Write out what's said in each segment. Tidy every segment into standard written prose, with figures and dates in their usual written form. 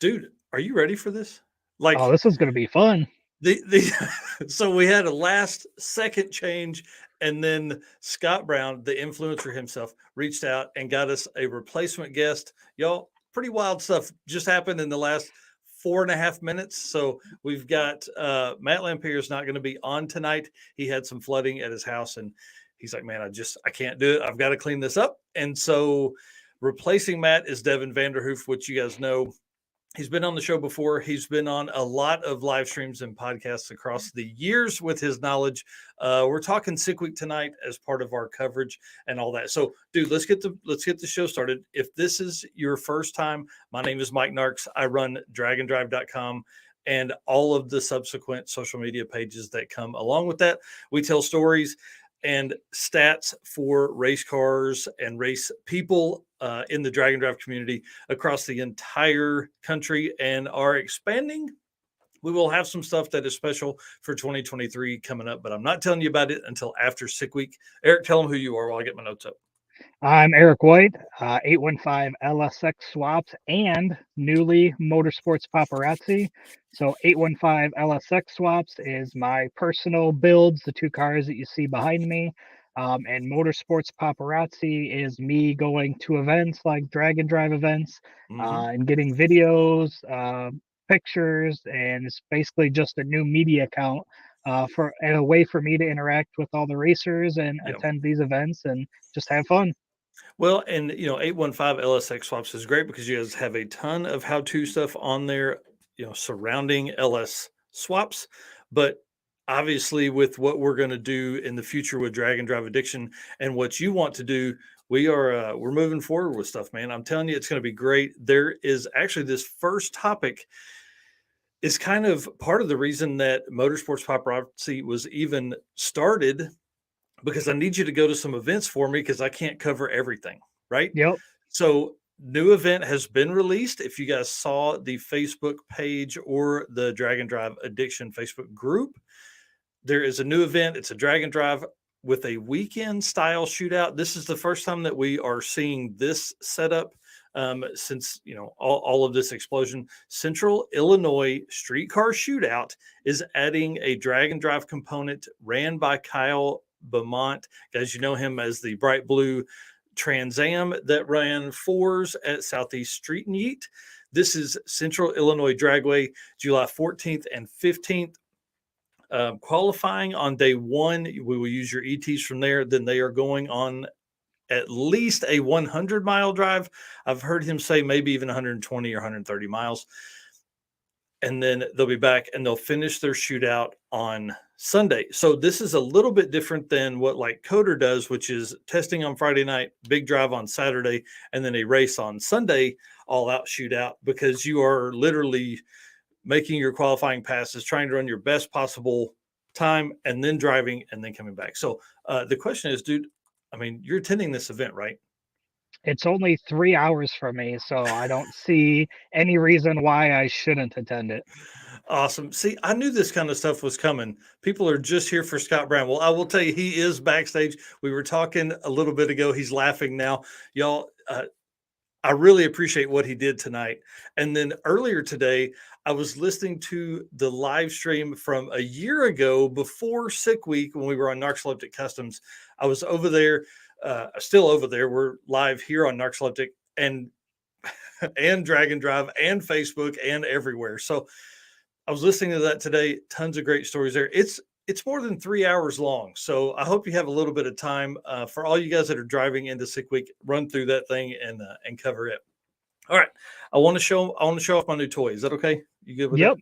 Dude, are you ready for this? Like Oh, this is going to be fun. the so we had a last second change, and then Scott Brown, the influencer himself, reached out and got us a replacement guest. Y'all, pretty wild stuff just happened in the last 4.5 minutes. So we've got Matt Lamphier is not going to be on tonight. He had some flooding at his house, and he's like, man, I can't do it. I've got to clean this up. And so replacing Matt is Devin Vanderhoof, which you guys know. He's been on the show before. He's been on a lot of live streams and podcasts across the years with his knowledge. We're talking Sick Week tonight as part of our coverage and all that. So, dude, let's get the show started. If this is your first time, my name is Mike Narks. I run Drag-N-Drive.com and all of the subsequent social media pages that come along with that. We tell stories and stats for race cars and race people in the Drag-N-Drive community across the entire country and are expanding. We will have some stuff that is special for 2023 coming up, but I'm not telling you about it until after Sick Week. Eric, tell them who you are while I get my notes up. I'm Eric White, 815 LSX Swaps, and newly Motorsports Paparazzi. So 815 LSX Swaps is my personal builds, the two cars that you see behind me. And Motorsports Paparazzi is me going to events like Drag-N-Drive events Mm-hmm. and getting videos, pictures, and it's basically just a new media account for and a way for me to interact with all the racers and Yeah. attend these events and just have fun. Well, and 815 LSX Swaps is great because you guys have a ton of how-to stuff on there, surrounding LS swaps. But obviously, with what we're going to do in the future with Drag-N-Drive Addiction and what you want to do, we're moving forward with stuff, man. I'm telling you, it's going to be great. There is actually this first topic is kind of part of the reason that Motorsports Paparazzi was even started because I need you to go to some events for me because I can't cover everything, right? Yep. So, new event has been released. If you guys saw the Facebook page or the Drag-N-Drive Addiction Facebook group, there is a new event. It's a Drag-N-Drive with a weekend style shootout. This is the first time that we are seeing this setup since all of this explosion. Central Illinois Streetcar Shootout is adding a Drag-N-Drive component ran by Kyle Beaumont. Guys, you know him as the bright blue Trans Am that ran fours at Southeast Street and Yeet. This is Central Illinois Dragway, July 14th and 15th. Qualifying on day one, we will use your ETs from there. Then they are going on at least a 100-mile drive. I've heard him say maybe even 120 or 130 miles. And then they'll be back and they'll finish their shootout on Sunday. So this is a little bit different than what like Coder does, which is testing on Friday night, big drive on Saturday, and then a race on Sunday, all out shootout, because you are literally making your qualifying passes, trying to run your best possible time, and then driving and then coming back. So the question is, dude, I mean, you're attending this event, right? It's only 3 hours from me, so I don't see any reason why I shouldn't attend it. Awesome. See, I knew this kind of stuff was coming. People are just here for Scott Brown. Well, I will tell you, he is backstage. We were talking a little bit ago. He's laughing now. Y'all, I really appreciate what he did tonight. And then earlier today, I was listening to the live stream from a year ago before Sick Week when we were on Narcoleptic Customs. I was over there, still over there. We're live here on Narcoleptic and Drag-N-Drive and Facebook and everywhere. So I was listening to that today. Tons of great stories there. It's more than 3 hours long. So I hope you have a little bit of time for all you guys that are driving into Sick Week. Run through that thing and cover it. All right. I want to show off my new toy. Is that okay? You good with that? Yep.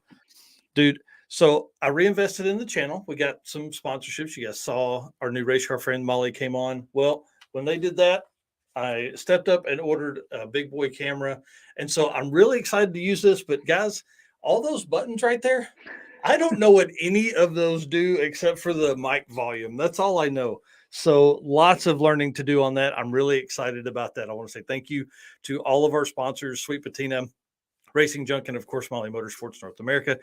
Dude, so I reinvested in the channel. We got some sponsorships. You guys saw our new race car friend Molly came on. Well, when they did that, I stepped up and ordered a big boy camera. And so I'm really excited to use this. But guys, all those buttons right there, I don't know what any of those do except for the mic volume. That's all I know. So lots of learning to do on that. I'm really excited about that. I want to say thank you to all of our sponsors, Sweet Patina, Racing Junk, and of course, Molly Motorsports North America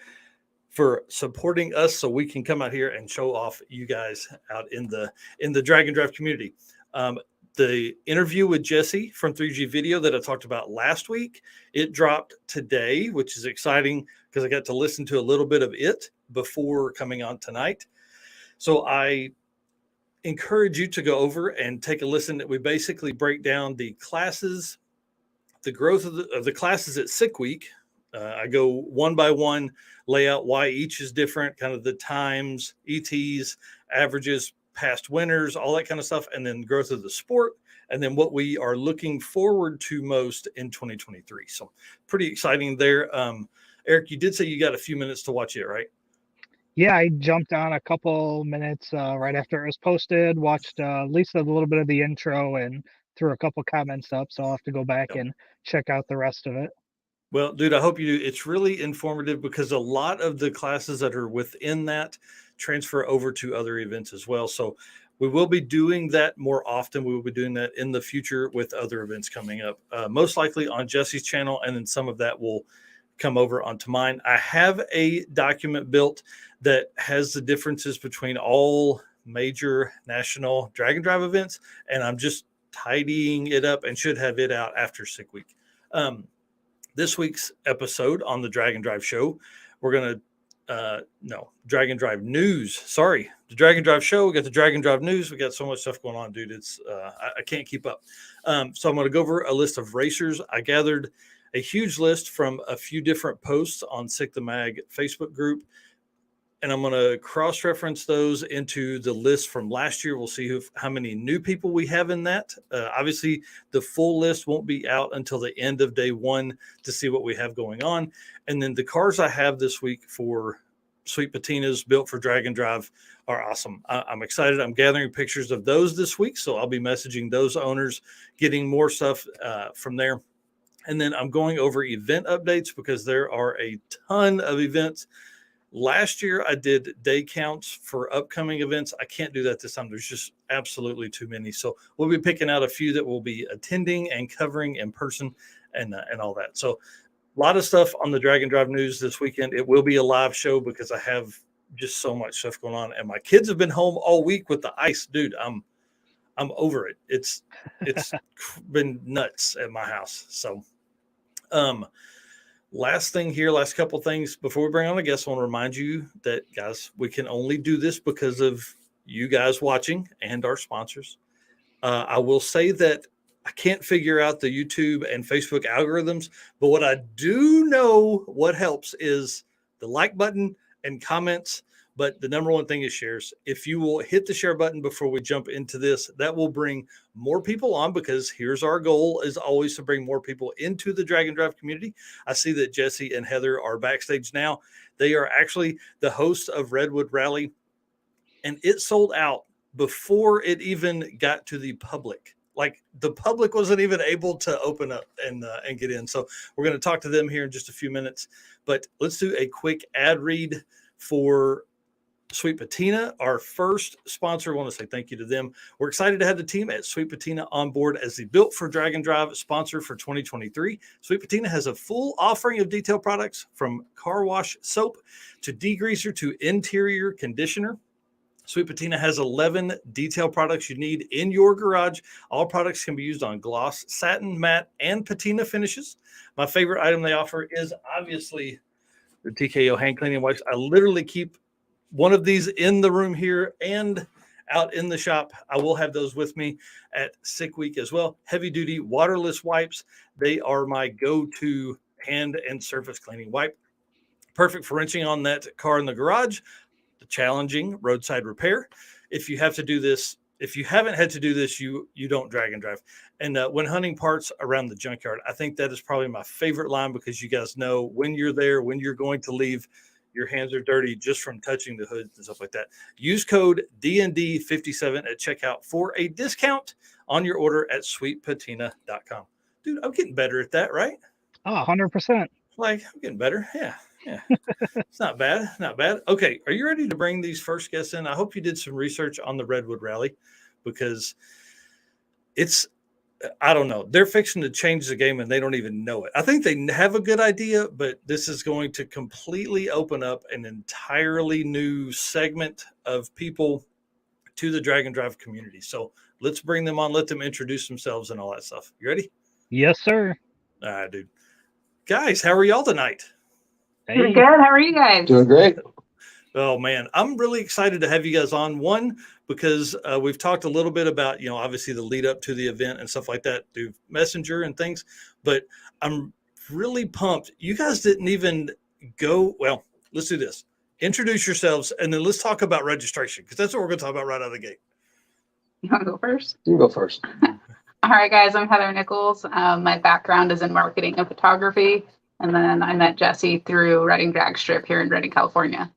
for supporting us so we can come out here and show off you guys out in the Drag-N-Drive community. The interview with Jesse from 3G Video that I talked about last week, it dropped today, which is exciting because I got to listen to a little bit of it before coming on tonight. So I encourage you to go over and take a listen. We basically break down the classes, the growth of the classes at Sick Week. I go one by one, lay out why each is different, kind of the times, ETs, averages, past winners, all that kind of stuff, and then growth of the sport, and then what we are looking forward to most in 2023. So pretty exciting there. Eric, you did say you got a few minutes to watch it, right? Yeah, I jumped on a couple minutes right after it was posted, watched at least a little bit of the intro and threw a couple comments up. So I'll have to go back Yep. and check out the rest of it. Well, dude, I hope you do. It's really informative because a lot of the classes that are within that transfer over to other events as well. So we will be doing that more often. We will be doing that in the future with other events coming up, most likely on Jesse's channel. And then some of that will come over onto mine. I have a document built that has the differences between all major national Drag-N-Drive events. And I'm just tidying it up and should have it out after Sick Week. This week's episode on the Drag-N-Drive Show, we're going to, Drag-N-Drive News. Sorry, the Drag-N-Drive Show. We got the Drag-N-Drive News. We got so much stuff going on, dude. It's I can't keep up. So I'm going to go over a list of racers. I gathered a huge list from a few different posts on Sick the Mag Facebook group, and I'm going to cross-reference those into the list from last year. We'll see how many new people we have in that. Obviously, the full list won't be out until the end of day one to see what we have going on. And then the cars I have this week for Sweet Patinas built for Drag-N-Drive are awesome. I'm excited. I'm gathering pictures of those this week, so I'll be messaging those owners, getting more stuff from there. And then I'm going over event updates because there are a ton of events. Last year, I did day counts for upcoming events. I can't do that this time. There's just absolutely too many. So we'll be picking out a few that we'll be attending and covering in person and all that. So a lot of stuff on the Drag-N-Drive News this weekend. It will be a live show because I have just so much stuff going on. And my kids have been home all week with the ice. Dude, I'm over it. It's been nuts at my house. So last thing here, last couple things before we bring on a guest, I want to remind you that, guys, we can only do this because of you guys watching and our sponsors. I will say that I can't figure out the YouTube and Facebook algorithms, but what I do know what helps is the like button and comments. But the number one thing is shares. If you will hit the share button before we jump into this, that will bring more people on, because here's our goal is always to bring more people into the Drag-N-Drive community. I see that Jesse and Heather are backstage now. They are actually the hosts of Redwood Rally, and it sold out before it even got to the public. Like, the public wasn't even able to open up and get in. So we're going to talk to them here in just a few minutes. But let's do a quick ad read for Sweet Patina, our first sponsor. I want to say thank you to them. We're excited to have the team at Sweet Patina on board as the Built for Drag-N-Drive sponsor for 2023. Sweet Patina has a full offering of detail products, from car wash soap to degreaser to interior conditioner. Sweet Patina has 11 detail products you need in your garage. All products can be used on gloss, satin, matte, and patina finishes. My favorite item they offer is obviously the TKO hand cleaning wipes. I literally keep one of these in the room here and out in the shop. I will have those with me at Sick Week as well. Heavy duty waterless wipes. They are my go-to hand and surface cleaning wipe. Perfect for wrenching on that car in the garage. The challenging roadside repair. If you have to do this, if you haven't had to do this, you don't Drag-N-Drive. And when hunting parts around the junkyard, I think that is probably my favorite line, because you guys know when you're there, when you're going to leave, your hands are dirty just from touching the hoods and stuff like that. Use code DND57 at checkout for a discount on your order at sweetpatina.com. Dude, I'm getting better at that, right? Oh, 100%. Like, I'm getting better. Yeah. It's not bad. Not bad. Okay. Are you ready to bring these first guests in? I hope you did some research on the Redwood Rally, because I don't know. They're fixing to change the game and they don't even know it. I think they have a good idea, but this is going to completely open up an entirely new segment of people to the Drag-N-Drive community. So let's bring them on, let them introduce themselves and all that stuff. You ready? Yes, sir. All right, dude. Guys, how are y'all tonight? We're good. How are you guys? Doing great. Oh man, I'm really excited to have you guys on. One, because we've talked a little bit about, obviously the lead up to the event and stuff like that through Messenger and things, but I'm really pumped. You guys didn't even go, well, let's do this. Introduce yourselves and then let's talk about registration, because that's what we're going to talk about right out of the gate. You want to go first? You can go first. All right, guys. I'm Heather Nichols. My background is in marketing and photography. And then I met Jesse through Redding Drag Strip here in Redding, California.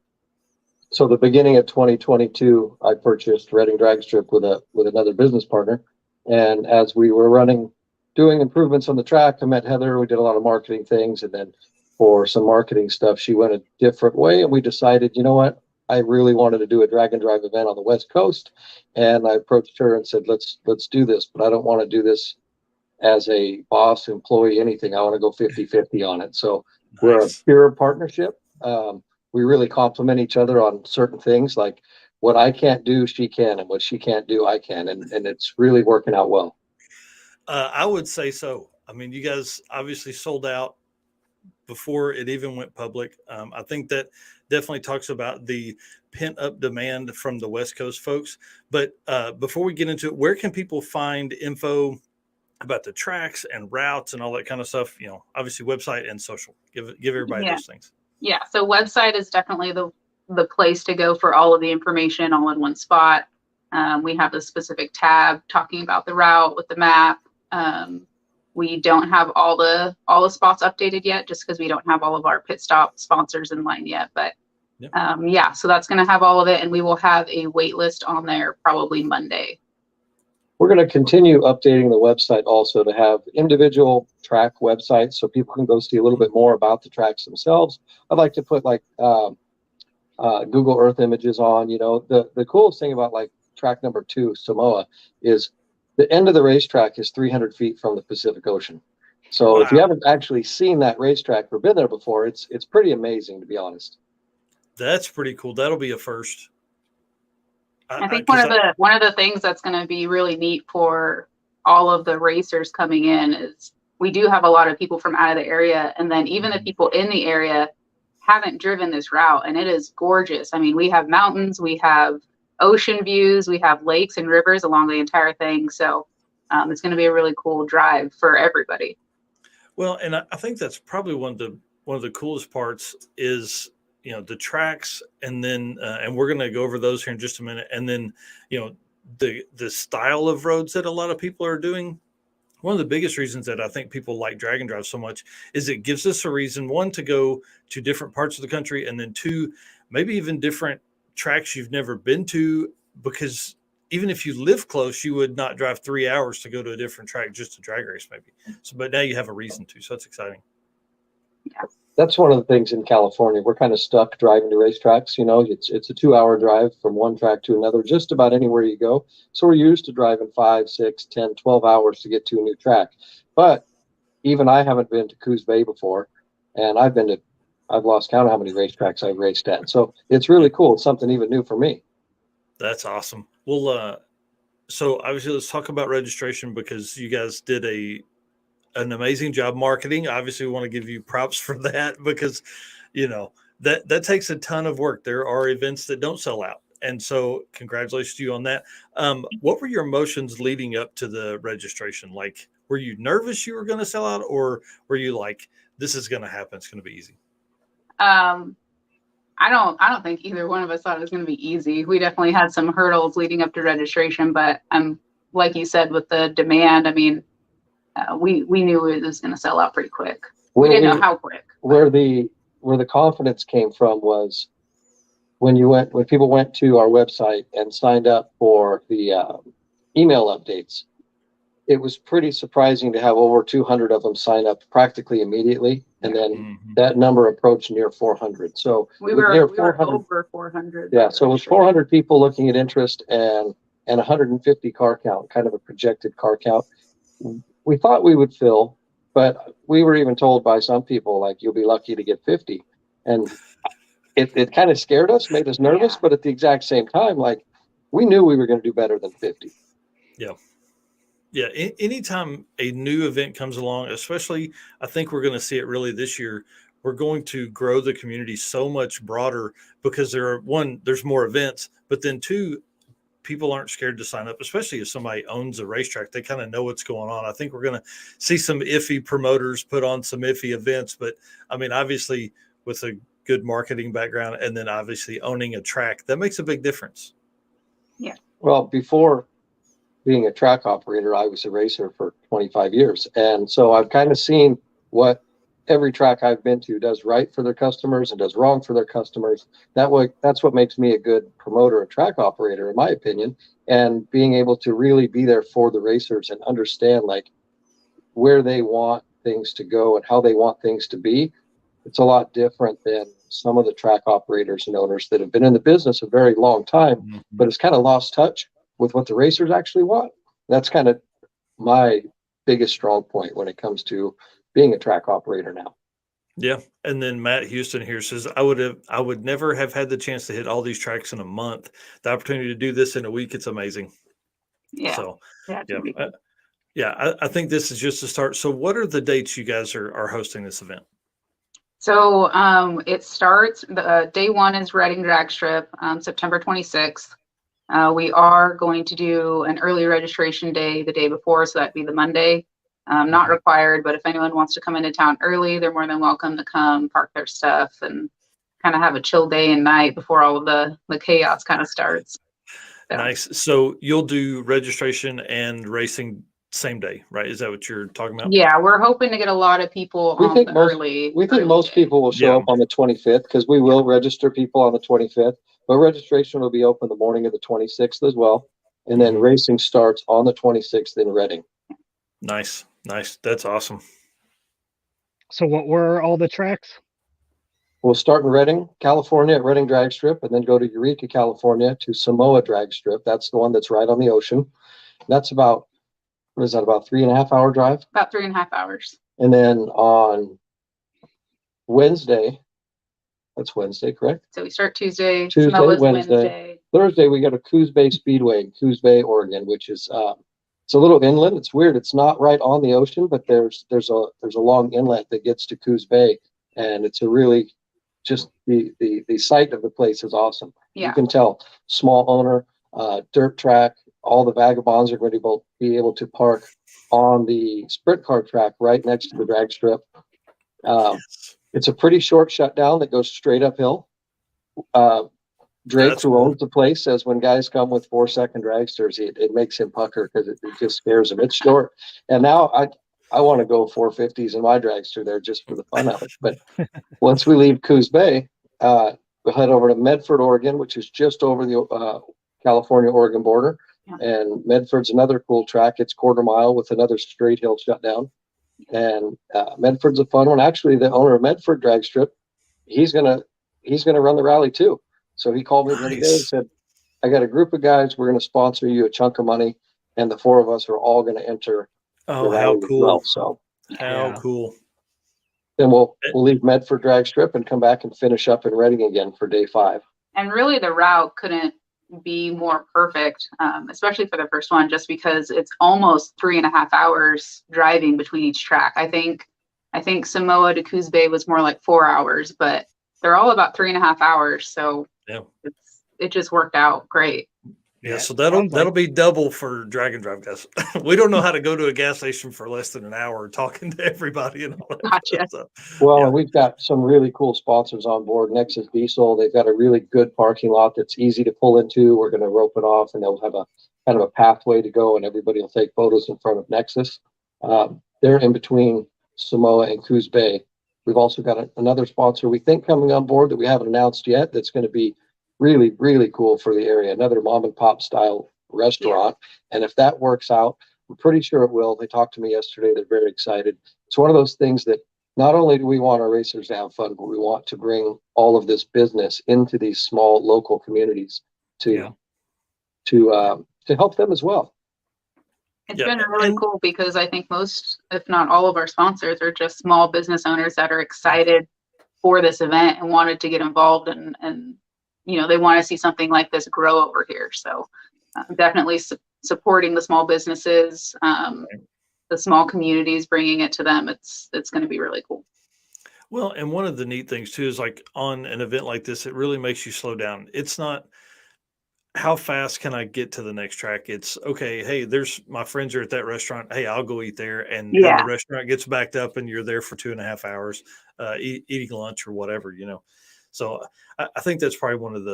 So the beginning of 2022, I purchased Redding Drag Strip with another business partner. And as we were doing improvements on the track, I met Heather. We did a lot of marketing things. And then for some marketing stuff, she went a different way. And we decided, you know what? I really wanted to do a Drag-N-Drive event on the West Coast. And I approached her and said, let's do this. But I don't want to do this as a boss, employee, anything. I want to go 50-50 on it. So we're a pure partnership. We really complement each other on certain things, like what I can't do, she can, and what she can't do, I can. And it's really working out well. I would say so. I mean, you guys obviously sold out before it even went public. I think that definitely talks about the pent up demand from the West Coast folks. But before we get into it, where can people find info about the tracks and routes and all that kind of stuff? Obviously website and social. Give everybody those things. Yeah, so website is definitely the place to go for all of the information all in one spot. We have a specific tab talking about the route with the map. We don't have all the spots updated yet, just because we don't have all of our pit stop sponsors in line yet. But so that's going to have all of it, and we will have a wait list on there probably Monday. We're going to continue updating the website also to have individual track websites so people can go see a little bit more about the tracks themselves. I'd like to put like Google Earth images on. The coolest thing about like track number 2, Samoa, is the end of the racetrack is 300 feet from the Pacific Ocean. So if you haven't actually seen that racetrack or been there before, it's pretty amazing, to be honest. That's pretty cool. That'll be a first. I think one of the things that's going to be really neat for all of the racers coming in is we do have a lot of people from out of the area, and then even the people in the area haven't driven this route, and it is gorgeous. I mean, we have mountains, we have ocean views, we have lakes and rivers along the entire thing. So it's going to be a really cool drive for everybody. Well, and I think that's probably one of the coolest parts is the tracks, and then and we're going to go over those here in just a minute, and then the style of roads that a lot of people are doing. One of the biggest reasons that I think people like Drag-N-Drive so much is it gives us a reason, one, to go to different parts of the country, and then two, maybe even different tracks you've never been to, because even if you live close, you would not drive 3 hours to go to a different track just to drag race maybe. So, but now you have a reason to, so that's exciting. Yeah. That's one of the things in California. We're kind of stuck driving to racetracks. It's a 2-hour drive from one track to another, just about anywhere you go. So we're used to driving 5, 6, 10, 12 hours to get to a new track. But even I haven't been to Coos Bay before, and I've lost count of how many racetracks I've raced at. So it's really cool. It's something even new for me. That's awesome. Well, so obviously let's talk about registration, because you guys did an amazing job marketing. Obviously we want to give you props for that, because that takes a ton of work. There are events that don't sell out, and so congratulations to you on that. What were your emotions leading up to the registration? Like, were you nervous you were going to sell out, or were you like, this is going to happen, it's going to be easy? I don't think either one of us thought it was going to be easy. We definitely had some hurdles leading up to registration, but like you said, with the demand, I mean, we knew it was going to sell out pretty quick. We didn't know how quick. Where the confidence came from was when people went to our website and signed up for the email updates. It was pretty surprising to have over 200 of them sign up practically immediately, and then that number approached near 400. So we were over 400. Yeah, so it was 400 people looking at interest and 150 car count, kind of a projected car count. We thought we would fill, but we were even told by some people, like, you'll be lucky to get 50. And it kind of scared us, made us nervous, but at the exact same time, like, we knew we were going to do better than 50. Yeah. Yeah. Anytime a new event comes along, especially, I think we're going to see it really this year. We're going to grow the community so much broader because there's more events, but then two, people aren't scared to sign up, especially if somebody owns a racetrack. They kind of know what's going on. I think we're going to see some iffy promoters put on some iffy events, but I mean, obviously with a good marketing background and then obviously owning a track, that makes a big difference. Yeah. Well, before being a track operator, I was a racer for 25 years. And so I've kind of seen what every track I've been to does right for their customers and does wrong for their customers. That's what makes me a good promoter, a track operator, in my opinion. And being able to really be there for the racers and understand like where they want things to go and how they want things to be. It's a lot different than some of the track operators and owners that have been in the business a very long time, but it's kind of lost touch with what the racers actually want. That's kind of my biggest strong point when it comes to being a track operator now. Yeah. And then Matt Houston here says, I would never have had the chance to hit all these tracks in a month. The opportunity to do this in a week, it's amazing. Yeah. So Yeah. I think this is just a start. So what are the dates you guys are hosting this event? So it starts, day one is Reading Drag Strip, September 26th. We are going to do an early registration day the day before, so that'd be the Monday. Not required, but if anyone wants to come into town early, they're more than welcome to come, park their stuff, and kind of have a chill day and night before all of the chaos kind of starts. So. Nice. So you'll do registration and racing same day, right? Is that what you're talking about? Yeah, we're hoping to get a lot of people on the early. We think most people will show up on the 25th because we will register people on the 25th, but registration will be open the morning of the 26th as well. And then racing starts on the 26th in Reading. Nice. That's awesome. So what were all the tracks? We'll start in Reading, California at Reading Drag Strip, and then go to Eureka, California to Samoa Drag Strip. That's the one that's right on the ocean. That's about 3.5 hour drive? About 3.5 hours. And then on Wednesday, that's Wednesday, correct? So we start Tuesday, Samoa's Wednesday. Thursday, we go to Coos Bay Speedway in Coos Bay, Oregon, which is it's a little inland. It's weird. It's not right on the ocean, but there's a long inlet that gets to Coos Bay, and it's a really just the site of the place is awesome. Yeah. You can tell small owner, dirt track. All the vagabonds are going to be able to park on the sprint car track right next to the drag strip. It's a pretty short shutdown that goes straight uphill. Drake, who owns the place, says when guys come with 4-second dragsters, it makes him pucker because it just scares him. It's short. And now I want to go 450s in my dragster there just for the fun of it. But once we leave Coos Bay, we'll head over to Medford, Oregon, which is just over the California-Oregon border. Yeah. And Medford's another cool track. It's 1/4 mile with another straight hill shutdown. And Medford's a fun one. Actually, the owner of Medford Drag Strip, he's gonna run the rally too. So he called me the other day and said, I got a group of guys, we're gonna sponsor you a chunk of money, and the 4 of us are all gonna enter. Oh, how cool. Well. So how cool. Then we'll leave Medford Drag Strip and come back and finish up in Reading again for day 5. And really the route couldn't be more perfect, especially for the first one, just because it's almost 3.5 hours driving between each track. I think Samoa to Coos Bay was more like 4 hours, but they're all about 3.5 hours. So it just worked out great. Yeah, so that'll be double for Drag-N-Drive guys. We don't know how to go to a gas station for less than an hour talking to everybody and all that. Gotcha. So, well, we've got some really cool sponsors on board. Nexus Diesel, they've got a really good parking lot that's easy to pull into. We're going to rope it off, and they'll have a kind of a pathway to go, and everybody will take photos in front of Nexus. They're in between Samoa and Coos Bay. We've also got another sponsor we think coming on board that we haven't announced yet. That's going to be really, really cool for the area. Another mom and pop style restaurant. Yeah. And if that works out, I'm pretty sure it will. They talked to me yesterday. They're very excited. It's one of those things that not only do we want our racers to have fun, but we want to bring all of this business into these small local communities to help them as well. It's been really cool because I think most, if not all of our sponsors are just small business owners that are excited for this event and wanted to get involved and you know, they want to see something like this grow over here. So definitely supporting the small businesses, the small communities, bringing it to them. It's going to be really cool. Well, and one of the neat things too is like on an event like this, it really makes you slow down. It's not how fast can I get to the next track? It's okay. Hey, there's my friends are at that restaurant. Hey, I'll go eat there. And then the restaurant gets backed up and you're there for 2.5 hours, eating lunch or whatever, So I think that's probably one of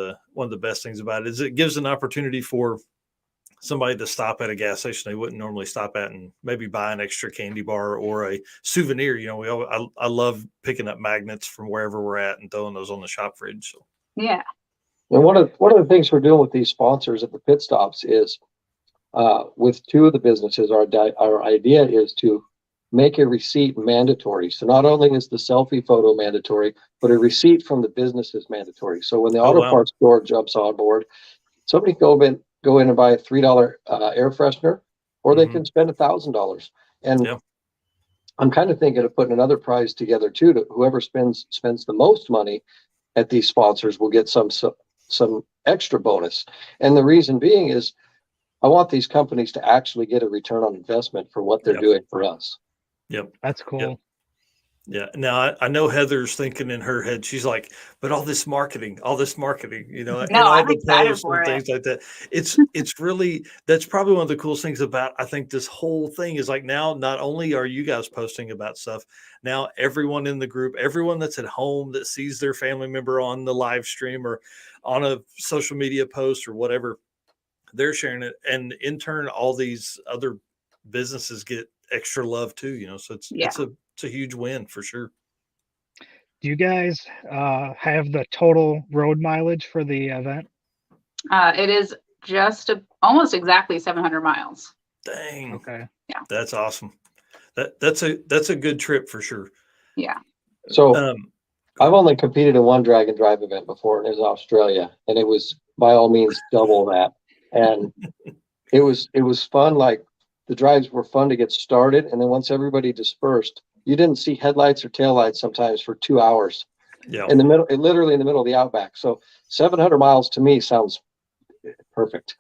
the best things about it is it gives an opportunity for somebody to stop at a gas station they wouldn't normally stop at and maybe buy an extra candy bar or a souvenir. I love picking up magnets from wherever we're at and throwing those on the shop fridge. So. Yeah. And one of the things we're doing with these sponsors at the pit stops is with two of the businesses, our idea is to make a receipt mandatory. So not only is the selfie photo mandatory, but a receipt from the business is mandatory. So when the auto parts store jumps on board, somebody go in and buy a $3 air freshener, or they can spend $1,000. And I'm kind of thinking of putting another prize together too. To whoever spends the most money at these sponsors will get some extra bonus. And the reason being is I want these companies to actually get a return on investment for what they're doing for us. Yep, that's cool. Yep. Yeah. Now I know Heather's thinking in her head, she's like, but all this marketing, and all the posts and things like that. It's really, that's probably one of the coolest things about, I think this whole thing is like now, not only are you guys posting about stuff, now everyone in the group, everyone that's at home that sees their family member on the live stream or on a social media post or whatever, they're sharing it. And in turn, all these other businesses get extra love too, so it's a huge win for sure. Do you guys have the total road mileage for the event? It is just almost exactly 700 miles. Dang. Okay. Yeah. That's awesome. That's a good trip for sure. Yeah. So I've only competed in one Drag-N-Drive event before, and it was Australia, and it was by all means double that. And it was fun. Like the drives were fun to get started, and then once everybody dispersed, you didn't see headlights or taillights sometimes for 2 hours. Yeah. Literally in the middle of the outback. So 700 miles to me sounds perfect.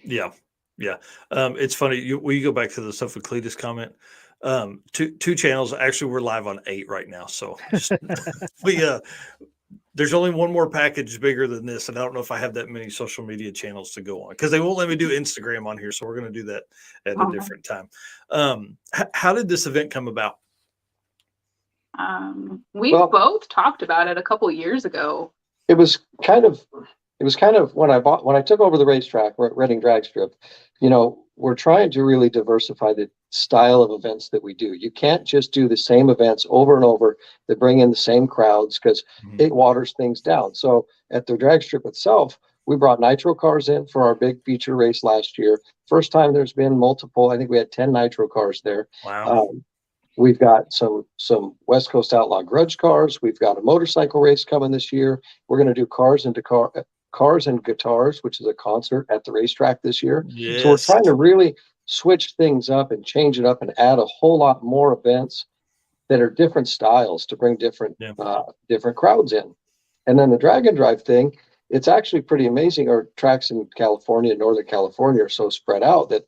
Yeah. Yeah. It's funny. You go back to the stuff with Cletus comment. Two channels. Actually, we're live on 8 right now. So there's only one more package bigger than this. And I don't know if I have that many social media channels to go on because they won't let me do Instagram on here. So we're going to do that at a different time. How did this event come about? We both talked about it a couple of years ago. It was kind of when I took over the racetrack at Reading Drag Strip, we're trying to really diversify the style of events that we do. You can't just do the same events over and over that bring in the same crowds because it waters things down. So at the drag strip itself, we brought nitro cars in for our big feature race last year. First time there's been multiple. I think we had 10 nitro cars there. Wow. We've got some West Coast Outlaw Grudge cars. We've got a motorcycle race coming this year. We're going to do Cars and Guitars, which is a concert at the racetrack this year. Yes. So we're trying to really switch things up and change it up and add a whole lot more events that are different styles to bring different crowds in. And then the Drag-N-Drive thing, it's actually pretty amazing. Our tracks in California, Northern California are so spread out that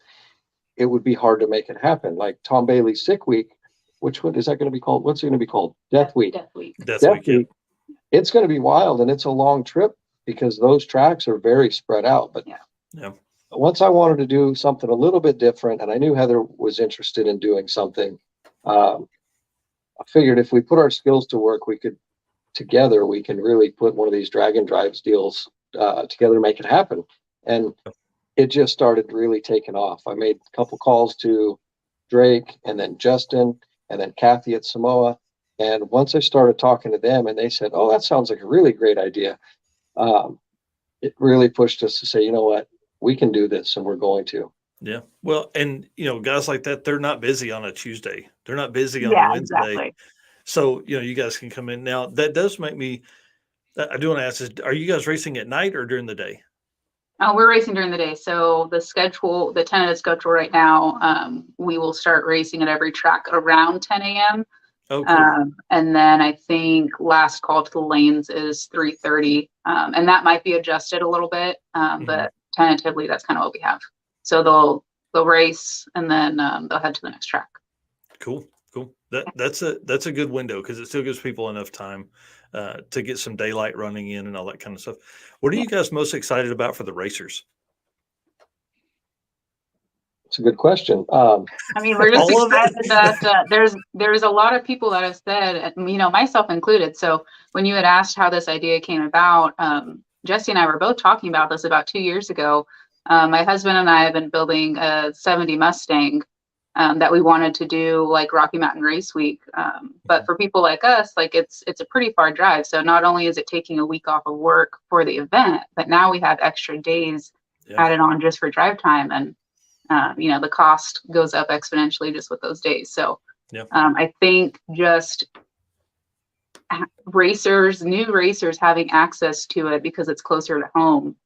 it would be hard to make it happen. Like Tom Bailey's Sick Week, which one is that going to be called? What's it going to be called? Death Week. Death Week. It's going to be wild, and it's a long trip because those tracks are very spread out. But once I wanted to do something a little bit different, and I knew Heather was interested in doing something, I figured if we put our skills to work, we can really put one of these Drag-N-Drive deals together and make it happen. And it just started really taking off. I made a couple calls to Drake and then Justin and then Kathy at Samoa. And once I started talking to them and they said, oh, that sounds like a really great idea. It really pushed us to say, you know what, we can do this and we're going to. Yeah. Well, and guys like that, they're not busy on a Tuesday. They're not busy on a Wednesday. Exactly. So, you guys can come in. Now that does make me, I do want to ask this, are you guys racing at night or during the day? We're racing during the day. So the tentative schedule right now, we will start racing at every track around 10 a.m. Oh, cool. And then I think last call to the lanes is 3:30. And that might be adjusted a little bit, but tentatively that's kind of what we have. So they'll race and then they'll head to the next track. Cool. That's a good window because it still gives people enough time to get some daylight running in and all that kind of stuff. What are you guys most excited about for the racers? It's a good question. I mean, we're just excited that there's a lot of people that have said, myself included. So when you had asked how this idea came about, Jesse and I were both talking about this about 2 years ago. My husband and I have been building a 70 Mustang that we wanted to do like Rocky Mountain Race Week. But for people like us, like it's a pretty far drive. So not only is it taking a week off of work for the event, but now we have extra days added on just for drive time. And the cost goes up exponentially just with those days. So I think just new racers having access to it because it's closer to home.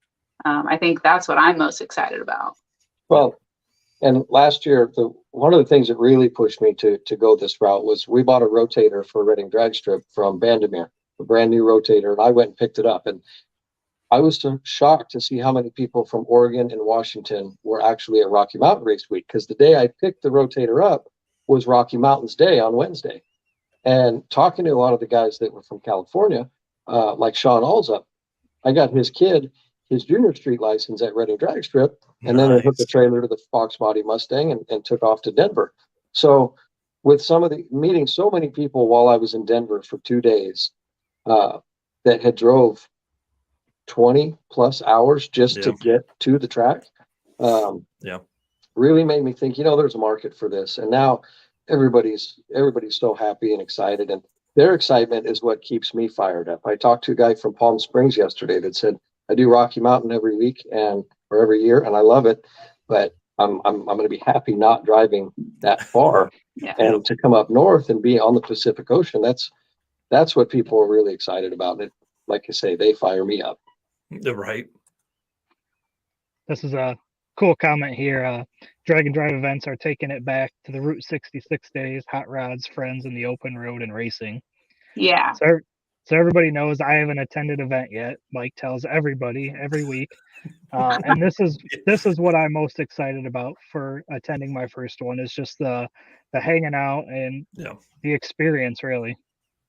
I think that's what I'm most excited about. Well, and last year, one of the things that really pushed me to go this route was we bought a rotator for Reading Drag Strip from Vandermeer, a brand new rotator, and I went and picked it up. And I was so shocked to see how many people from Oregon and Washington were actually at Rocky Mountain Race Week, because the day I picked the rotator up was Rocky Mountain's Day on Wednesday. And talking to a lot of the guys that were from California, like Sean Alsup, I got his kid his junior street license at Reading Drag Strip, and then I hooked the trailer to the Fox Body Mustang and took off to Denver. So with some of the meeting so many people while I was in Denver for 2 days that had drove 20 plus hours just to get to the track, really made me think, there's a market for this. And now everybody's so happy and excited, and their excitement is what keeps me fired up. I talked to a guy from Palm Springs yesterday that said, I do Rocky Mountain every week or every year, and I love it, but I'm going to be happy not driving that far and to come up north and be on the Pacific Ocean. That's what people are really excited about. And like I say, they fire me up. Right. This is a cool comment here. Drag-N-Drive events are taking it back to the Route 66 days, hot rods, friends, and the open road and racing. Yeah. So everybody knows I haven't attended an event yet. Mike tells everybody every week. And this is what I'm most excited about for attending my first one, is just the hanging out and the experience, really.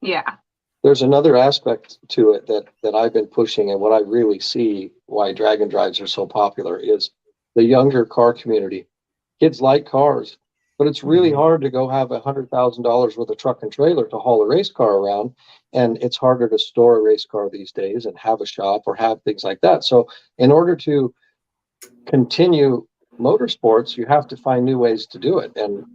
Yeah. There's another aspect to it that I've been pushing, and what I really see why Drag-N-Drives are so popular is the younger car community. Kids like cars, but it's really hard to go have $100,000 worth of truck and trailer to haul a race car around. And it's harder to store a race car these days and have a shop or have things like that. So in order to continue motorsports, you have to find new ways to do it. And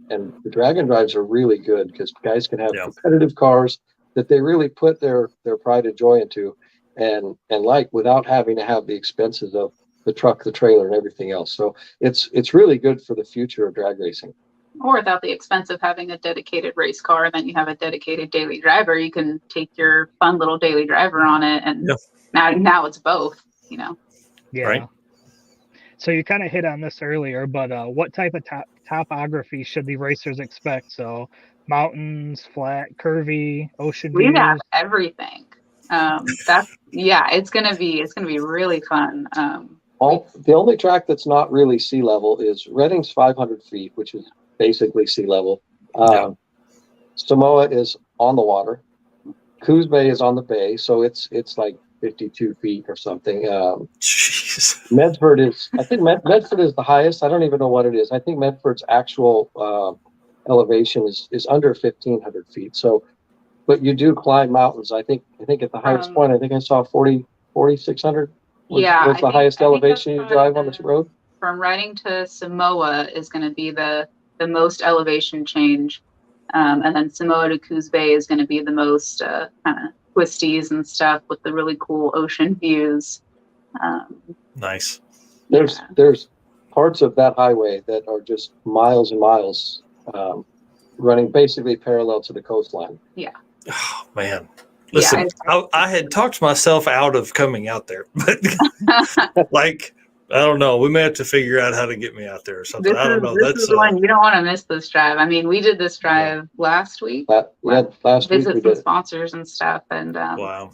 the Drag-N-Drives are really good because guys can have competitive cars that they really put their pride and joy into and like, without having to have the expenses of the truck, the trailer, and everything else. So it's really good for the future of drag racing. Or without the expense of having a dedicated race car, and then you have a dedicated daily driver. You can take your fun little daily driver on it, and now it's both, Yeah. Right. So you kind of hit on this earlier, but what type of topography should the racers expect? So mountains, flat, curvy, ocean views? We have everything. It's gonna be really fun. The only track that's not really sea level is Reading's 500 feet, which is basically sea level. Samoa is on the water. Coos Bay is on the bay, so it's like 52 feet or something. Medford is the highest. I don't even know what it is. I think Medford's actual elevation is under 1,500 feet. So, but you do climb mountains. I think at the highest point, I think I saw 4,600. What's the highest elevation you drive on this road? From Reading to Samoa is going to be the most elevation change. And then Samoa to Coos Bay is going to be the most kind of twisties and stuff with the really cool ocean views. Nice. There's parts of that highway that are just miles and miles running basically parallel to the coastline. Yeah. Oh, man. Listen, I had talked myself out of coming out there, but I don't know. We may have to figure out how to get me out there or something. I don't know. This is one you don't want to miss. This drive. I mean, we did this drive last week. Last week visit some sponsors and stuff, and wow,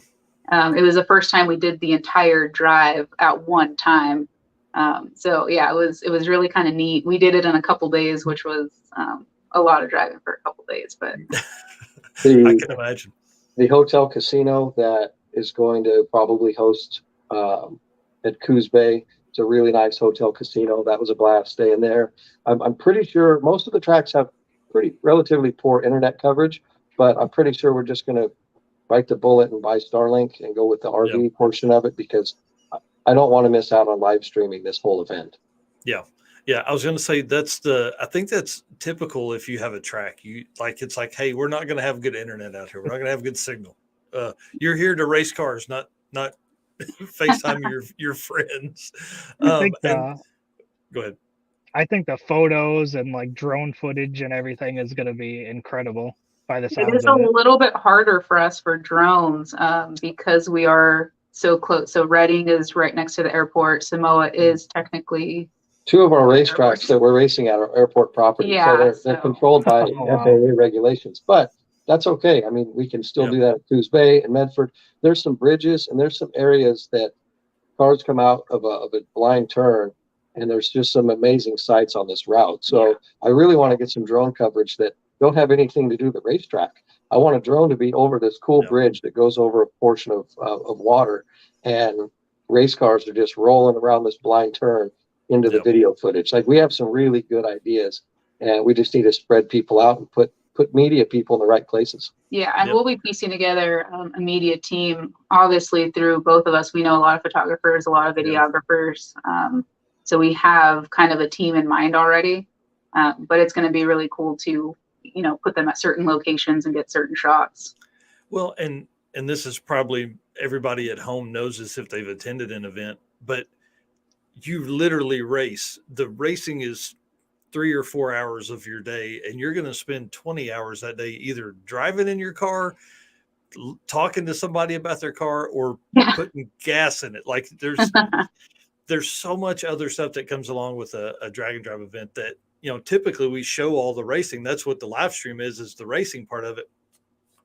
it was the first time we did the entire drive at one time. So yeah, it was really kind of neat. We did it in a couple days, which was a lot of driving for a couple days, but I can imagine. The hotel casino that is going to probably host at Coos Bay. It's a really nice hotel casino. That was a blast staying there. I'm pretty sure most of the tracks have relatively poor internet coverage, but I'm pretty sure we're just going to bite the bullet and buy Starlink and go with the RV portion of it, because I don't want to miss out on live streaming this whole event. Yeah. Yeah. I was going to say I think that's typical. If you have a track, it's like, hey, we're not going to have good internet out here. We're not going to have good signal. You're here to race cars, not FaceTime your friends. Go ahead. I think the photos and like drone footage and everything is going to be incredible by the sounds of it. It is a little bit harder for us for drones because we are so close. So Reading is right next to the airport. Samoa is technically 2 of our racetracks that we're racing at are airport property. Yeah, so they're controlled by FAA regulations, but that's okay. I mean, we can still do that at Coos Bay and Medford. There's some bridges and there's some areas that cars come out of a blind turn, and there's just some amazing sights on this route. So I really want to get some drone coverage that don't have anything to do with the racetrack. I want a drone to be over this cool bridge that goes over a portion of water, and race cars are just rolling around this blind turn into the video footage. Like, we have some really good ideas, and we just need to spread people out and put media people in the right places. Yeah, and we'll be piecing together a media team. Obviously, through both of us, we know a lot of photographers, a lot of videographers. So we have kind of a team in mind already. But it's going to be really cool to, put them at certain locations and get certain shots. Well, and this is probably everybody at home knows this if they've attended an event, but you literally race. The racing is 3 or 4 hours of your day, and you're going to spend 20 hours that day either driving in your car, talking to somebody about their car, or putting gas in it. Like, there's so much other stuff that comes along with a Drag-N-Drive event that, typically we show all the racing. That's what the live stream is the racing part of it.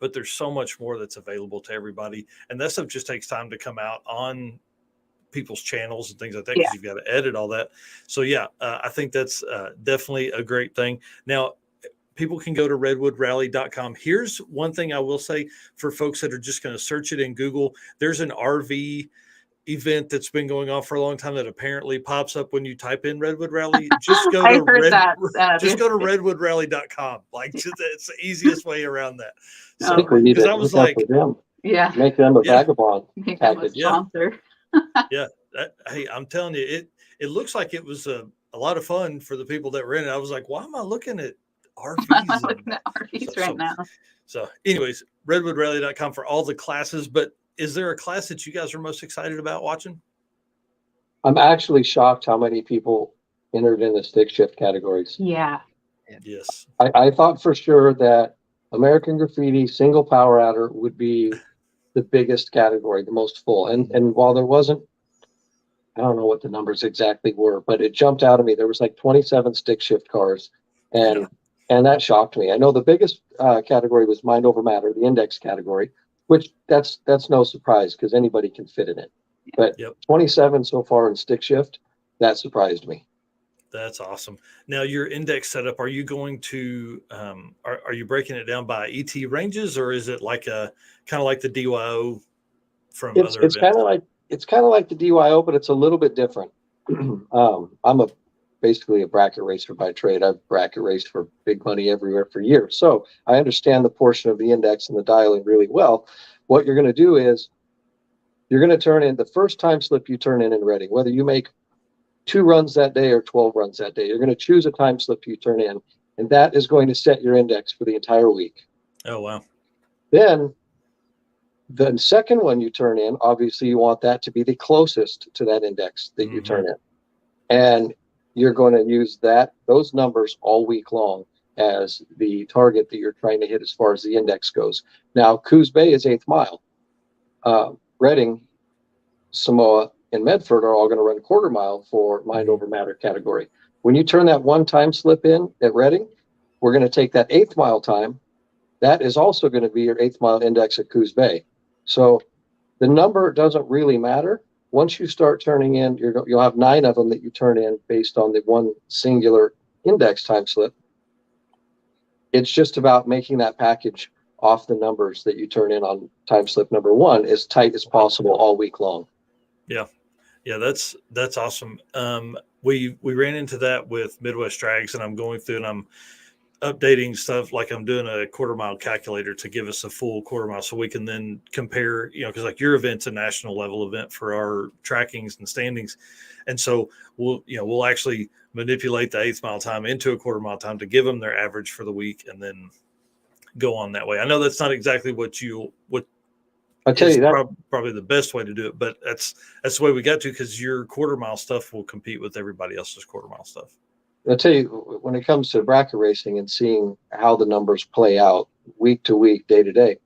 But there's so much more that's available to everybody. And that stuff just takes time to come out on people's channels and things like that, because you've got to edit all that. So I think that's definitely a great thing. Now, people can go to redwoodrallye.com. Here's one thing I will say for folks that are just going to search it in Google. There's an RV event that's been going on for a long time that apparently pops up when you type in Redwood Rally. Just go to redwoodrallye.com. Like, it's the easiest way around that. So, I think we need to make them a vagabond package. Hey, I'm telling you, it looks like it was a lot of fun for the people that were in it. I was like, why am I looking at RVs? I'm looking at RVs right now. So anyways, redwoodrallye.com for all the classes. But is there a class that you guys are most excited about watching? I'm actually shocked how many people entered in the stick shift categories. Yeah. Yes. I thought for sure that American Graffiti single power adder would be the biggest category, the most full. And while there wasn't, I don't know what the numbers exactly were, but it jumped out at me. There was like 27 stick shift cars, and that shocked me. I know the biggest category was mind over matter, the index category, which that's no surprise because anybody can fit in it. But 27 so far in stick shift, that surprised me. That's awesome. Now, your index setup, are you going to are you breaking it down by ET ranges, or is it like kind of like the DYO from other events? It's kind of like the DYO, but it's a little bit different. I'm basically a bracket racer by trade. I've bracket raced for big money everywhere for years, so I understand the portion of the index and the dialing really well. What you're going to do is you're going to turn in the first time slip you turn in Reading, whether you make 2 runs that day or 12 runs that day. You're going to choose a time slip you turn in, and that is going to set your index for the entire week. Oh, wow. Then the second one you turn in, obviously you want that to be the closest to that index that you turn in. And you're going to use those numbers all week long as the target that you're trying to hit as far as the index goes. Now, Coos Bay is 8th mile. Reading, Samoa, and Medford are all going to run quarter mile for mind over matter category. When you turn that one time slip in at Reading, we're going to take that 8th mile time. That is also going to be your 8th mile index at Coos Bay. So the number doesn't really matter. once you start turning in, you'll have 9 of them that you turn in based on the one singular index time slip. It's just about making that package off the numbers that you turn in on time slip number 1 as tight as possible all week long. Yeah. Yeah, that's awesome. We ran into that with Midwest Drags, and I'm going through and I'm updating stuff, like I'm doing a quarter mile calculator to give us a full quarter mile so we can then compare, because like your event's a national level event for our trackings and standings. And so we'll actually manipulate the 1/8 mile time into a quarter mile time to give them their average for the week and then go on that way. I know that's not exactly what I tell you that probably the best way to do it, but that's the way we got to, because your quarter mile stuff will compete with everybody else's quarter mile stuff. I'll tell you, when it comes to bracket racing and seeing how the numbers play out week to week, day to day,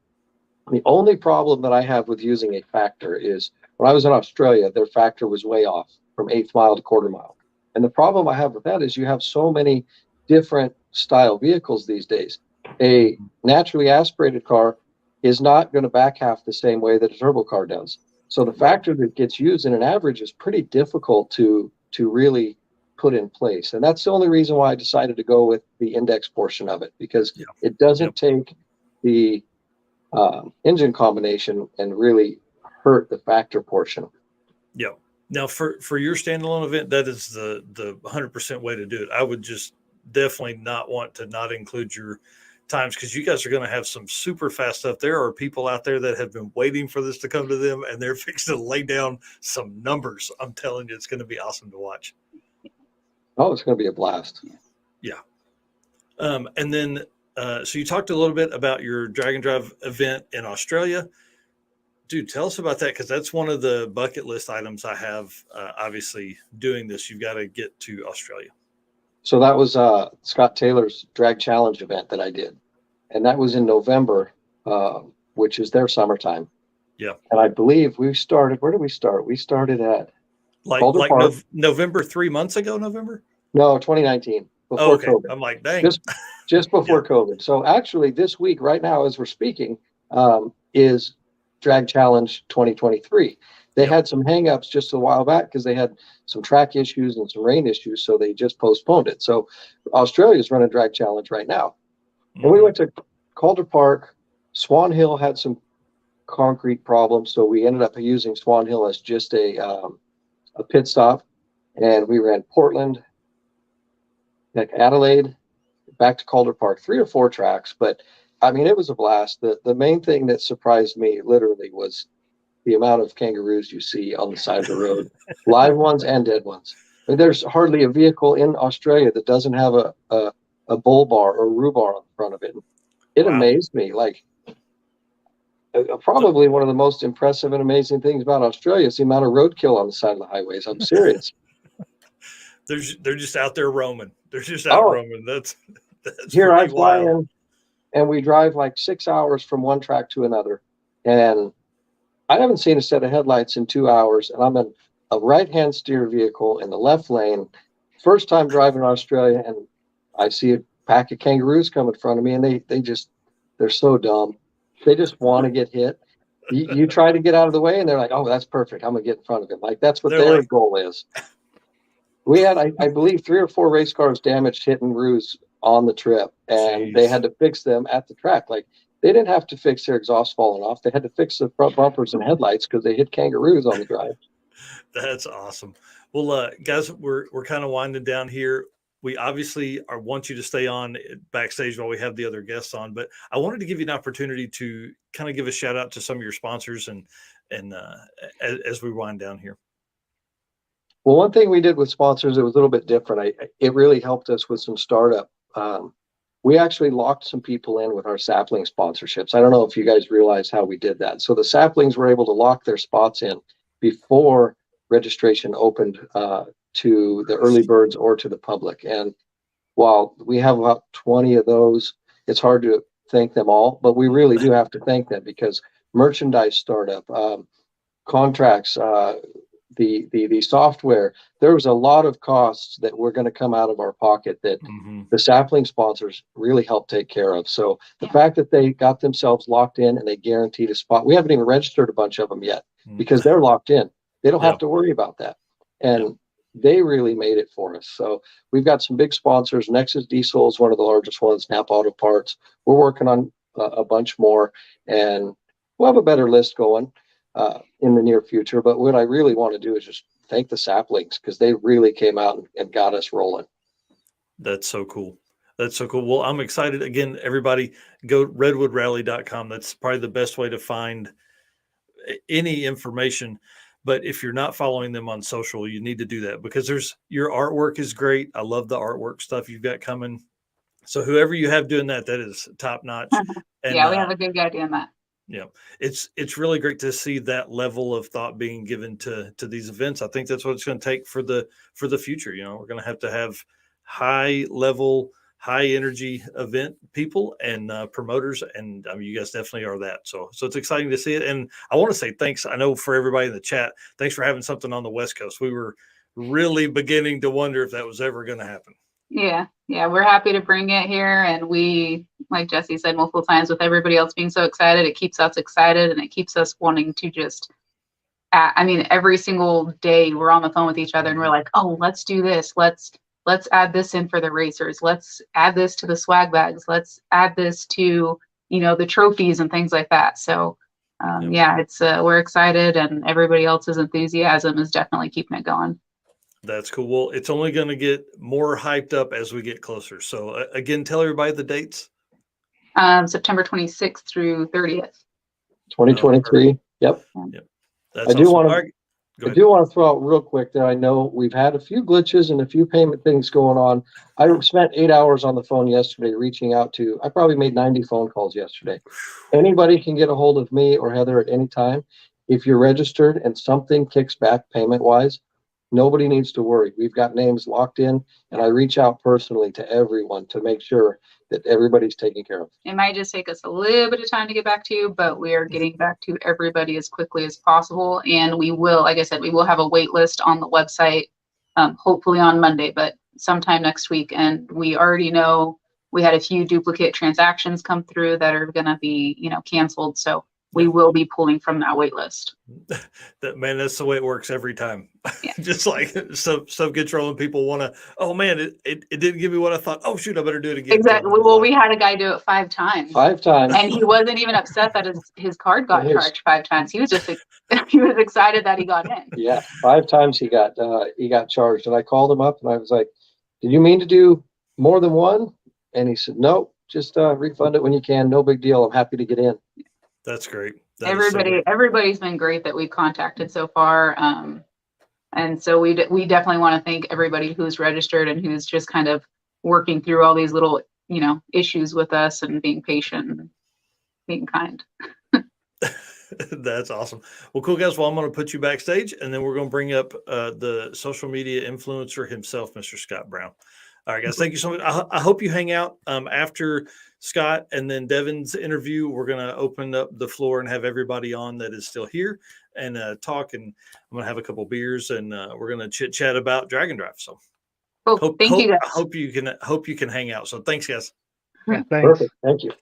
the only problem that I have with using a factor is when I was in Australia, their factor was way off from 1/8 mile to quarter mile. And the problem I have with that is you have so many different style vehicles these days. A naturally aspirated car is not going to back half the same way that a turbo car does. So the factor that gets used in an average is pretty difficult to really put in place. And that's the only reason why I decided to go with the index portion of it, because it doesn't take the engine combination and really hurt the factor portion. Yeah. Now for your standalone event, that is the 100% way to do it. I would just definitely not want to not include your times, because you guys are going to have some super fast stuff. There are people out there that have been waiting for this to come to them, and they're fixing to lay down some numbers. I'm telling you, it's going to be awesome to watch. Oh, it's going to be a blast. Yeah. And then, so you talked a little bit about your Drag-N-Drive event in Australia. Dude, tell us about that, because that's one of the bucket list items I have. Obviously, doing this, you've got to get to Australia. So that was Scott Taylor's Drag Challenge event that I did. And that was in November, which is their summertime. Yeah. And I believe we started, where did we start? We started at November, 3 months ago, November? No, 2019, before COVID. I'm like, dang. Just before COVID. So actually this week, right now, as we're speaking, is Drag Challenge 2023. They had some hangups just a while back because they had some track issues and some rain issues, so they just postponed it. So Australia's running Drag Challenge right now. And we went to Calder Park. Swan Hill had some concrete problems, so we ended up using Swan Hill as just a pit stop. And we ran Portland, Adelaide, back to Calder Park, 3 or 4 tracks. But I mean, it was a blast. The main thing that surprised me literally was the amount of kangaroos you see on the side of the road, live ones and dead ones. I mean, there's hardly a vehicle in Australia that doesn't have a bull bar or rhubarb on the front of it. It amazed me. Like, probably one of the most impressive and amazing things about Australia is the amount of roadkill on the side of the highways. I'm serious. They're just out there roaming. They're just out roaming. That's here I fly in, and we drive like 6 hours from one track to another, and I haven't seen a set of headlights in 2 hours, and I'm in a right-hand steer vehicle in the left lane. First time driving in Australia, and I see a pack of kangaroos come in front of me, and they're so dumb. They just want to get hit. You try to get out of the way, and they're like, "Oh, that's perfect. I'm gonna get in front of him." Like that's what their goal is. We had, I believe, 3 or 4 race cars damaged, hit and roos on the trip, and they had to fix them at the track. Like, they didn't have to fix their exhaust falling off. They had to fix the front bumpers and headlights because they hit kangaroos on the drive. That's awesome. Well, guys, we're kind of winding down here. We obviously want you to stay on backstage while we have the other guests on, but I wanted to give you an opportunity to kind of give a shout out to some of your sponsors and as we wind down here. Well, one thing we did with sponsors, it was a little bit different. It really helped us with some startup. We actually locked some people in with our sapling sponsorships. I don't know if you guys realize how we did that. So the saplings were able to lock their spots in before registration opened to the early birds or to the public. And while we have about 20 of those, it's hard to thank them all, but we really do have to thank them because merchandise startup, contracts, the software, there was a lot of costs that were going to come out of our pocket that the sapling sponsors really helped take care of. So the fact that they got themselves locked in and they guaranteed a spot, we haven't even registered a bunch of them yet because they're locked in. They don't have to worry about that. And they really made it for us. So we've got some big sponsors. Nexus Diesel is one of the largest ones, Napa Auto Parts. We're working on a bunch more, and we'll have a better list going in the near future. But what I really want to do is just thank the Saplings, because they really came out and got us rolling. That's so cool. That's so cool. Well, I'm excited. Again, everybody go redwoodrallye.com. That's probably the best way to find any information. But if you're not following them on social, you need to do that, because your artwork is great. I love the artwork stuff you've got coming. So whoever you have doing that is top notch. And, we have a good guy doing that. Yeah, it's really great to see that level of thought being given to these events. I think that's what it's going to take for the future. We're going to have high level, high energy event people and promoters, and I mean, you guys definitely are that. So it's exciting to see it. And I want to say thanks. I know for everybody in the chat, thanks for having something on the West Coast. We were really beginning to wonder if that was ever going to happen. Yeah, we're happy to bring it here, and we, like Jesse said multiple times, with everybody else being so excited, it keeps us excited, and it keeps us wanting to just. Every single day we're on the phone with each other, and we're like, oh, let's do this. Let's add this in for the racers. Let's add this to the swag bags. Let's add this to, the trophies and things like that. So, it's we're excited, and everybody else's enthusiasm is definitely keeping it going. That's cool. Well, it's only going to get more hyped up as we get closer. So again, tell everybody the dates. September 26th through 30th. 2023. Yep. That's I do want to throw out real quick that I know we've had a few glitches and a few payment things going on. I spent 8 hours on the phone yesterday reaching out to, I probably made 90 phone calls yesterday. Anybody can get a hold of me or Heather at any time. If you're registered and something kicks back payment wise, nobody needs to worry. We've got names locked in, and I reach out personally to everyone to make sure that everybody's taken care of. It might just take us a little bit of time to get back to you, but we are getting back to everybody as quickly as possible. And we will, like I said, we will have a wait list on the website, hopefully on Monday, but sometime next week. And we already know we had a few duplicate transactions come through that are going to be, canceled. So we will be pulling from that wait list. That's the way it works every time. Yeah. Just like stuff gets rolling, people want to, oh man, it didn't give me what I thought. Oh shoot, I better do it again. Exactly. Well, we had a guy do it 5 times. 5 times. And he wasn't even upset that his card got charged 5 times. He was just he was excited that he got in. Yeah, 5 times he got charged, and I called him up and I was like, "Did you mean to do more than one?" And he said, "No, just refund it when you can. No big deal. I'm happy to get in." That's great. Everybody's been great that we've contacted so far. And so we definitely want to thank everybody who's registered and who's just kind of working through all these little, issues with us and being patient and being kind. That's awesome. Well, cool guys. Well, I'm going to put you backstage, and then we're going to bring up the social media influencer himself, Mr. Scott Brown. All right, guys. Thank you so much. I hope you hang out after Scott and then Devin's interview. We're going to open up the floor and have everybody on that is still here and talk. And I'm going to have a couple beers, and we're going to chit chat about Drag-N-Drive. So, thank you guys. I hope you can hang out. So, thanks, guys. Yeah, thanks. Perfect. Thank you,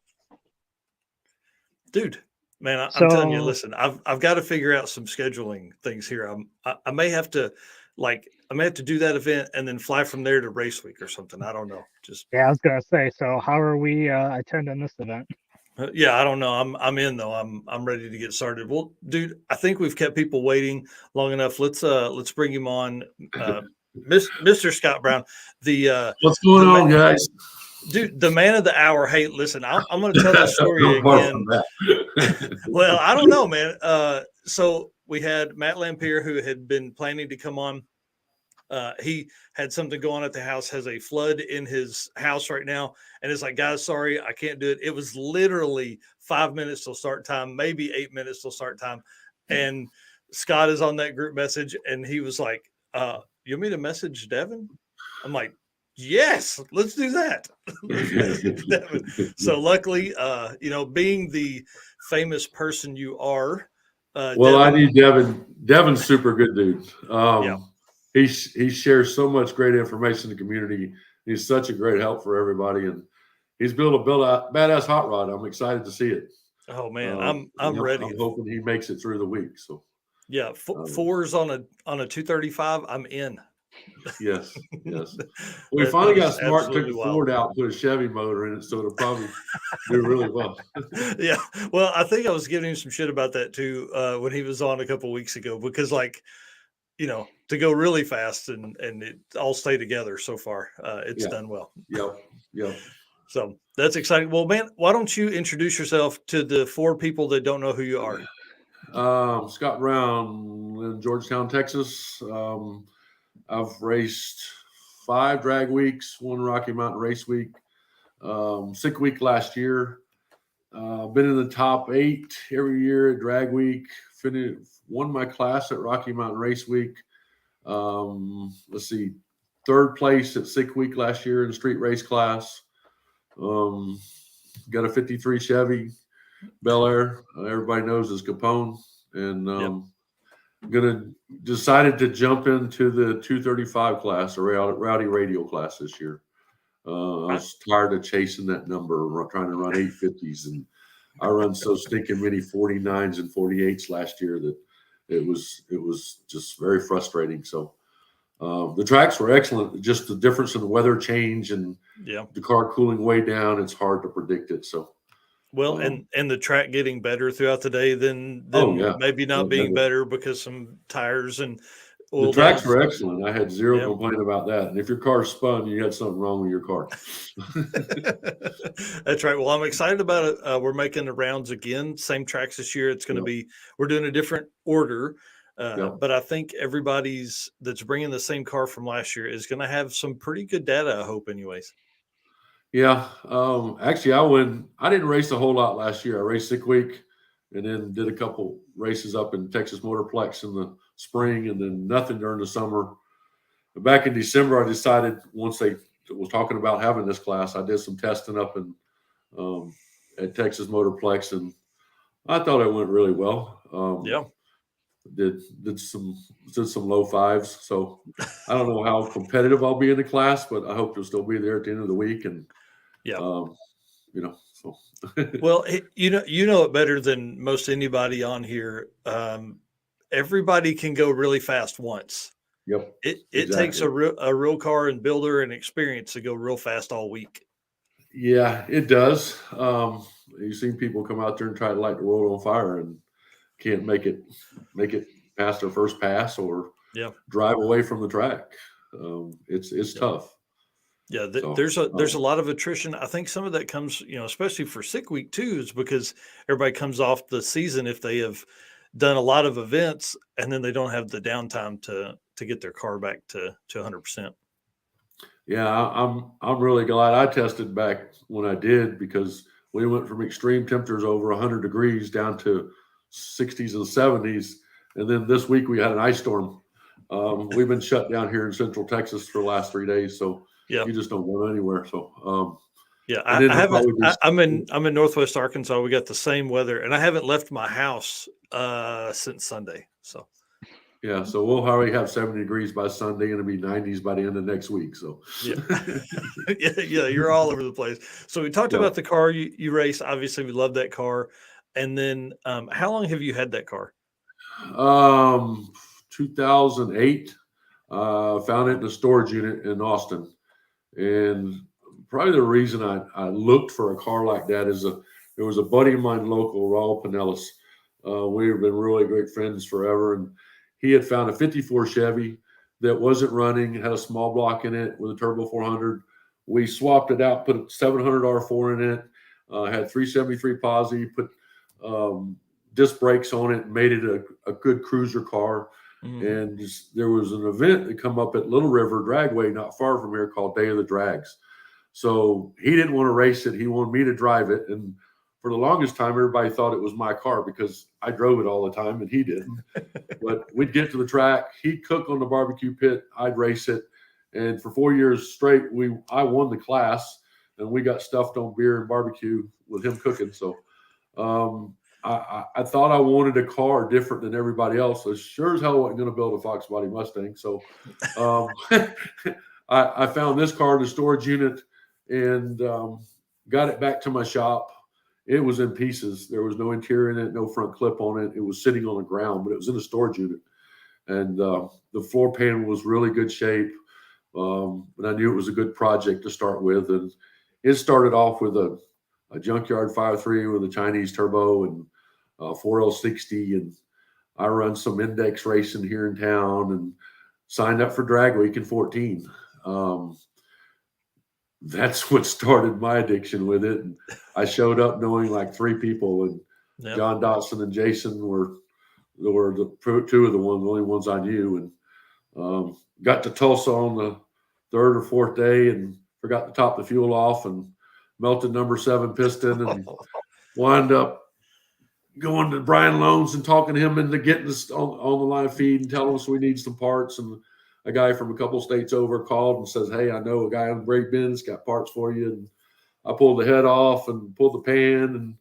dude. Man, I'm telling you. Listen, I've got to figure out some scheduling things here. I may have to do that event and then fly from there to race week or something. I don't know. I was gonna say. So how are we attending this event? Yeah, I don't know. I'm in though. I'm ready to get started. Well, dude, I think we've kept people waiting long enough. Let's bring him on, Mr. Scott Brown. What's going on, guys? Dude, the man of the hour. Hey, listen, I'm going to tell the story again. Well, I don't know, man. So we had Matt Lamphier, who had been planning to come on. He had something going on at the house, has a flood in his house right now. And it's like, guys, sorry, I can't do it. It was literally 5 minutes till start time, maybe 8 minutes till start time. And Scott is on that group message, and he was like, you want me to message Devin? I'm like, yes, let's do that. So luckily, being the famous person you are. Well, Devin, I need Devin. Devin's super good dude. Yeah. He shares so much great information in the community. He's such a great help for everybody, and he's built a badass hot rod. I'm excited to see it. Oh man, I'm ready. I'm hoping he makes it through the week. So Yeah, fours on a 235. I'm in. Yes, yes. We finally got smart and took the Ford out and put a Chevy motor in it, so it'll probably do really well. Yeah. Well, I think I was giving him some shit about that too when he was on a couple of weeks ago, because to go really fast and it all stay together so far. It's done well. Yep. So that's exciting. Well, man, why don't you introduce yourself to the 4 people that don't know who you are? Scott Brown in Georgetown, Texas. I've raced 5 drag weeks, 1 Rocky Mountain race week, sick week last year. Been in the top 8 every year at drag week. Won my class at Rocky Mountain race week. Let's see, 3rd place at sick week last year in the street race class. Got a 53 Chevy Bel-Air. Everybody knows as Capone. And decided to jump into the 235 class, a rowdy radial class this year. I was tired of chasing that number, trying to run 850s, and I run so stinking many 49s and 48s last year that it was just very frustrating. So the tracks were excellent. Just the difference in the weather change and the car cooling way down, it's hard to predict it. So. Well, and the track getting better throughout the day, then maybe not being better because some tires and oil. The tracks were excellent. I had zero complaint about that. And if your car spun, you had something wrong with your car. That's right. Well, I'm excited about it. We're making the rounds again. Same tracks this year. It's going to be, we're doing a different order. But I think everybody's that's bringing the same car from last year is going to have some pretty good data, I hope, anyways. Yeah. Actually, I didn't race a whole lot last year. I raced sick week and then did a couple races up in Texas Motorplex in the spring and then nothing during the summer. Back in December, I decided once they was talking about having this class, I did some testing up in at Texas Motorplex, and I thought it went really well. Did some low 5s. So I don't know how competitive I'll be in the class, but I hope to still be there at the end of the week. And so. Well, you know it better than most anybody on here. Everybody can go really fast once. Yep. It takes a real car and builder and experience to go real fast all week. Yeah, it does. You've seen people come out there and try to light the world on fire and can't make it past their first pass or drive away from the track. It's tough. Yeah, there's a lot of attrition. I think some of that comes, especially for sick week too, is because everybody comes off the season if they have done a lot of events and then they don't have the downtime to get their car back to 100%. Yeah, I'm really glad I tested back when I did, because we went from extreme temperatures over 100 degrees down to 60s and 70s, and then this week we had an ice storm. We've been shut down here in Central Texas for the last 3 days, so you just don't go anywhere. So I'm in Northwest Arkansas. We got the same weather, and I haven't left my house since Sunday. So so we'll already have 70 degrees by Sunday, and it'll be 90s by the end of next week. So you're all over the place. So we talked about the car you race. Obviously, we love that car. And then, how long have you had that car? 2008. Found it in a storage unit in Austin, and probably the reason I looked for a car like that is there was a buddy of mine local, Raul Pinellas. We've been really great friends forever, and he had found a 54 Chevy that wasn't running, had a small block in it with a turbo 400. We swapped it out, put a 700 R4 in it, had 373 posi, put disc brakes on it, and made it a good cruiser car. And there was an event that come up at Little River Dragway not far from here called Day of the Drags. So he didn't want to race it. He wanted me to drive it. And for the longest time, everybody thought it was my car because I drove it all the time and he didn't. But we'd get to the track. He'd cook on the barbecue pit. I'd race it. And for 4 years straight, I won the class, and we got stuffed on beer and barbecue with him cooking. So I thought I wanted a car different than everybody else. So sure as hell wasn't going to build a Fox Body Mustang. So I found this car in the storage unit and got it back to my shop. it was in pieces. There was no interior in it, no front clip on it. It was sitting on the ground, but it was in the storage unit. And the floor pan was really good shape. But I knew it was a good project to start with. And it started off with a junkyard 5.3 with a Chinese turbo and 4L60. And I run some index racing here in town and signed up for Drag Week in 14. That's what started my addiction with it. And I showed up knowing like 3 people, and John Dotson and Jason were the 2 of the only ones I knew. And got to Tulsa on the 3rd or 4th day and forgot to top the fuel off and melted number 7 piston and wound up going to Brian Loans and talking to him into getting us on the line feed and telling us we need some parts. And a guy from a couple states over called and says, "Hey, I know a guy on brake bins, got parts for you." And I pulled the head off and pulled the pan, and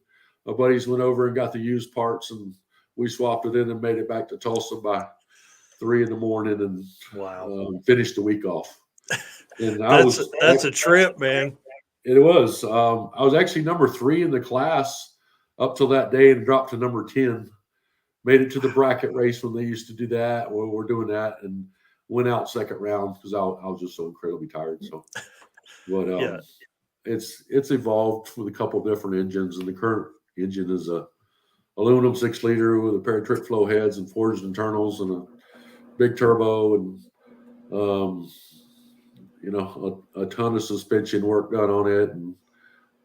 my buddies went over and got the used parts, and we swapped it in and made it back to Tulsa by 3 a.m. and finished the week off. And that's a trip, man. It was. I was actually number 3 in the class up till that day and dropped to number 10. Made it to the bracket race when they used to do that. Well, we're doing that, and went out second round because I was just so incredibly tired. So, but it's evolved with a couple of different engines, and the current engine is a aluminum 6-liter with a pair of trick flow heads and forged internals and a big turbo and a ton of suspension work done on it and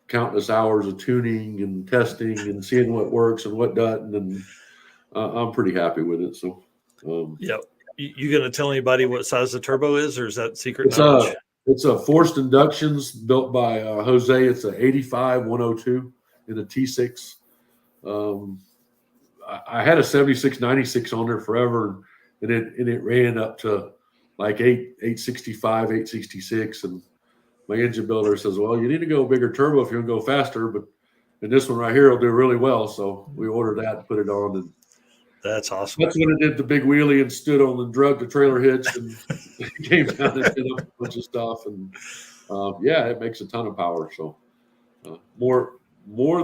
countless hours of tuning and testing and seeing what works and what doesn't, and I'm pretty happy with it. So you gonna tell anybody what size the turbo is, or is that secret knowledge? It's a forced inductions built by Jose. It's a 85-102 in a T6. I had a 76-96 on there forever, and it ran up to like 865, 866. And my engine builder says, "Well, you need to go bigger turbo if you're gonna go faster, and this one right here will do really well." So we ordered that and put it on, and that's awesome. That's when it did the big wheelie and stood on and drug the trailer hitch and came down and did a bunch of stuff. And it makes a ton of power. So more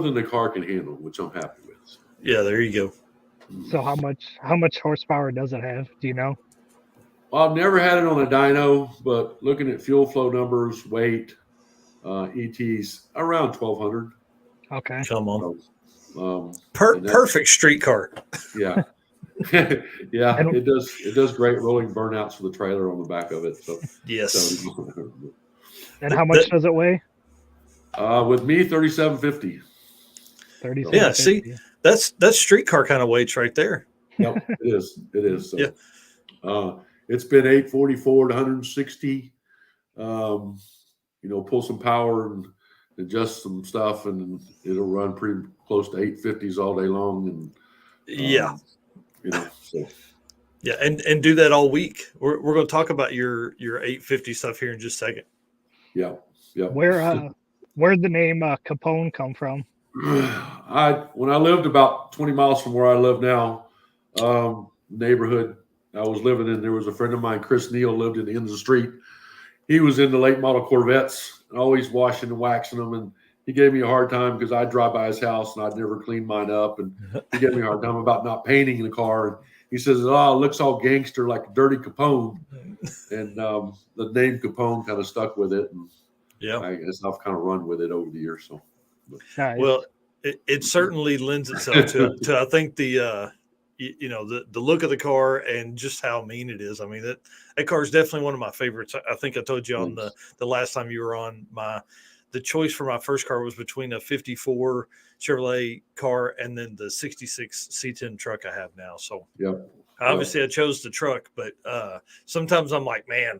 than the car can handle, which I'm happy with. So. Yeah, there you go. So how much horsepower does it have? Do you know? Well, I've never had it on a dyno, but looking at fuel flow numbers, weight, ETs, around 1,200. Okay. Come on. So, perfect street car. Yeah. Yeah, it does great rolling burnouts for the trailer on the back of it. So yes. And how much does it weigh? With me, 3,750. 37. Yeah, see, that's street car kind of weights right there. Yep, it is. It is. So, yeah. It's been 844 to 160. Pull some power and adjust some stuff, and it'll run pretty close to 850s all day long. And so. Yeah, and do that all week. We're going to talk about your 850 stuff here in just a second. Yeah. Where'd the name Capone come from? When I lived about 20 miles from where I live now, neighborhood I was living in, there was a friend of mine, Chris Neal, lived at the end of the street. He was into late model Corvettes, always washing and waxing them, and he gave me a hard time because I'd drive by his house and I'd never clean mine up, and he gave me a hard time about not painting the car. And he says, "Oh, it looks all gangster like Dirty Capone," and the name Capone kind of stuck with it. And I guess I've kind of run with it over the years. So, well, it certainly lends itself to I think the look of the car and just how mean it is. I mean, that car is definitely one of my favorites. I think I told you on the last time you were on, the choice for my first car was between a 54 Chevrolet car and then the 66 C10 truck I have now. So obviously I chose the truck, but sometimes I'm like, man,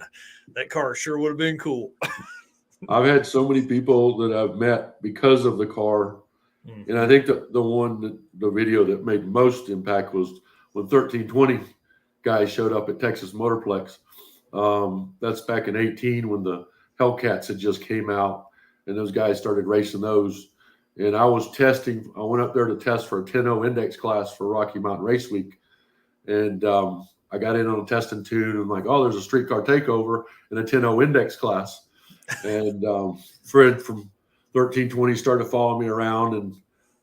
that car sure would have been cool. I've had so many people that I've met because of the car. And I think the video that made most impact was when 1320 guys showed up at Texas Motorplex. That's back in 18 when the Hellcats had just came out, and those guys started racing those. And I was testing. I went up there to test for a 10-0 index class for Rocky Mountain Race Week. And I got in on a testing tune. And I'm like, oh, there's a streetcar takeover in a 10-0 index class. And Fred from 1320 started following me around, and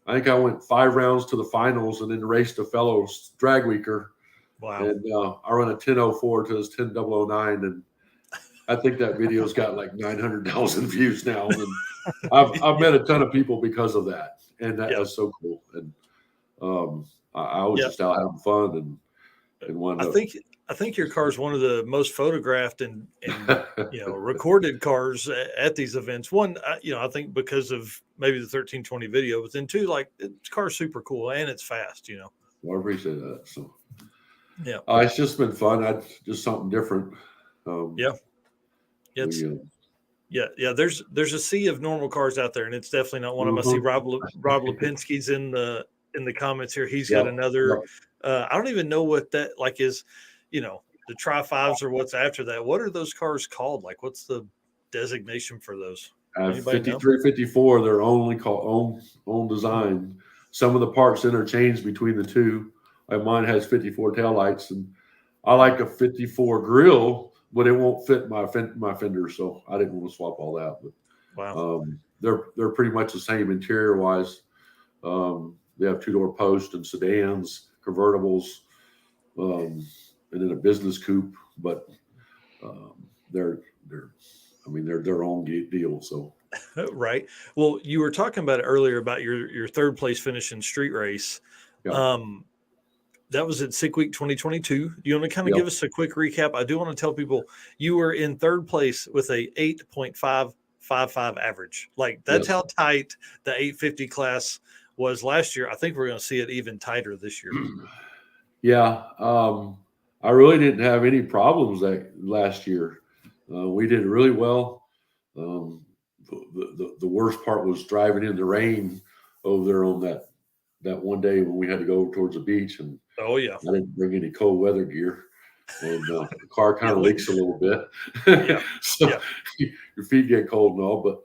I think I went 5 rounds to the finals and then raced a fellow drag weeker. Wow. And I run a 10:04 to his 10:009, and I think that video's got like 900,000 views now. And I've met a ton of people because of that, and that was so cool. And I was just out having fun and wanted I think your car is one of the most photographed and recorded cars at these events. One, I think because of maybe the 1320 video, but then two, like the car's super cool and it's fast. Well, I appreciate that. So yeah, it's just been fun. Just something different. There's a sea of normal cars out there, and it's definitely not one of them. I see Rob Lipinski's in the comments here. He's got another. I don't even know what that is. The Tri-5s or what's after that. What are those cars called? Like, what's the designation for those? 53, 54. They're only called own design. Some of the parts interchange between the two. Like mine has 54 taillights, and I like a 54 grill, but it won't fit my fender, so I didn't want to swap all that. But wow, they're pretty much the same interior wise. They have 2-door posts and sedans, convertibles, and then a business coupe. But they're their own deal. So right. Well, you were talking about it earlier about your third place finish in street race. Yeah. That was at Sick Week 2022. Do you want to kind of give us a quick recap? I do want to tell people you were in third place with a 8.555 average. Like that's how tight the 850 class was last year. I think we're going to see it even tighter this year. Yeah. I really didn't have any problems last year. We did really well. The worst part was driving in the rain over there on that one day when we had to go towards the beach, and I didn't bring any cold weather gear, and the car kind of leaks a little bit. So your feet get cold and all. But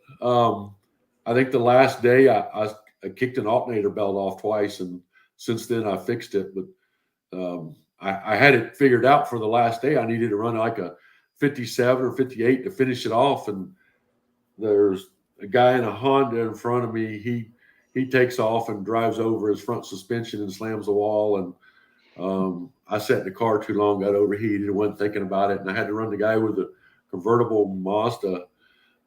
I think the last day I kicked an alternator belt off twice, and since then I fixed it. But I had it figured out for the last day. I needed to run like a 57 or 58 to finish it off, and there's a guy in a Honda in front of me. He takes off and drives over his front suspension and slams the wall. And I sat in the car too long, got overheated, and wasn't thinking about it. And I had to run the guy with a convertible Mazda.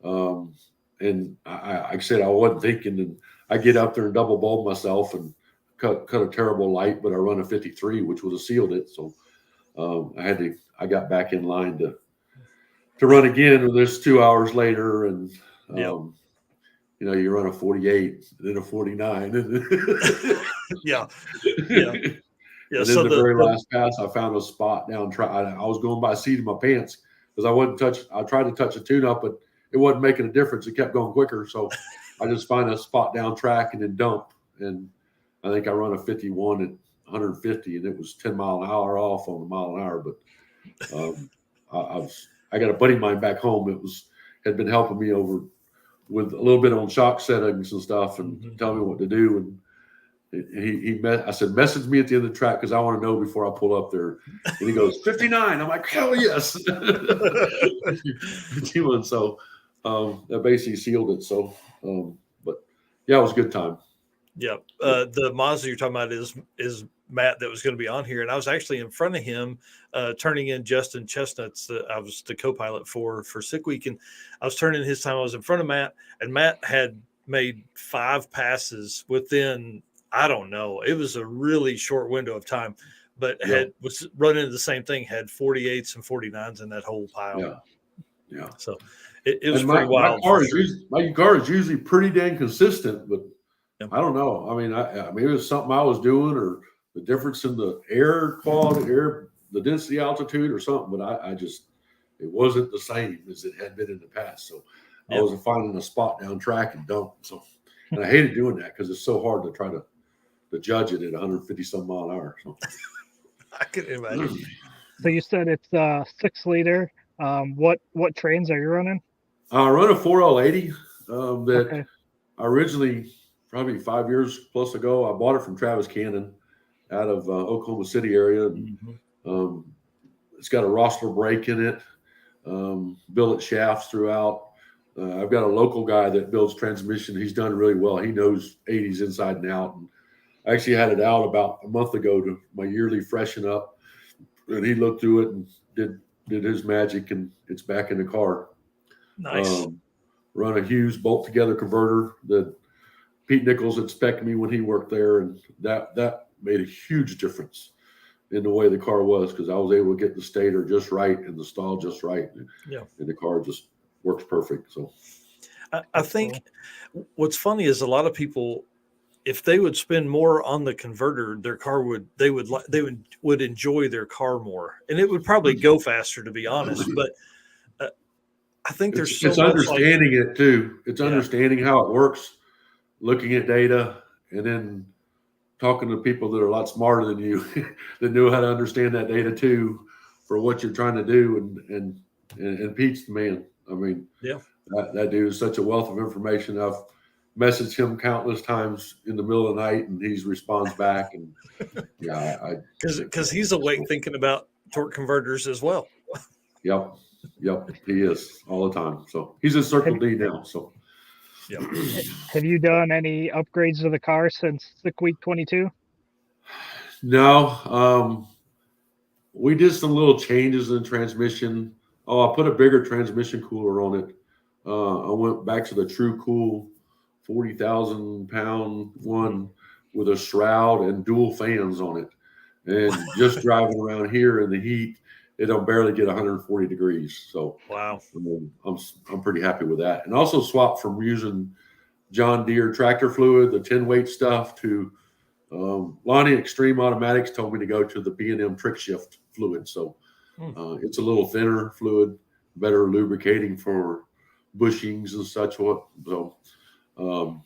And I said I wasn't thinking. And I get up there and double bulb myself and cut a terrible light, but I run a 53, which would have sealed it. So I got back in line to run again. This 2 hours later, and you run a 48, then a 49, and then And then the very last pass, I found a spot down. I was going by the seat of my pants because I tried to touch a tune-up, but it wasn't making a difference. It kept going quicker, so I just find a spot down track and then dump. And I think I run a 51 at 150, and it was 10 mile an hour off on the mile an hour. But I got a buddy of mine back home. Had been helping me over with a little bit on shock settings and stuff, and tell me what to do. And I said, message me at the end of the track because I want to know before I pull up there. And he goes, 59. I'm like, hell yes. 51. So that basically sealed it. So, but yeah, it was a good time. Yeah. The Mazda you're talking about is Matt that was going to be on here. And I was actually in front of him turning in Justin Chestnut's. I was the co-pilot for Sick Week. And I was turning his time. I was in front of Matt, and Matt had made 5 passes within, I don't know, it was a really short window of time, but was running the same thing, had 48s and 49s in that whole pile. Yeah. So it was pretty wild. My car is usually pretty dang consistent, but I don't know. I mean, it was something I was doing, or the difference in the air quality, the density, altitude, or something. But it wasn't the same as it had been in the past. So I wasn't finding a spot down track and dump. So, and I hated doing that because it's so hard to try to judge it at 150 some mile an hour. So. I can imagine. So you said it's 6-liter. What trains are you running? I run a 4L80 that I originally, probably 5 years plus ago, I bought it from Travis Cannon out of Oklahoma City area. It's got a Rossler brake in it, billet shafts throughout. I've got a local guy that builds transmission. He's done really well. He knows 80s inside and out. And I actually had it out about a month ago to my yearly freshen up, and he looked through it and did his magic, and it's back in the car. Nice. Run a Hughes bolt together converter that Pete Nichols had spec'd me when he worked there, and that made a huge difference in the way the car was, because I was able to get the stator just right and the stall just right. Yeah. And the car just works perfect. So I think what's funny is a lot of people, if they would spend more on the converter, their car would enjoy their car more, and it would probably go faster, to be honest. But I think there's it's understanding it too. It's understanding how it works, looking at data, and then talking to people that are a lot smarter than you that know how to understand that data too for what you're trying to do. And Pete's the man. I mean, that dude is such a wealth of information. I've messaged him countless times in the middle of the night, and he responds back. And because he's awake thinking about torque converters as well. Yep, he is all the time. So he's in Circle D now. So. Yep. Have you done any upgrades to the car since Sick Week 22? No. We did some little changes in transmission. I put a bigger transmission cooler on it. I went back to the True Cool 40,000 pound one with a shroud and dual fans on it. And just driving around here in the heat, it'll barely get 140 degrees. So wow, I'm pretty happy with that. And also swapped from using John Deere tractor fluid, the 10 weight stuff, to Lonnie Extreme Automatics told me to go to the B&M Trick Shift fluid. So it's a little thinner fluid, better lubricating for bushings and such. So I'm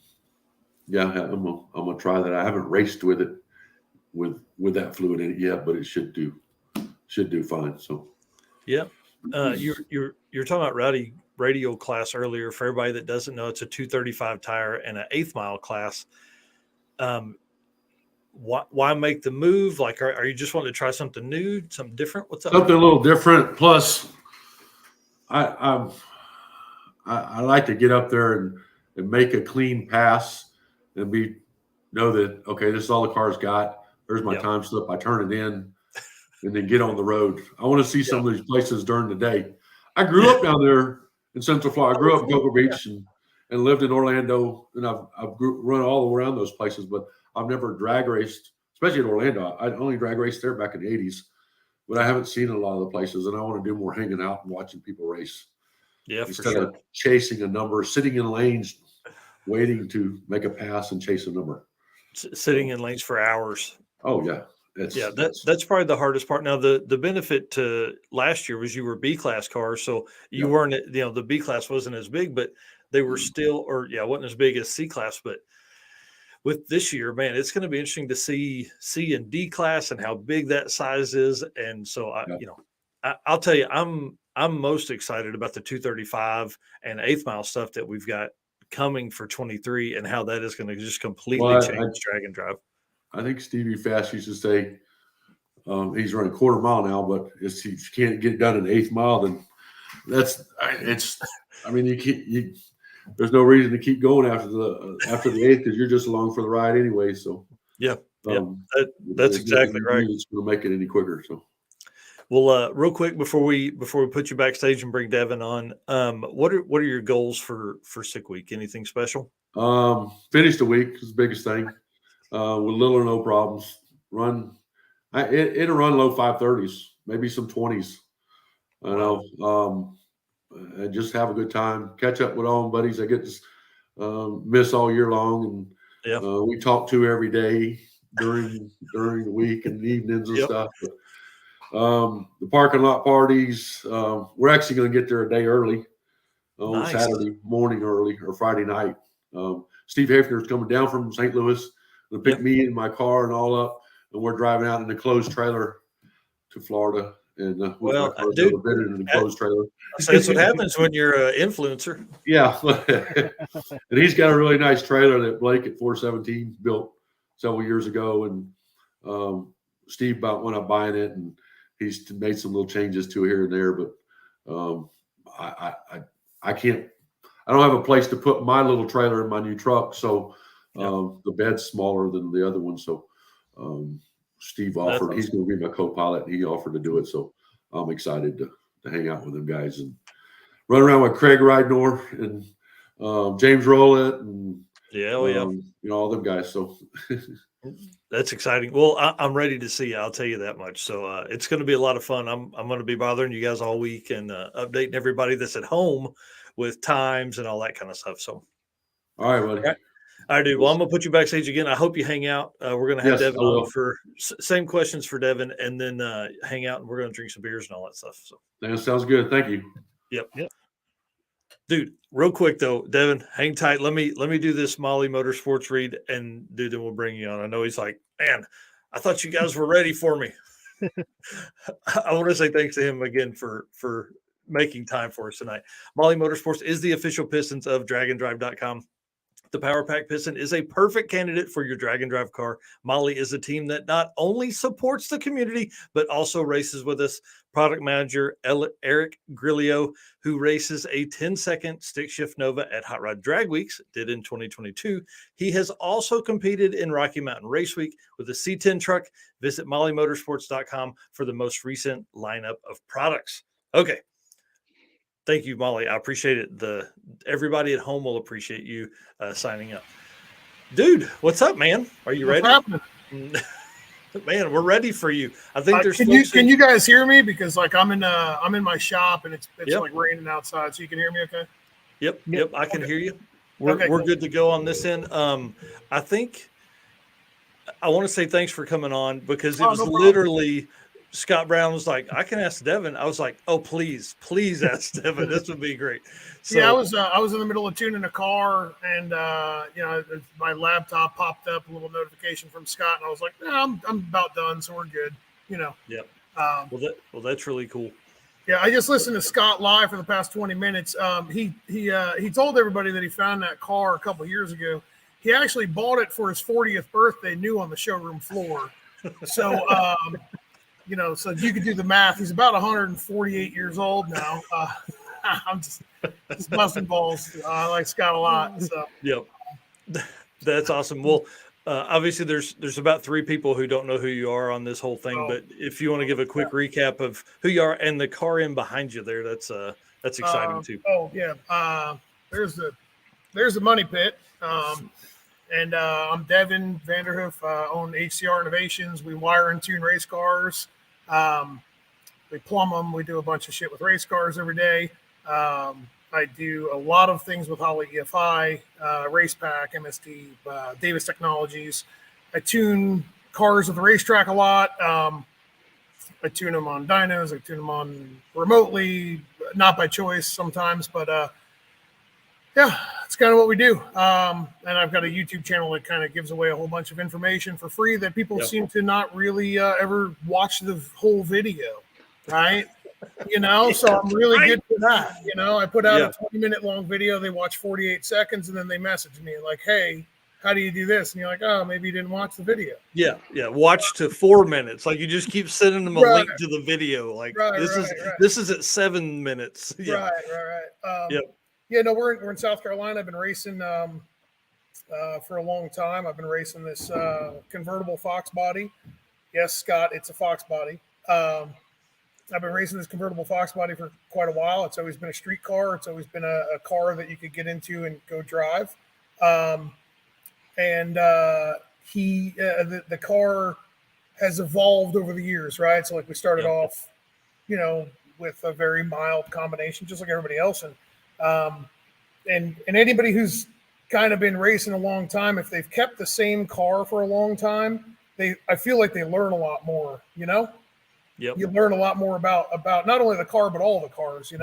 gonna try that. I haven't raced with it with that fluid in it yet, but it should do fine. So you're talking about Rowdy radial class earlier. For everybody that doesn't know, it's a 235 tire and an 1/8 mile class. Why make the move? Like, are you just wanting to try something new, something different? What's up? Something a little different. Plus, I like to get up there and make a clean pass and know that, okay, this is all the car's got. There's my time slip. I turn it in and then get on the road. I want to see some of these places during the day. I grew up down there in Central Florida. I grew up in Cocoa Beach and lived in Orlando, and I've run all around those places, but I've never drag raced, especially in Orlando. I only drag raced there back in the 80s, but I haven't seen a lot of the places, and I want to do more hanging out and watching people race. Yeah, instead of chasing a number, sitting in lanes, waiting to make a pass and chase a number. Sitting in lanes for hours. Oh yeah. That's probably the hardest part. Now, the benefit to last year was you were B class cars, so you weren't, the B class wasn't as big, but they were still, wasn't as big as C class. But with this year, man, it's going to be interesting to see C and D class and how big that size is. And so I'll tell you, I'm most excited about the 235 and 1/8 mile stuff that we've got coming for 23 and how that is going to just completely change Drag-N-Drive. I think Stevie Fast used to say he's running 1/4 mile now, but if you can't get done in 1/8 mile, then there's no reason to keep going after the 8th, because you're just along for the ride anyway. So that's exactly right. It's going to make it any quicker. So. Well, real quick before we put you backstage and bring Devin on, what are your goals for Sick Week? Anything special? Finish the week is the biggest thing. With little or no problems. It'll run low 530s, maybe some 20s. And just have a good time. Catch up with all my buddies I get to miss all year long, and we talk to every day during the week and evenings and stuff. But, the parking lot parties, we're actually going to get there a day early on Saturday morning early or Friday night. Steve Hafner's coming down from St. Louis to pick me in my car and all up, and we're driving out in a closed trailer to Florida. And in the closed trailer. So that's what happens when you're an influencer. Yeah, and he's got a really nice trailer that Blake at 417 built several years ago, and Steve went up buying it, and he's made some little changes to here and there. But I I don't have a place to put my little trailer in my new truck. So the bed's smaller than the other one. So Steve offered, he's going to be my co-pilot. He offered to do it. So I'm excited to hang out with them guys and run around with Craig Rydnor and James Rowlett and you know, all them guys. So that's exciting. Well, I'm ready to see. I'll tell you that much. So it's going to be a lot of fun. I'm going to be bothering you guys all week and updating everybody that's at home with times and all that kind of stuff. So, all right, buddy. All right, dude. Well, I'm going to put you backstage again. I hope you hang out. We're going to have Devin on for same questions for Devin, and then hang out, and we're going to drink some beers and all that stuff. So that sounds good. Thank you. Yep. Dude, real quick though, Devin, hang tight. Let me do this Molly Motorsports read, and dude, then we'll bring you on. I know he's like, man, I thought you guys were ready for me. I want to say thanks to him again for making time for us tonight. Molly Motorsports is the official Pistons of Drag-N-Drive.com. The Power Pack Piston is a perfect candidate for your drag and drive car. Molly is a team that not only supports the community, but also races with us. Product manager Eric Grillo, who races a 10-second stick shift Nova at Hot Rod Drag Weeks, did in 2022. He has also competed in Rocky Mountain Race Week with a C10 truck. Visit mollymotorsports.com for the most recent lineup of products. Okay. Thank you, Molly. I appreciate it. Everybody at home will appreciate you signing up. Dude, what's up, man? Are you ready? What's happening? Man, we're ready for you. I think there's can you guys hear me? Because like I'm in my shop and it's like raining outside, so you can hear me okay? Yep. I can hear you. We're good to go on this end. I think I want to say thanks for coming on because it was literally Scott Brown was like, I can ask Devin. I was like, oh, please ask Devin. This would be great. So, yeah, I was in the middle of tuning a car, and my laptop popped up a little notification from Scott, and I was like, I'm about done, so we're good. Yep. Well, that's really cool. Yeah, I just listened to Scott live for the past 20 minutes. He told everybody that he found that car a couple years ago. He actually bought it for his 40th birthday, new on the showroom floor. So. So you could do the math. He's about 148 years old now. I'm just busting balls. I like Scott a lot. So. Yep, that's awesome. Well, obviously there's about 3 people who don't know who you are on this whole thing. But if you want to give a quick recap of who you are and the car in behind you there, that's exciting too. Oh yeah, there's the money pit. And I'm Devin Vanderhoof, own HCR Innovations. We wire and tune race cars. We plumb them. We do a bunch of shit with race cars every day. I do a lot of things with Holly EFI, Race Pack, MSD, Davis Technologies. I tune cars at the racetrack a lot. I tune them on dynos. I tune them on remotely, not by choice sometimes, but yeah, it's kind of what we do. And I've got a YouTube channel that kind of gives away a whole bunch of information for free that people seem to not really ever watch the whole video, right? So I'm really good for that. I put out a 20-minute long video. They watch 48 seconds, and then they message me like, hey, how do you do this? And you're like, oh, maybe you didn't watch the video. Yeah. Watch to 4 minutes. Like you just keep sending them a link to the video. Like this is at 7 minutes. Yeah. Right. Yeah, no, we're in South Carolina. I've been racing for a long time. I've been racing this convertible Fox body. Yes, Scott, it's a Fox body. I've been racing this convertible Fox body for quite a while. It's always been a street car. It's always been a car that you could get into and go drive. The car has evolved over the years, right? So like we started off, with a very mild combination, just like everybody else. And anybody who's kind of been racing a long time, if they've kept the same car for a long time, I feel like they learn a lot more, You learn a lot more about not only the car, but all the cars, and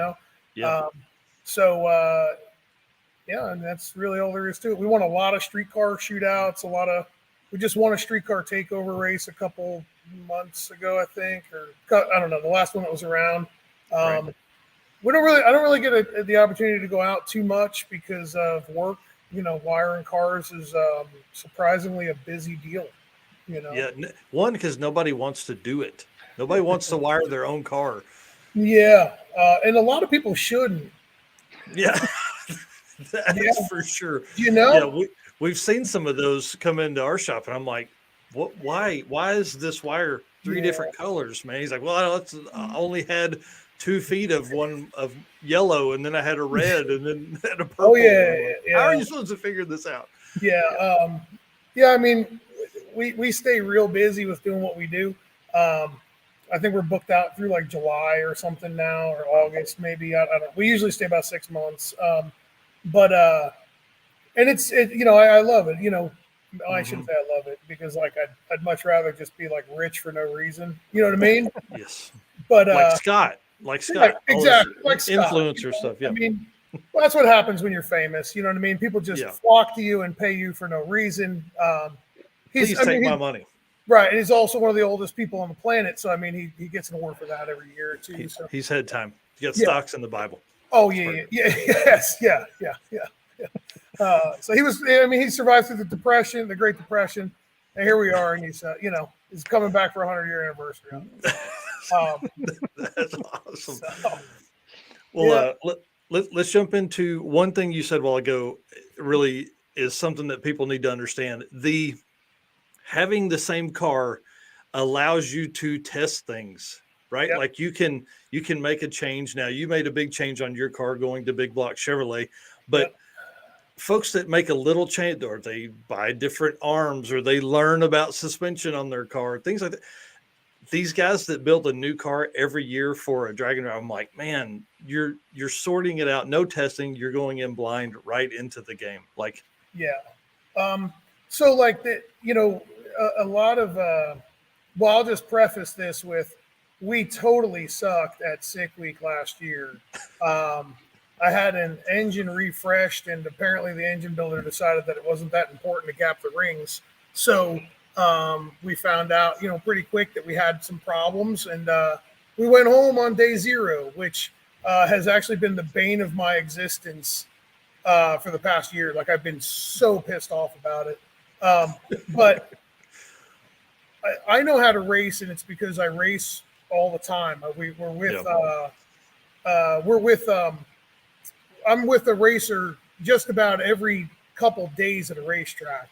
that's really all there is to it. We won a lot of street car shootouts, we just won a street car takeover race a couple months ago, I think, or I don't know, the last one that was around. I don't really get the opportunity to go out too much because of work. Wiring cars is surprisingly a busy deal. Yeah, one, because nobody wants to do it. Nobody wants to wire their own car. Yeah, and a lot of people shouldn't. Yeah, That's for sure. You know? Yeah, we've seen some of those come into our shop, and I'm like, what? Why is this wire three different colors, man? He's like, well, I only had 2 feet of one of yellow, and then I had a red, and then had a purple. Oh yeah, like, how are you supposed to figure this out? Yeah, yeah. I mean, we stay real busy with doing what we do. I think we're booked out through like July or something now, or August maybe. I don't. We usually stay about 6 months. But and I love it. I shouldn't say I love it, because like I'd much rather just be like rich for no reason. You know what I mean? Yes. But like Scott, yeah, exactly, like influencer stuff. Yeah. I mean, well, that's what happens when you're famous. You know what I mean? People just flock to you and pay you for no reason. Please take my money. Right, and he's also one of the oldest people on the planet. So I mean, he gets an award for that every year or two. He's had time. He got stocks in the Bible. Oh yeah, yes, yeah. So he was. I mean, he survived through the Great Depression, and here we are, and he's he's coming back for a 100-year anniversary. That's awesome. Well, let's jump into one thing you said a while ago. Really is something that people need to understand. Having the same car allows you to test things, right? Yep. Like you can make a change. Now, you made a big change on your car going to big block Chevrolet, but folks that make a little change, or they buy different arms, or they learn about suspension on their car, things like that. These guys that build a new car every year for a Drag-N-Drive, I'm like, man, you're sorting it out. No testing. You're going in blind right into the game. Like, so like a lot of, well, I'll just preface this with, we totally sucked at Sick Week last year. I had an engine refreshed, and apparently the engine builder decided that it wasn't that important to gap the rings. So we found out, pretty quick that we had some problems, and we went home on day 0, which has actually been the bane of my existence for the past year. Like, I've been so pissed off about it. But I know how to race, and it's because I race all the time. I'm with a racer just about every couple days at a racetrack.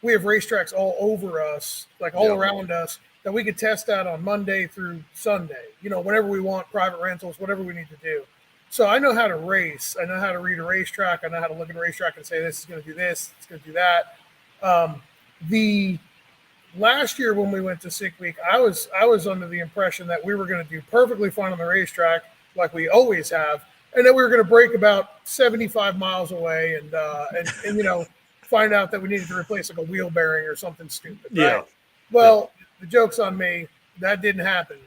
We have racetracks all over us, like all around us, that we could test out on Monday through Sunday, whenever we want, private rentals, whatever we need to do. So I know how to race. I know how to read a racetrack. I know how to look at a racetrack and say, this is going to do this, it's going to do that. The last year when we went to Sick Week, I was under the impression that we were going to do perfectly fine on the racetrack, like we always have, and then we were going to break about 75 miles away and find out that we needed to replace like a wheel bearing or something stupid. Right? Well, the joke's on me. That didn't happen.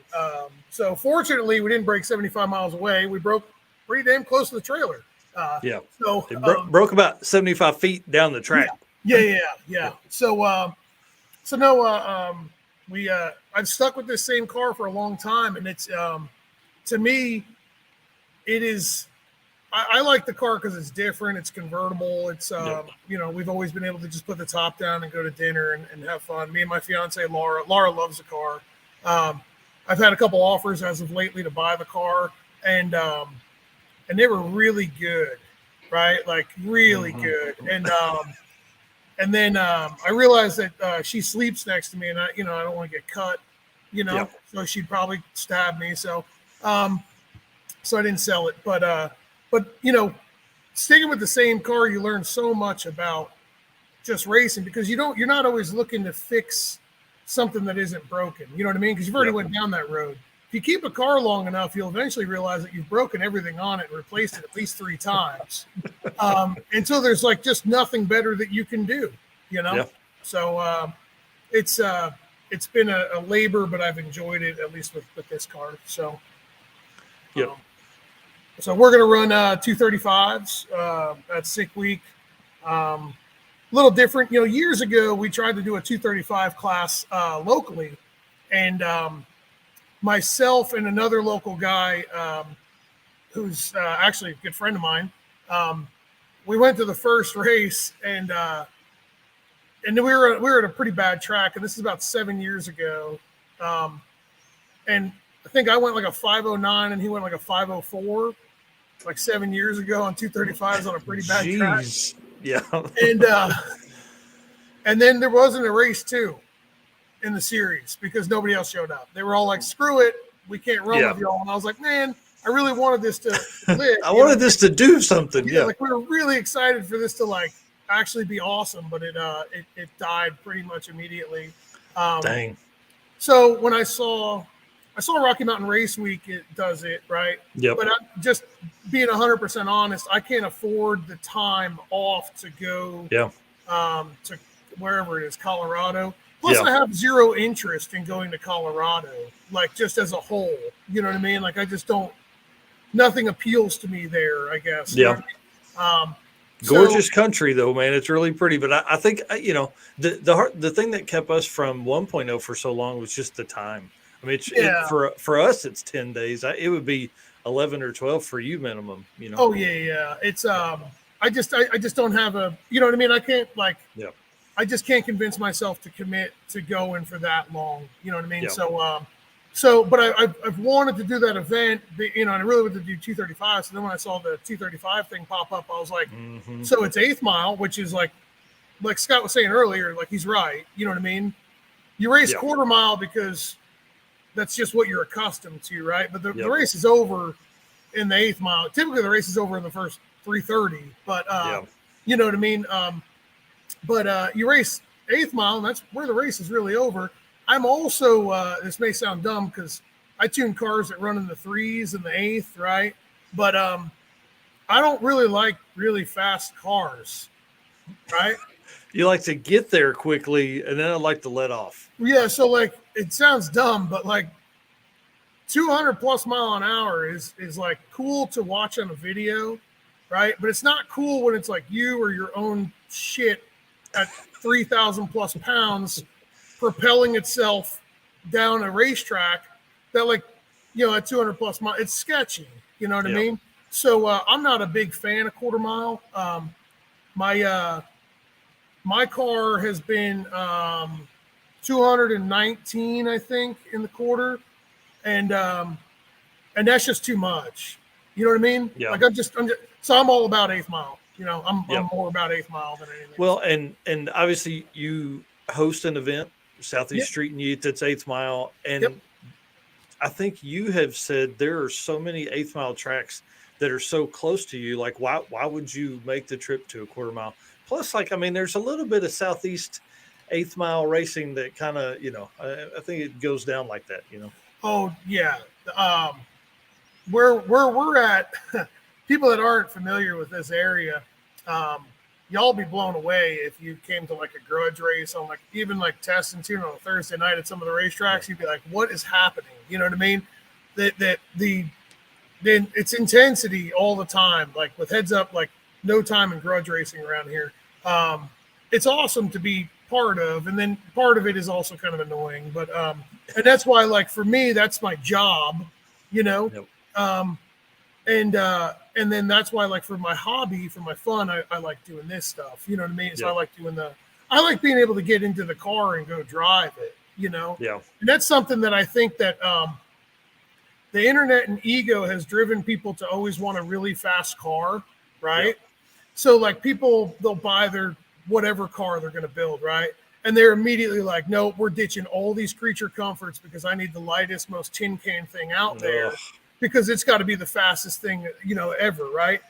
So fortunately, we didn't break 75 miles away. We broke pretty damn close to the trailer. So it broke about 75 feet down the track. Yeah. So I've stuck with this same car for a long time, and it's to me, it is. I like the car because it's different. It's convertible. It's we've always been able to just put the top down and go to dinner and have fun. Me and my fiance Laura loves the car. I've had a couple offers as of lately to buy the car, and they were really good, right? Like really good. And then I realized that she sleeps next to me, and I don't want to get cut, so she'd probably stab me. So I didn't sell it, but sticking with the same car, you learn so much about just racing, because you're not always looking to fix something that isn't broken. You know what I mean? Because you've already went down that road. If you keep a car long enough, you'll eventually realize that you've broken everything on it and replaced it at least 3 times until there's like just nothing better that you can do, So it's been a labor, but I've enjoyed it, at least with this car. So, so we're going to run 235s at Sick Week. A little different. Years ago, we tried to do a 235 class locally, and myself and another local guy who's actually a good friend of mine, we went to the first race, and we were at a pretty bad track, and this is about 7 years ago. And I think I went like a 509 and he went like a 504. like 7 years ago on 235s on a pretty bad track. Yeah. And then there wasn't a race 2 in the series because nobody else showed up. They were all like, screw it, we can't run with y'all. And I was like, man, I really wanted this to live. I wanted this to do something. Yeah. Like we were really excited for this to like actually be awesome, but it died pretty much immediately. Dang. So when I saw Rocky Mountain Race Week, it does it, right? Yep. But I'm just being 100% honest, I can't afford the time off to go to wherever it is, Colorado. Plus, I have zero interest in going to Colorado, like just as a whole. You know what I mean? Like I just don't. Nothing appeals to me there, I guess. Yeah. You know what I mean? Gorgeous country, though, man. It's really pretty. But I think the thing that kept us from 1.0 for so long was just the time. I mean, for us, it's 10 days. It would be 11 or 12 for you minimum. You know. Oh yeah. It's I just don't have a. You know what I mean? I can't like. Yeah. I just can't convince myself to commit to going for that long. You know what I mean? Yeah. But I've wanted to do that event, and I really wanted to do 235. So then when I saw the 235 thing pop up, I was like, so it's 8th mile, which is like Scott was saying earlier, like he's right. You know what I mean? You race quarter mile because that's just what you're accustomed to, right? But the race is over in the 8th mile. Typically the race is over in the first 330, but you know what I mean? But you race 8th mile, and that's where the race is really over. I'm also, this may sound dumb because I tune cars that run in the 3s and the 8th, right? But I don't really like really fast cars, right? You like to get there quickly, and then I like to let off. Yeah, so like it sounds dumb, but like 200 plus mile an hour is like cool to watch on a video, right? But it's not cool when it's like you or your own shit at 3,000 plus pounds propelling itself down a racetrack that like, at 200 plus miles, it's sketchy. You know what I mean? So I'm not a big fan of quarter mile. My car has been 219, I think, in the quarter. And that's just too much. You know what I mean? Yeah. Like so I'm all about 8th mile. I'm more about 8th mile than anything. Well, and obviously you host an event, Southeast Street and Youth, that's 8th mile. And I think you have said there are so many 8th mile tracks that are so close to you. Like, why would you make the trip to a quarter mile? Plus, like, I mean, there's a little bit of Southeast 8th mile racing that kind of, I think it goes down like that, Oh, yeah. Where we're at, people that aren't familiar with this area, y'all be blown away if you came to like a grudge race on like even like test and tune on a Thursday night at some of the racetracks. You'd be like, what is happening? You know what I mean? It's intensity all the time, like with heads up, like no time in grudge racing around here. It's awesome to be part of, and then part of it is also kind of annoying, but and that's why, like, for me, that's my job, and then that's why, like, for my hobby, for my fun, I like doing this stuff. You know what I mean? So I like being able to get into the car and go drive it, Yeah. And that's something that I think that the internet and ego has driven people to always want a really fast car, right? Yeah. So, like, people, they'll buy their whatever car they're going to build, right? And they're immediately like, no, we're ditching all these creature comforts because I need the lightest, most tin can thing out there. Because it's got to be the fastest thing, ever, right?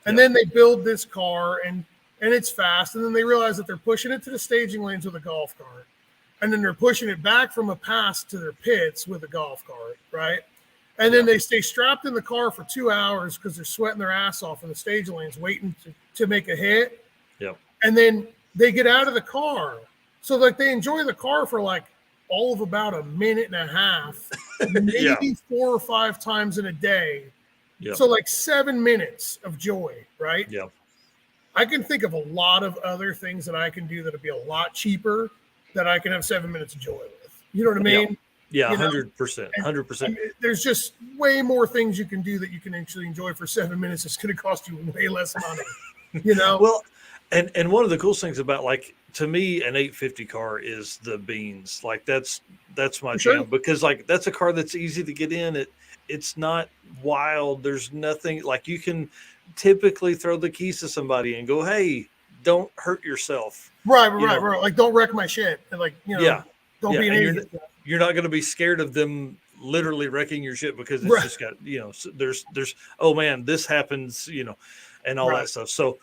And then they build this car and it's fast, and then they realize that they're pushing it to the staging lanes with a golf cart, and then they're pushing it back from a pass to their pits with a golf cart, right? And then they stay strapped in the car for 2 hours because they're sweating their ass off in the staging lanes waiting to make a hit. Yep. And then they get out of the car. So, like, they enjoy the car for, like, all of about a minute and a half, maybe 4 or 5 times in a day. Yep. So like 7 minutes of joy, right? Yeah. I can think of a lot of other things that I can do that'll be a lot cheaper that I can have 7 minutes of joy with. You know what I mean? Yeah, 100%. 100%. There's just way more things you can do that you can actually enjoy for 7 minutes. It's going to cost you way less money, Well, and one of the cool things about, like, to me, an 850 car is the beans. Like that's my Sure. jam, because like that's a car that's easy to get in. It's not wild. There's nothing like, you can typically throw the keys to somebody and go, hey, don't hurt yourself. Right. Like, don't wreck my shit. And like, don't be an idiot. You're not going to be scared of them literally wrecking your shit, because it's just got, there's, oh man, this happens, and all that stuff. So,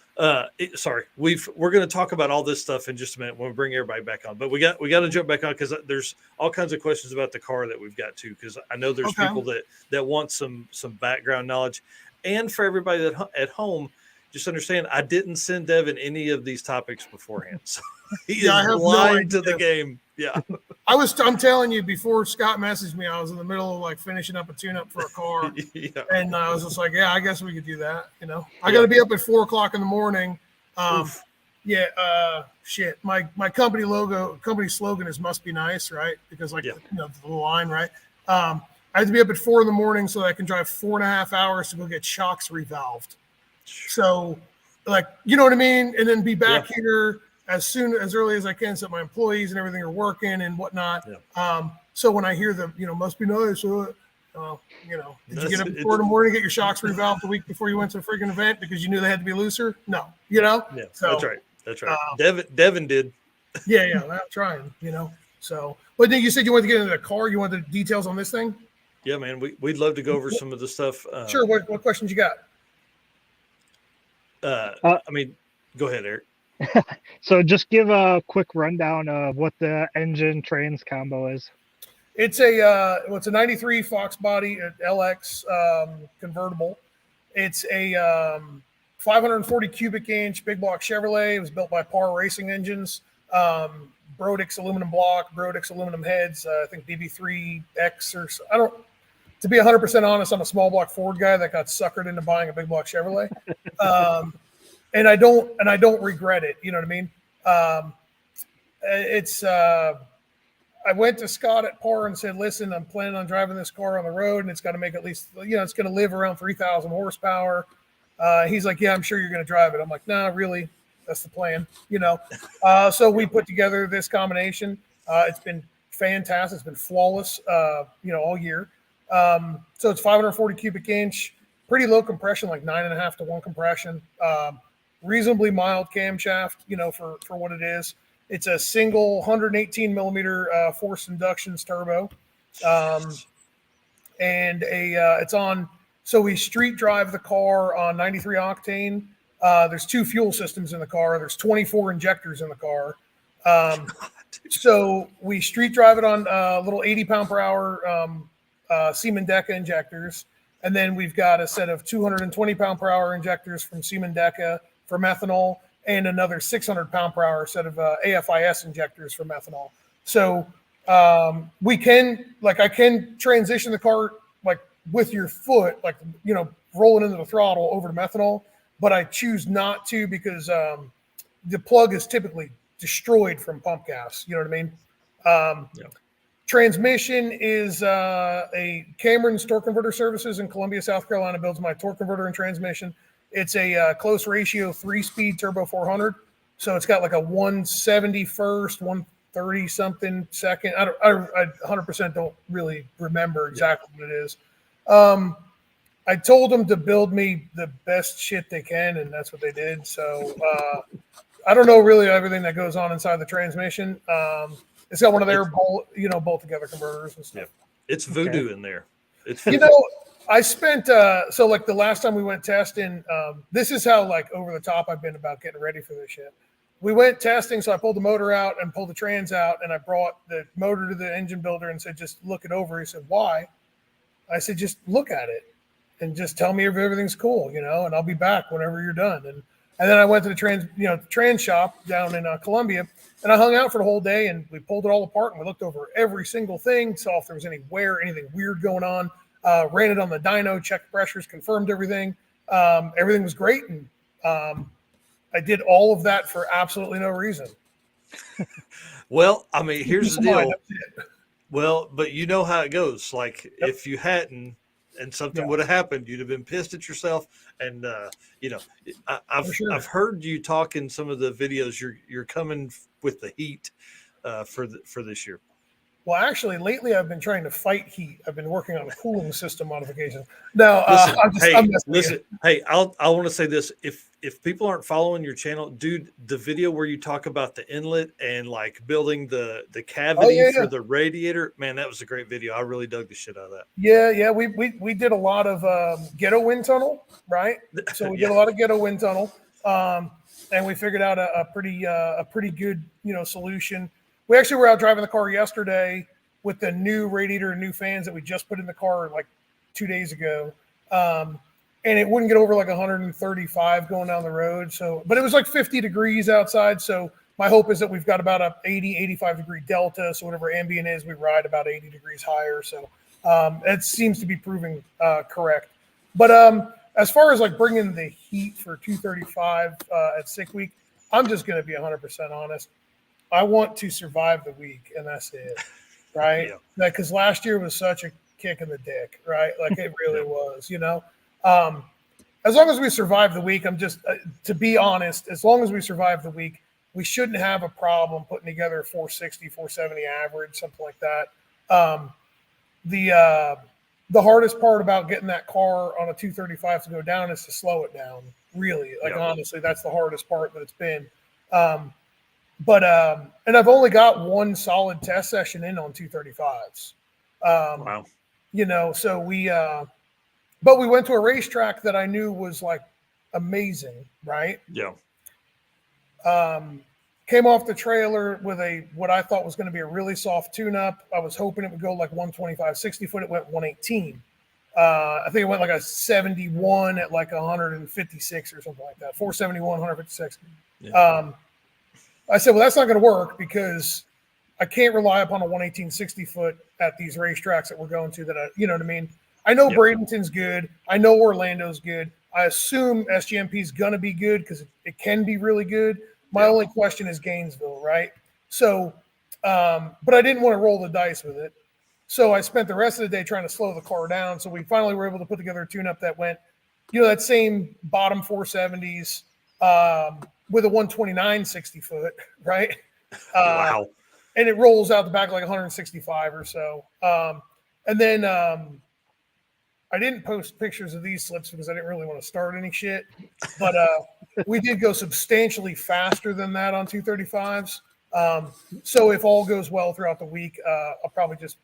sorry, we're going to talk about all this stuff in just a minute when we bring everybody back on, but we got to jump back on, because there's all kinds of questions about the car that we've got too. Because I know there's people that want some background knowledge, and for everybody that at home, just understand, I didn't send Devin any of these topics beforehand, so he is blind to the game. Yeah. I'm telling you, before Scott messaged me, I was in the middle of like finishing up a tune-up for a car. And I was just like, yeah, I guess we could do that. I got to be up at 4:00 in the morning. Shit. My company slogan is "Must be nice," right? Because the line, right? I have to be up at 4 in the morning so that I can drive 4.5 hours to go get shocks revalved. So, like, you know what I mean? And then be back here as early as I can, so that my employees and everything are working and whatnot. So when I hear them, must be nice. Did you get up at 4 in the morning, get your shocks revalved the week before you went to a freaking event because you knew they had to be looser? No, Yeah, so, that's right. Devin did. I'm trying, So, but then you said you wanted to get into the car. You wanted the details on this thing? Yeah, man. We'd love to go over some of the stuff. Sure. What questions you got? Go ahead, Eric. So just give a quick rundown of what the engine trans combo is. It's a 93 Fox body LX convertible. It's a 540 cubic inch big block Chevrolet. It was built by Par Racing Engines. Brodix aluminum block, Brodix aluminum heads. I think BB3X or I don't. To be 100% honest, I'm a small block Ford guy that got suckered into buying a big block Chevrolet. And I don't regret it. You know what I mean? I went to Scott at Par and said, listen, I'm planning on driving this car on the road, and it's got to make at least, it's going to live around 3,000 horsepower. He's like, yeah, I'm sure you're going to drive it. I'm like, nah, really? That's the plan, So we put together this combination. It's been fantastic. It's been flawless, all year. So it's 540 cubic inch, pretty low compression, like 9.5 to 1 compression. Reasonably mild camshaft, for what it is. It's a single 118 millimeter forced inductions turbo, and it's on. So we street drive the car on 93 octane. There's 2 fuel systems in the car. There's 24 injectors in the car. So we street drive it on little 80 pound per hour Siemens Deca injectors, and then we've got a set of 220 pound per hour injectors from Siemens Deca for methanol, and another 600 pound per hour set of AFIS injectors for methanol. So I can transition the car like with your foot, like, rolling into the throttle over to methanol, but I choose not to because the plug is typically destroyed from pump gas. You know what I mean? Transmission is a Cameron's Torque Converter Services in Columbia, South Carolina builds my torque converter and transmission. It's a close ratio 3-speed turbo 400. So it's got like a 170 first, 130 something second. I 100% don't really remember exactly what it is. I told them to build me the best shit they can, and that's what they did. So I don't know really everything that goes on inside the transmission. It's got one of their bolt together converters and stuff. Yeah. It's voodoo in there. It's I spent so like the last time we went testing, this is how like over the top I've been about getting ready for this shit. We went testing, so I pulled the motor out and pulled the trans out, and I brought the motor to the engine builder and said, just look it over. He said, why? I said, just look at it and just tell me if everything's cool, and I'll be back whenever you're done. And then I went to the trans shop down in Columbia, and I hung out for the whole day, and we pulled it all apart, and we looked over every single thing, saw if there was any wear, anything weird going on. Ran it on the dyno, checked pressures, confirmed everything. Everything was great. And I did all of that for absolutely no reason. Well, I mean, here's the deal. Well, but you know how it goes. Like if you hadn't, and something would have happened. You'd have been pissed at yourself. And I've heard you talk in some of the videos. You're coming with the heat for this year. Well, actually, lately I've been trying to fight heat. I've been working on a cooling system modification. No, listen. Hey, I want to say this: if people aren't following your channel, dude, the video where you talk about the inlet and like building the cavity for the radiator, man, that was a great video. I really dug the shit out of that. Yeah, we did a lot of ghetto wind tunnel, right? So we did a lot of ghetto wind tunnel, and we figured out a pretty good solution. We actually were out driving the car yesterday with the new radiator and new fans that we just put in the car like 2 days ago. And it wouldn't get over like 135 going down the road. So, but it was like 50 degrees outside. So my hope is that we've got about a 80, 85 degree delta. So whatever ambient is, we ride about 80 degrees higher. So it seems to be proving correct. But as far as like bringing the heat for 235 at sick week, I'm just going to be 100% honest. I want to survive the week, and that's it, right? Because last year was such a kick in the dick, right? Like it really was, As long as we survive the week, I'm just, to be honest, as long as we survive the week, we shouldn't have a problem putting together a 460, 470 average, something like that. The hardest part about getting that car on a 235 to go down is to slow it down, really. Like, honestly, that's the hardest part that it's been. And I've only got one solid test session in on 235s. Wow. So but we went to a racetrack that I knew was like amazing, right? Yeah. Came off the trailer with what I thought was going to be a really soft tune-up. I was hoping it would go like 125, 60 foot. It went 118. I think it went like a 71 at like 156 or something like that. 471, 156. Yeah. I said, well, that's not going to work because I can't rely upon a 118 60 foot at these racetracks that we're going to you know what I mean? I know Bradenton's good. I know Orlando's good. I assume SGMP is going to be good because it can be really good. My only question is Gainesville, right? So, but I didn't want to roll the dice with it. So I spent the rest of the day trying to slow the car down. So we finally were able to put together a tune-up that went, that same bottom 470s, with a 129 60 foot, right? Wow. And it rolls out the back like 165 or so. And then I didn't post pictures of these slips because I didn't really want to start any shit. But we did go substantially faster than that on 235s. So if all goes well throughout the week, we'll probably just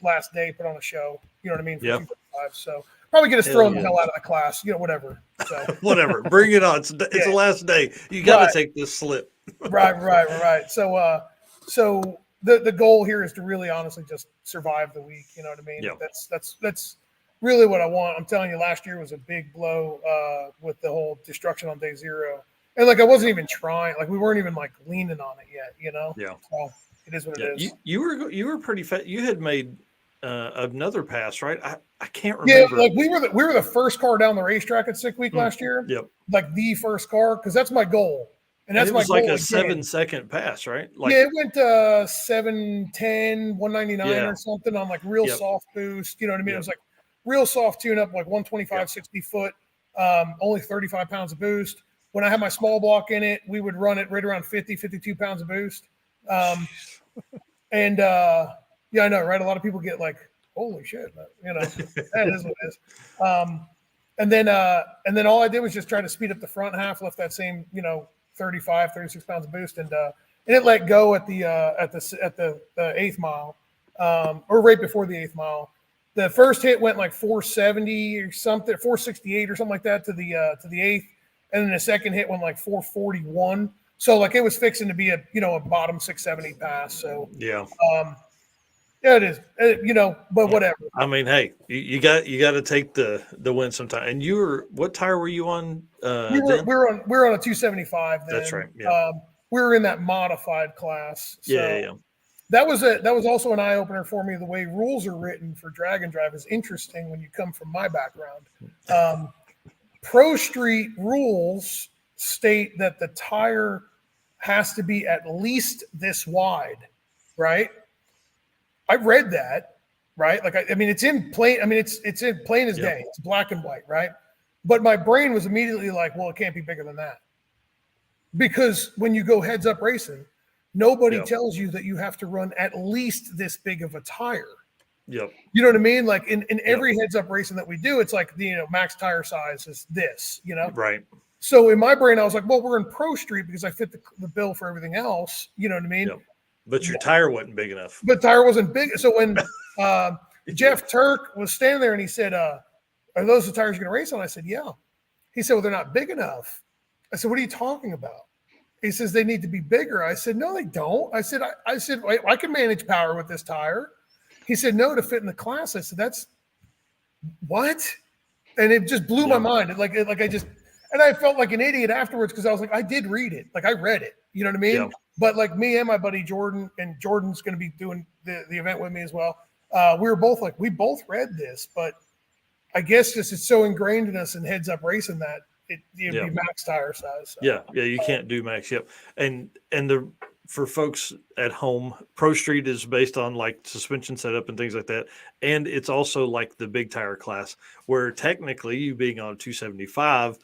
last day put on a show. You know what I mean? For 235. So probably get us thrown the hell out of the class, whatever. So whatever, bring it on. It's the last day. You got to take this slip. Right. So the goal here is to really honestly just survive the week. You know what I mean? Yeah. That's really what I want. I'm telling you, last year was a big blow with the whole destruction on day zero. And like I wasn't even trying, like we weren't even like leaning on it yet, Yeah. So it is what it is. You were pretty fat. You had made another pass, right? I can't remember. Yeah, like we were the first car down the racetrack at sick week last year. Yep. Like the first car, because that's my goal. And that's it was my like goal a 7-second pass, right? Like, it went 710, 199 or something on like real soft boost. You know what I mean? It was like real soft tune up, like 125, 60 foot, only 35 pounds of boost. When I had my small block in it, we would run it right around 50, 52 pounds of boost. And I know, right? A lot of people get like, holy shit, that is what it is. And then all I did was just try to speed up the front half, left that same, 35, 36 pounds of boost, and it let go at the eighth mile, or right before the eighth mile. The first hit went like 470 or something, 468 or something like that to the eighth, and then the second hit went like 441. So like it was fixing to be a bottom 670 pass. So yeah, it is, but whatever. I mean, hey, you got to take the win sometime. And what tire were you on? We were on a 275 then. That's right. Yeah. We were in that modified class. So yeah. That was also an eye opener for me. The way rules are written for Drag-N-Drive is interesting when you come from my background. Pro Street rules state that the tire has to be at least this wide, right? I read that, right? Like, I mean, it's in plain, I mean, it's in plain as day. It's black and white, right? But my brain was immediately like, well, it can't be bigger than that. Because when you go heads up racing, nobody tells you that you have to run at least this big of a tire. Yep. You know what I mean? Like in every heads up racing that we do, it's like, max tire size is this, Right. So in my brain, I was like, well, we're in Pro Street because I fit the bill for everything else. You know what I mean? Yep. But your tire wasn't big enough. But tire wasn't big. So when Jeff Turk was standing there and he said, are those the tires you're going to race on? I said, yeah. He said, well, they're not big enough. I said, what are you talking about? He says, they need to be bigger. I said, no, they don't. I said, I can manage power with this tire. He said, no, to fit in the class. I said, that's what? And it just blew my mind. And I felt like an idiot afterwards because I was like, I did read it. Like I read it. You know what I mean? Yeah. But like me and my buddy Jordan, and Jordan's going to be doing the event with me as well. We were both like, we both read this, but I guess just it's so ingrained in us in heads up racing that it'd be max tire size. So. Yeah, you can't do max. Yep. And for folks at home, Pro Street is based on like suspension setup and things like that. And it's also like the big tire class where technically you being on a 275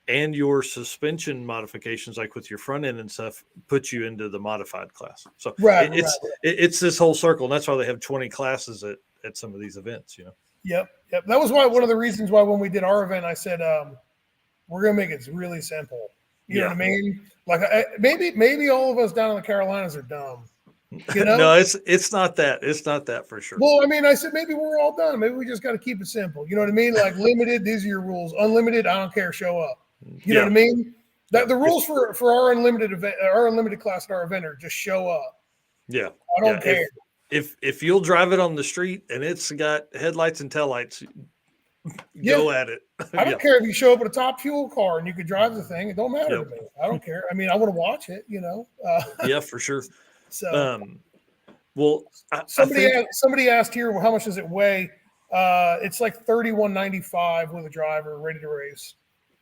and your suspension modifications, like with your front end and stuff, put you into the modified class. So it's this whole circle. And that's why they have 20 classes at some of these events, Yep. That was one of the reasons why when we did our event, I said, we're going to make it really simple. You know what I mean? Like maybe all of us down in the Carolinas are dumb. No, it's not that. It's not that for sure. Well, I mean, I said maybe we're all done. Maybe we just got to keep it simple. You know what I mean? Like limited, these are your rules. Unlimited, I don't care. Show up. You know what I mean? The rules for our unlimited event, our unlimited class at our event are just show up. Yeah, I don't care. If you'll drive it on the street and it's got headlights and taillights, go at it. I don't care if you show up with a top fuel car and you could drive the thing. It don't matter to me. I don't care. I mean, I want to watch it, Yeah, for sure. So, well, somebody asked here, well, how much does it weigh? It's like 31.95 with a driver ready to race.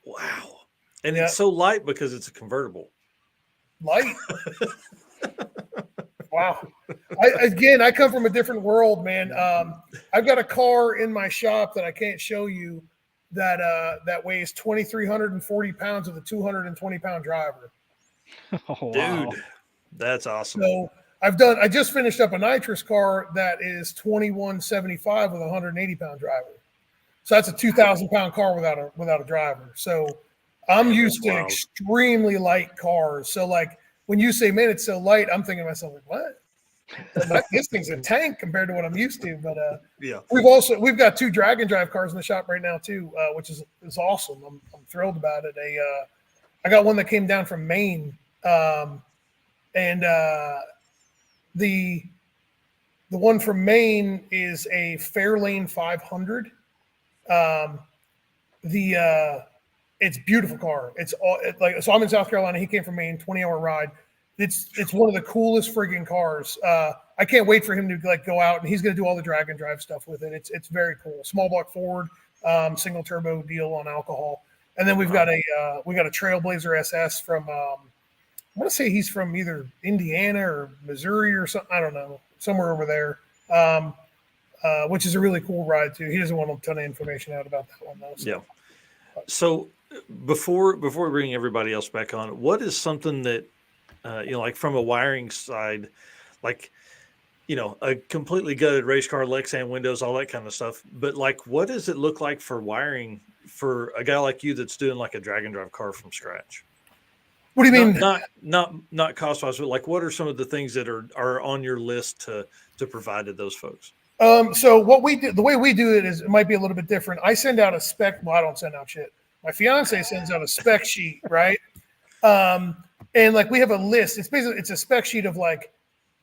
Wow. And it's so light because it's a convertible. Light. Wow. I come from a different world, man. I've got a car in my shop that I can't show you that weighs 2,340 pounds with a 220-pound driver. Oh, wow. Dude, that's awesome. So I just finished up a nitrous car that is 2175 with a 180-pound driver. So that's a 2,000-pound car without a driver. So I'm used to extremely light cars. So like when you say, man, it's so light, I'm thinking to myself, like, what? This thing's a tank compared to what I'm used to. But we've got 2 Drag-N-Drive cars in the shop right now too, which is awesome. I'm thrilled about it. I got one that came down from Maine, and the one from Maine is a Fairlane 500. It's a beautiful car. So I'm in South Carolina. He came from Maine, 20-hour ride. It's one of the coolest friggin' cars. I can't wait for him to go out, and he's going to do all the Drag-N-Drive stuff with it. It's very cool. Small block Ford, single turbo deal on alcohol, and then we've got a Trailblazer SS from I want to say he's from either Indiana or Missouri or something. I don't know, somewhere over there. Which is a really cool ride too. He doesn't want a ton of information out about that one though. So. Yeah. So before we bring everybody else back on, what is something that like from a wiring side, like a completely gutted race car, Lexan windows, all that kind of stuff. But like, what does it look like for wiring for a guy like you that's doing like a Drag-N-Drive car from scratch? What do you mean? Not cost wise, but like, what are some of the things that are on your list to provide to those folks? So what we do, the way we do it is, it might be a little bit different. I send out a spec. Well, I don't send out shit. My fiance sends out a spec sheet, right? And like we have a list. It's a spec sheet of like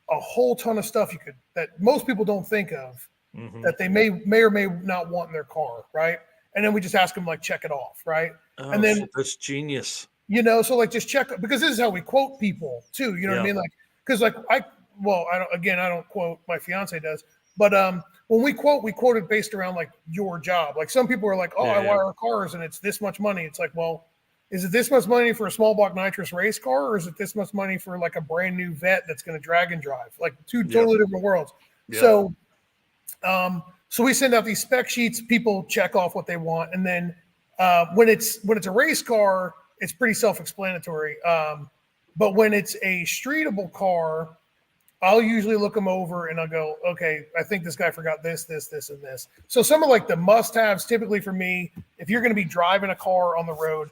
a whole ton of stuff that most people don't think of that they may or may not want in their car, right? And then we just ask them like check it off, right? Oh, and then that's genius. So like just check, because this is how we quote people too. You know what I mean? Like because like I don't quote, my fiance does. But when we quote it based around like your job. Like some people are like, I wire cars and it's this much money. It's like, well, is it this much money for a small block nitrous race car, or is it this much money for like a brand new vet that's going to drag and drive? Like two totally different worlds. Yeah. So So we send out these spec sheets. People check off what they want, and then when it's a race car, it's pretty self-explanatory. But when it's a streetable car, I'll usually look them over and I'll go, okay, I think this guy forgot this, this, this, and this. So some of like the must-haves typically for me, if you're going to be driving a car on the road,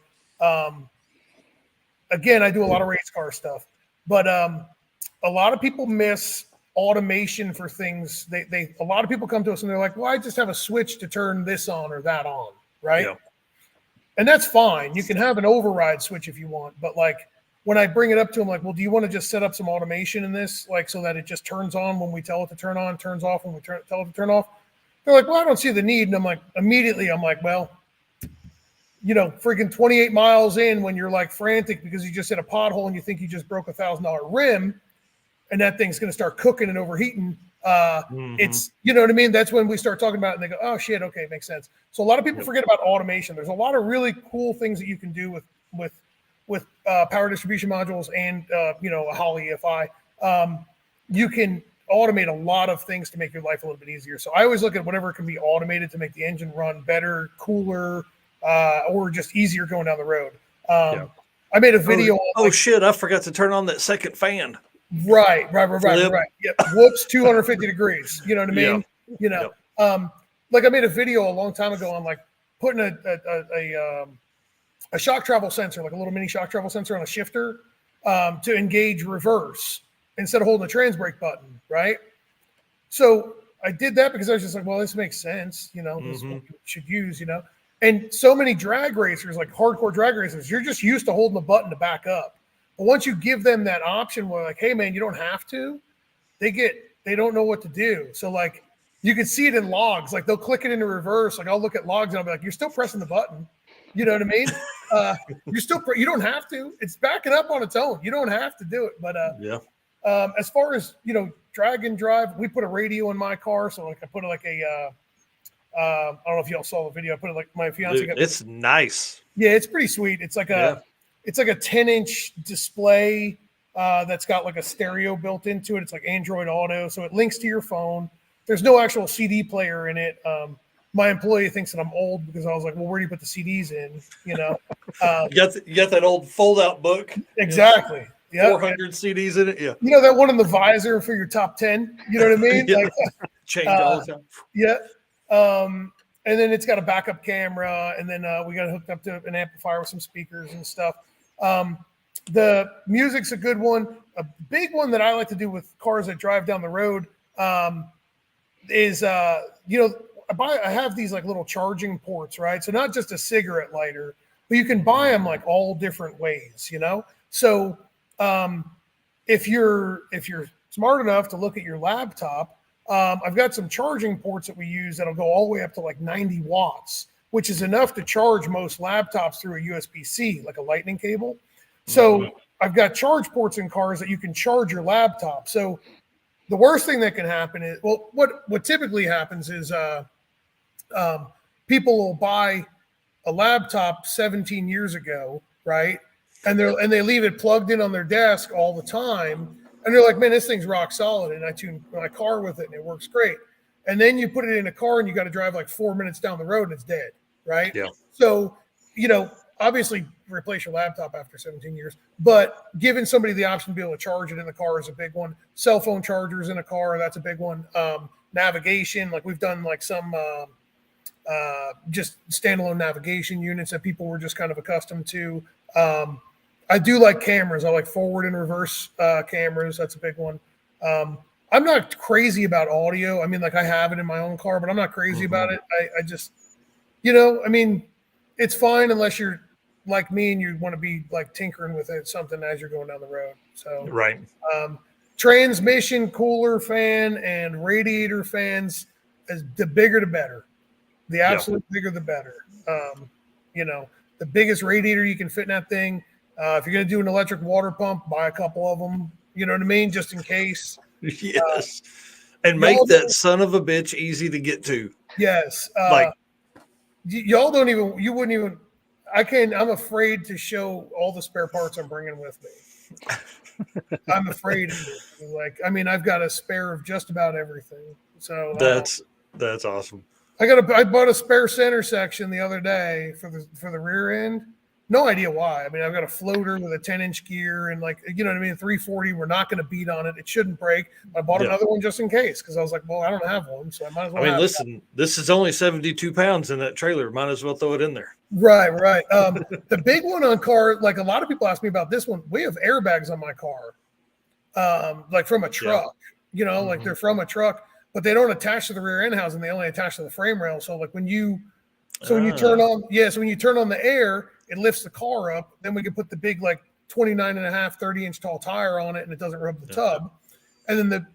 again, I do a lot of race car stuff, but a lot of people miss automation for things. A lot of people come to us and they're like, well, I just have a switch to turn this on or that on, right? Yeah. And that's fine. You can have an override switch if you want, but like, when I bring it up to them, like, well, do you want to just set up some automation in this, like, so that it just turns on when we tell it to turn on, turns off when we tell it to turn off? They're like, well, I don't see the need. And I'm like, immediately, I'm like, well, freaking 28 miles in when you're like frantic because you just hit a pothole and you think you just broke $1,000 rim and that thing's going to start cooking and overheating. It's, you know what I mean? That's when we start talking about it and they go, oh shit. Okay. Makes sense. So a lot of people forget about automation. There's a lot of really cool things that you can do with power distribution modules and, a Holley EFI. You can automate a lot of things to make your life a little bit easier. So I always look at whatever can be automated to make the engine run better, cooler, or just easier going down the road. I made a video. Shit. I forgot to turn on that second fan. Right. Yeah. Whoops. 250 degrees. You know what I mean? Yeah. Like I made a video a long time ago on like putting a shock travel sensor, like a little mini shock travel sensor on a shifter to engage reverse instead of holding the trans brake button, right? So I did that because I was just like, well, this makes sense, this is what you should use, And so many drag racers, like hardcore drag racers, you're just used to holding the button to back up. But once you give them that option where like, hey man, you don't have to, they don't know what to do. So like you can see it in logs, like they'll click it into reverse. Like I'll look at logs and I'll be like, you're still pressing the button. You know what I mean? You don't have to. It's backing up on its own. You don't have to do it. But as far as drag and drive, we put a radio in my car, so like I put like a I don't know if y'all saw the video. I put it like my fiance. It's nice. Yeah, it's pretty sweet. It's like a 10-inch display that's got like a stereo built into it. It's like Android Auto, so it links to your phone. There's no actual CD player in it. My employee thinks that I'm old because I was like, well, where do you put the CDs in? You got that old fold-out book. Exactly. Yeah. 400 CDs in it. Yeah. That one in the visor for your top 10. You know what I mean? Yeah. Like, change all the time. Yeah. And then it's got a backup camera, and then we got it hooked up to an amplifier with some speakers and stuff. The music's a good one. A big one that I like to do with cars that drive down the road is I have these like little charging ports, right? So not just a cigarette lighter, but you can buy them like all different ways, So if you're smart enough to look at your laptop, I've got some charging ports that we use that'll go all the way up to like 90 watts, which is enough to charge most laptops through a USB-C, like a lightning cable. So I've got charge ports in cars that you can charge your laptop. So the worst thing that can happen is, well, what typically happens is people will buy a laptop 17 years ago, right? And they leave it plugged in on their desk all the time. And they're like, man, this thing's rock solid. And I tune my car with it and it works great. And then you put it in a car and you got to drive like 4 minutes down the road and it's dead, right? Yeah. So, obviously replace your laptop after 17 years, but giving somebody the option to be able to charge it in the car is a big one. Cell phone chargers in a car, that's a big one. Navigation, like we've done like some just standalone navigation units that people were just kind of accustomed to. I do like cameras. I like forward and reverse cameras. That's a big one. I'm not crazy about audio. I mean, like I have it in my own car, but I'm not crazy about it. I just, it's fine unless you're like me and you want to be like tinkering with it, something as you're going down the road. So, right. Transmission, cooler fan, and radiator fans, the bigger the better. The absolute bigger the better. The biggest radiator you can fit in that thing. If you're going to do an electric water pump, buy a couple of them. You know what I mean? Just in case. Yes. And make that son of a bitch easy to get to. Yes. You wouldn't even, I'm afraid to show all the spare parts I'm bringing with me. I'm afraid of it. I've got a spare of just about everything. So That's awesome. I bought a spare center section the other day for the rear end. No idea why. I mean, I've got a floater with a 10-inch gear and, like, you know what I mean, 340. We're not going to beat on it. It shouldn't break. I bought another one just in case, because I was like, well, I don't have one, so I might as well. I mean, listen, this is only 72 pounds in that trailer. Might as well throw it in there. Right. The big one on car, like, a lot of people ask me about this one. We have airbags on my car, like from a truck. You know, like they're from a truck, but they don't attach to the rear end housing. They only attach to the frame rail. So, like, when you turn on, when you turn on the air, it lifts the car up. Then we can put the big, like, 29.5, 30-inch tall tire on it, and it doesn't rub the tub. And then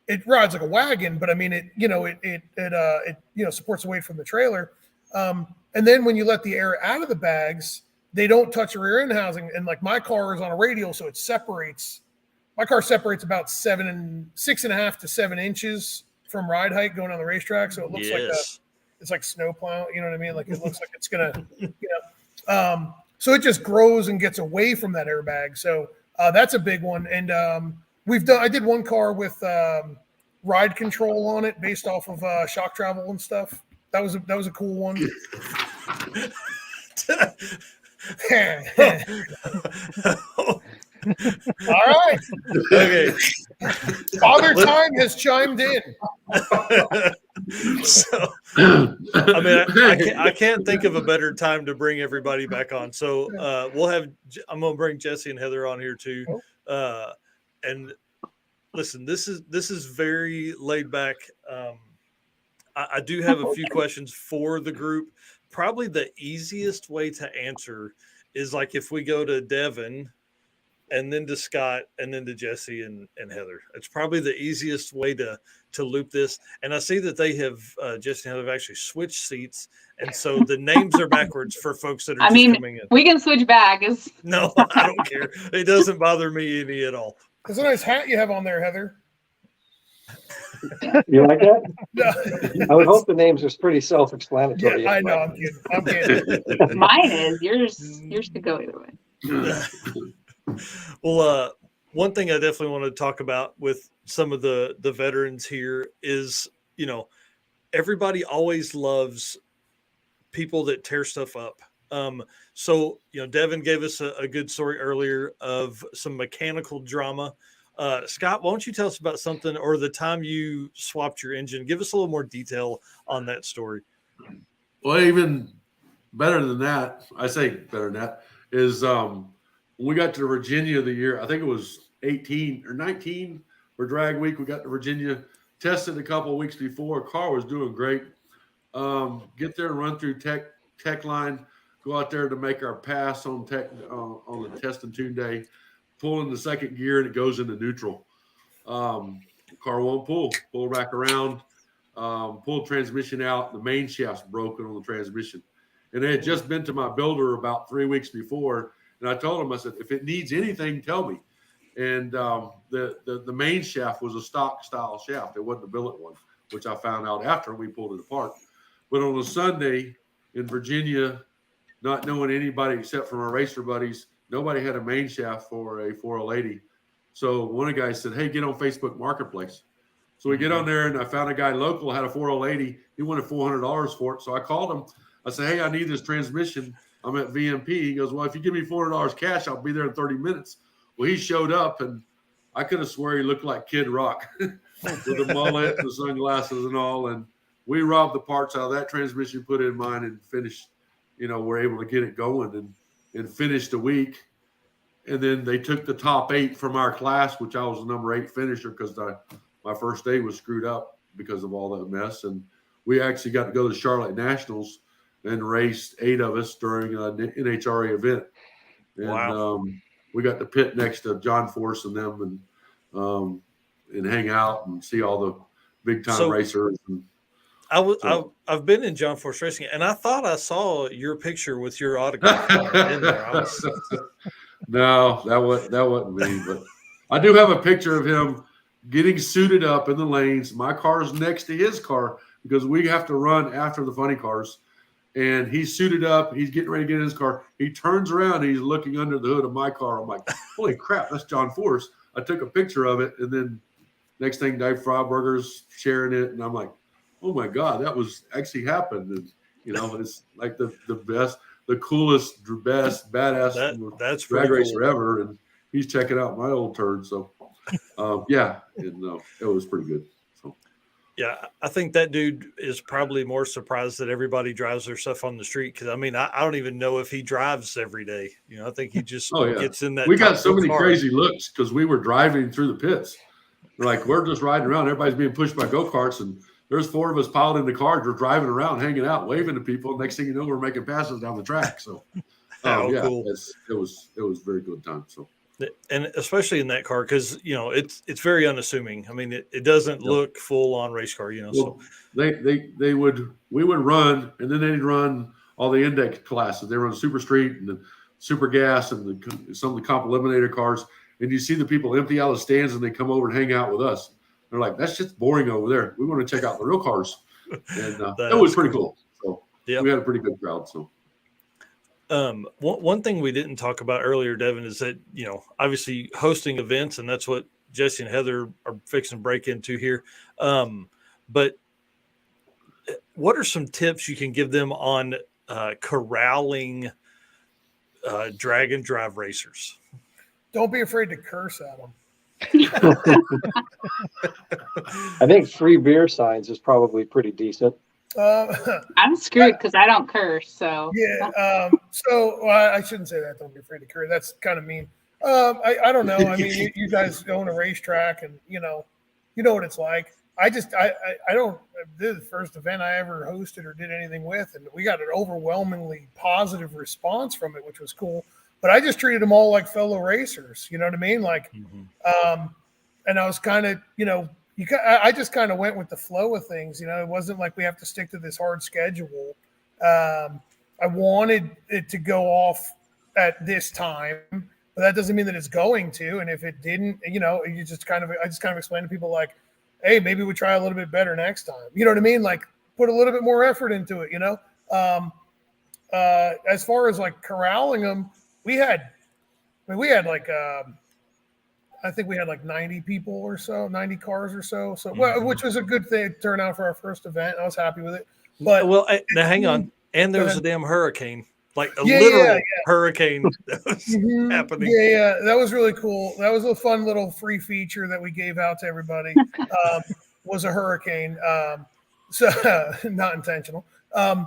it rides like a wagon, but I mean, it supports the weight from the trailer. And then when you let the air out of the bags, they don't touch the rear end housing. And, like, my car is on a radial, so it separates. My car separates about 6.5 to 7 inches from ride height going on the racetrack. So it looks like it's like snow plow. You know what I mean? Like, it looks like it's gonna, so it just grows and gets away from that airbag. So that's a big one. And I did one car with ride control on it based off of shock travel and stuff. That was a cool one. All right. Okay. Father Time has chimed in. So, I mean, I can't think of a better time to bring everybody back on. So I'm going to bring Jesse and Heather on here too. And listen, this is very laid back. I do have a few questions for the group. Probably the easiest way to answer is, like, if we go to Devin and then to Scott and then to Jesse and Heather. It's probably the easiest way to loop this. And I see that they have, Jesse and Heather have actually switched seats. And so the names are backwards for folks that are coming in. We can switch back. No, I don't care. It doesn't bother me any at all. There's a nice hat you have on there, Heather. You like that? Yeah. I would hope the names are pretty self-explanatory. Yeah, I know. I'm kidding. Mine is. Yours could go either way. Well, one thing I definitely want to talk about with some of the veterans here is, you know, everybody always loves people that tear stuff up. So, you know, Devin gave us a good story earlier of some mechanical drama. Scott, why don't you tell us about something, or the time you swapped your engine? Give us a little more detail on that story. Well, even better than that, I say better than that, is when we got to Virginia the year, I think it was 18 or 19 for drag week. We got to Virginia, tested a couple of weeks before. Car was doing great. Get there and run through tech line, go out there to make our pass on on the test and tune day, pull in the second gear, and it goes into neutral. Car won't pull back around, pull transmission out. The main shaft's broken on the transmission. And they had just been to my builder about 3 weeks before. And I told him, I said, if it needs anything, tell me. And the main shaft was a stock style shaft. It wasn't a billet one, which I found out after we pulled it apart. But on a Sunday in Virginia, not knowing anybody except for my racer buddies, nobody had a main shaft for a 4L80. So one of the guys said, hey, get on Facebook Marketplace. So we get on there, and I found a guy local had a 4L80. He wanted $400 for it. So I called him. I said, hey, I need this transmission. I'm at VMP. He goes, well, if you give me $400 cash, I'll be there in 30 minutes. Well, he showed up, and I could have swore he looked like Kid Rock with the mullet, the sunglasses and all. And we robbed the parts out of that transmission, put it in mine, and finished, we're able to get it going and finished a week. And then they took the top 8 from our class, which I was the number 8 finisher because my first day was screwed up because of all that mess. And we actually got to go to Charlotte Nationals and raced 8 of us during an NHRA event. And wow. We got to pit next to John Force and them and hang out and see all the big time racers. And, I've been in John Force Racing, and I thought I saw your picture with your autograph in there. No, that wasn't me. But I do have a picture of him getting suited up in the lanes. My car's next to his car because we have to run after the funny cars. And he's suited up. He's getting ready to get in his car. He turns around. And he's looking under the hood of my car. I'm like, holy crap, that's John Force. I took a picture of it, and then Next thing, Dave Freiberger's sharing it, and I'm like, oh my God, that was actually happened. And it's like the best, the coolest, best, badass that's drag pretty racer cool. ever. And he's checking out my old turd. So it was pretty good. So yeah, I think that dude is probably more surprised that everybody drives their stuff on the street. Cause I mean, I don't even know if he drives every day. I think he just gets in that. We got so many car. crazy looks because we were driving through the pits. Like we're just riding around. Everybody's being pushed by go-karts, and there's 4 of us piled in the car. We're driving around, hanging out, waving to people. Next thing you know, we're making passes down the track. So, cool. It was very good time. So, and especially in that car, because it's very unassuming. I mean, it doesn't look full on race car. So we would run, and then they'd run all the index classes. They run Super Street and the Super Gas and some of the comp eliminator cars. And you see the people empty out the stands, and they come over and hang out with us. They're like, that's just boring over there. We want to check out the real cars. And that was pretty cool. So we had a pretty good crowd. So one thing we didn't talk about earlier, Devin, is that, obviously hosting events, and that's what Jesse and Heather are fixing to break into here. But what are some tips you can give them on corralling Drag-N-Drive racers? Don't be afraid to curse at them. I think free beer signs is probably pretty decent. I'm screwed because I don't curse. So I shouldn't say that. Don't be afraid to curse. That's kind of mean. I don't know. I mean, you guys own a racetrack, and you know what it's like. I don't. This is the first event I ever hosted or did anything with, and we got an overwhelmingly positive response from it, which was cool. But I just treated them all like fellow racers. You know what I mean? Like, and I was kind of, I just kind of went with the flow of things. It wasn't like we have to stick to this hard schedule. I wanted it to go off at this time, but that doesn't mean that it's going to. And if it didn't, I just kind of explained to people like, hey, maybe we try a little bit better next time. You know what I mean? Like, put a little bit more effort into it. As far as like corralling them. We had like I think we had like 90 people or so, 90 cars or so. So which was a good thing turnout for our first event. I was happy with it. But now hang on. And there was a damn hurricane, like a literal hurricane that was happening. Yeah, that was really cool. That was a fun little free feature that we gave out to everybody. Was a hurricane. So not intentional. But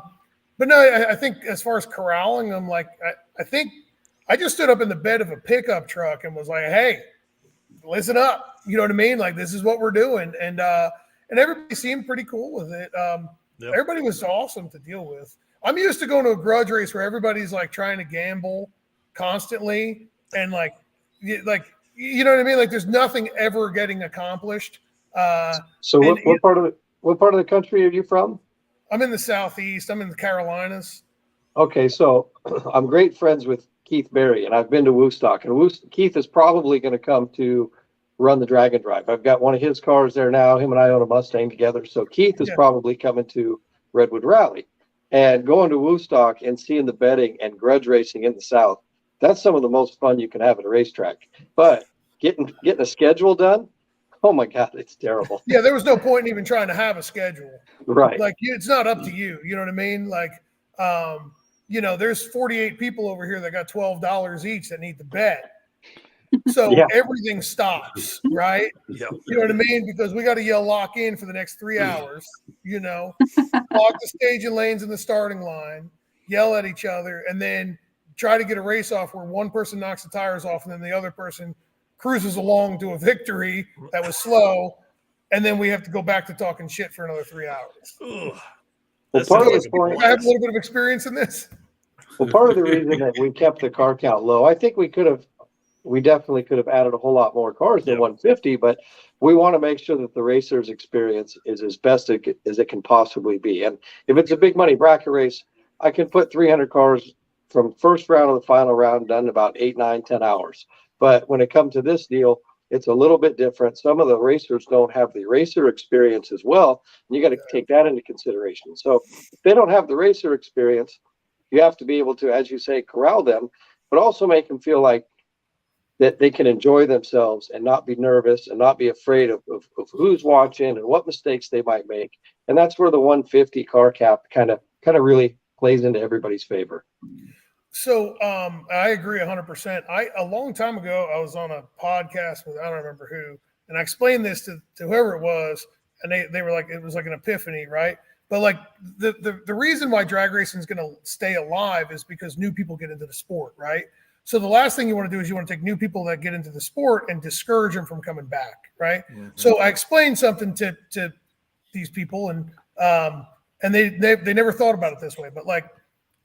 no, I think as far as corralling them, like I think I just stood up in the bed of a pickup truck and was like, hey, listen up. You know what I mean? Like, this is what we're doing. And everybody seemed pretty cool with it. Everybody was awesome to deal with. I'm used to going to a grudge race where everybody's like trying to gamble constantly. And like, you know what I mean? Like there's nothing ever getting accomplished. So what part of the country are you from? I'm in the Southeast. I'm in the Carolinas. Okay. So I'm great friends with Keith Berry, and I've been to Woodstock, and Keith is probably going to come to run the Drag-N-Drive. I've got one of his cars there now. Him and I own a Mustang together. So Keith is probably coming to Redwood Rally, and going to Woodstock and seeing the betting and grudge racing in the South. That's some of the most fun you can have at a racetrack, but getting a schedule done. Oh my God, it's terrible. Yeah. There was no point in even trying to have a schedule. Right. Like it's not up to you. You know what I mean? Like, there's 48 people over here that got $12 each that need to bet. So everything stops, right? Yeah. You know what I mean? Because we got to yell lock in for the next 3 hours, lock the staging lanes in the starting line, yell at each other, and then try to get a race off where one person knocks the tires off and then the other person cruises along to a victory that was slow. And then we have to go back to talking shit for another 3 hours. Well, part of the point, I have a little bit of experience in this. Well, part of the reason that we kept the car count low, I think we definitely could have added a whole lot more cars than 150, but we want to make sure that the racer's experience is as best as it can possibly be. And if it's a big money bracket race, I can put 300 cars from first round to the final round done in about 8, 9, 10 hours. But when it comes to this deal, it's a little bit different. Some of the racers don't have the racer experience as well. And you got to take that into consideration. So if they don't have the racer experience, you have to be able to, as you say, corral them, but also make them feel like that they can enjoy themselves and not be nervous and not be afraid of who's watching and what mistakes they might make. And that's where the 150 car cap kind of really plays into everybody's favor. So I agree 100%. A long time ago, I was on a podcast with, I don't remember who, and I explained this to whoever it was, and they were like, it was like an epiphany, right? But like the reason why drag racing is going to stay alive is because new people get into the sport, right? So the last thing you want to do is you want to take new people that get into the sport and discourage them from coming back, right? Mm-hmm. So I explained something to these people, and they never thought about it this way. But like,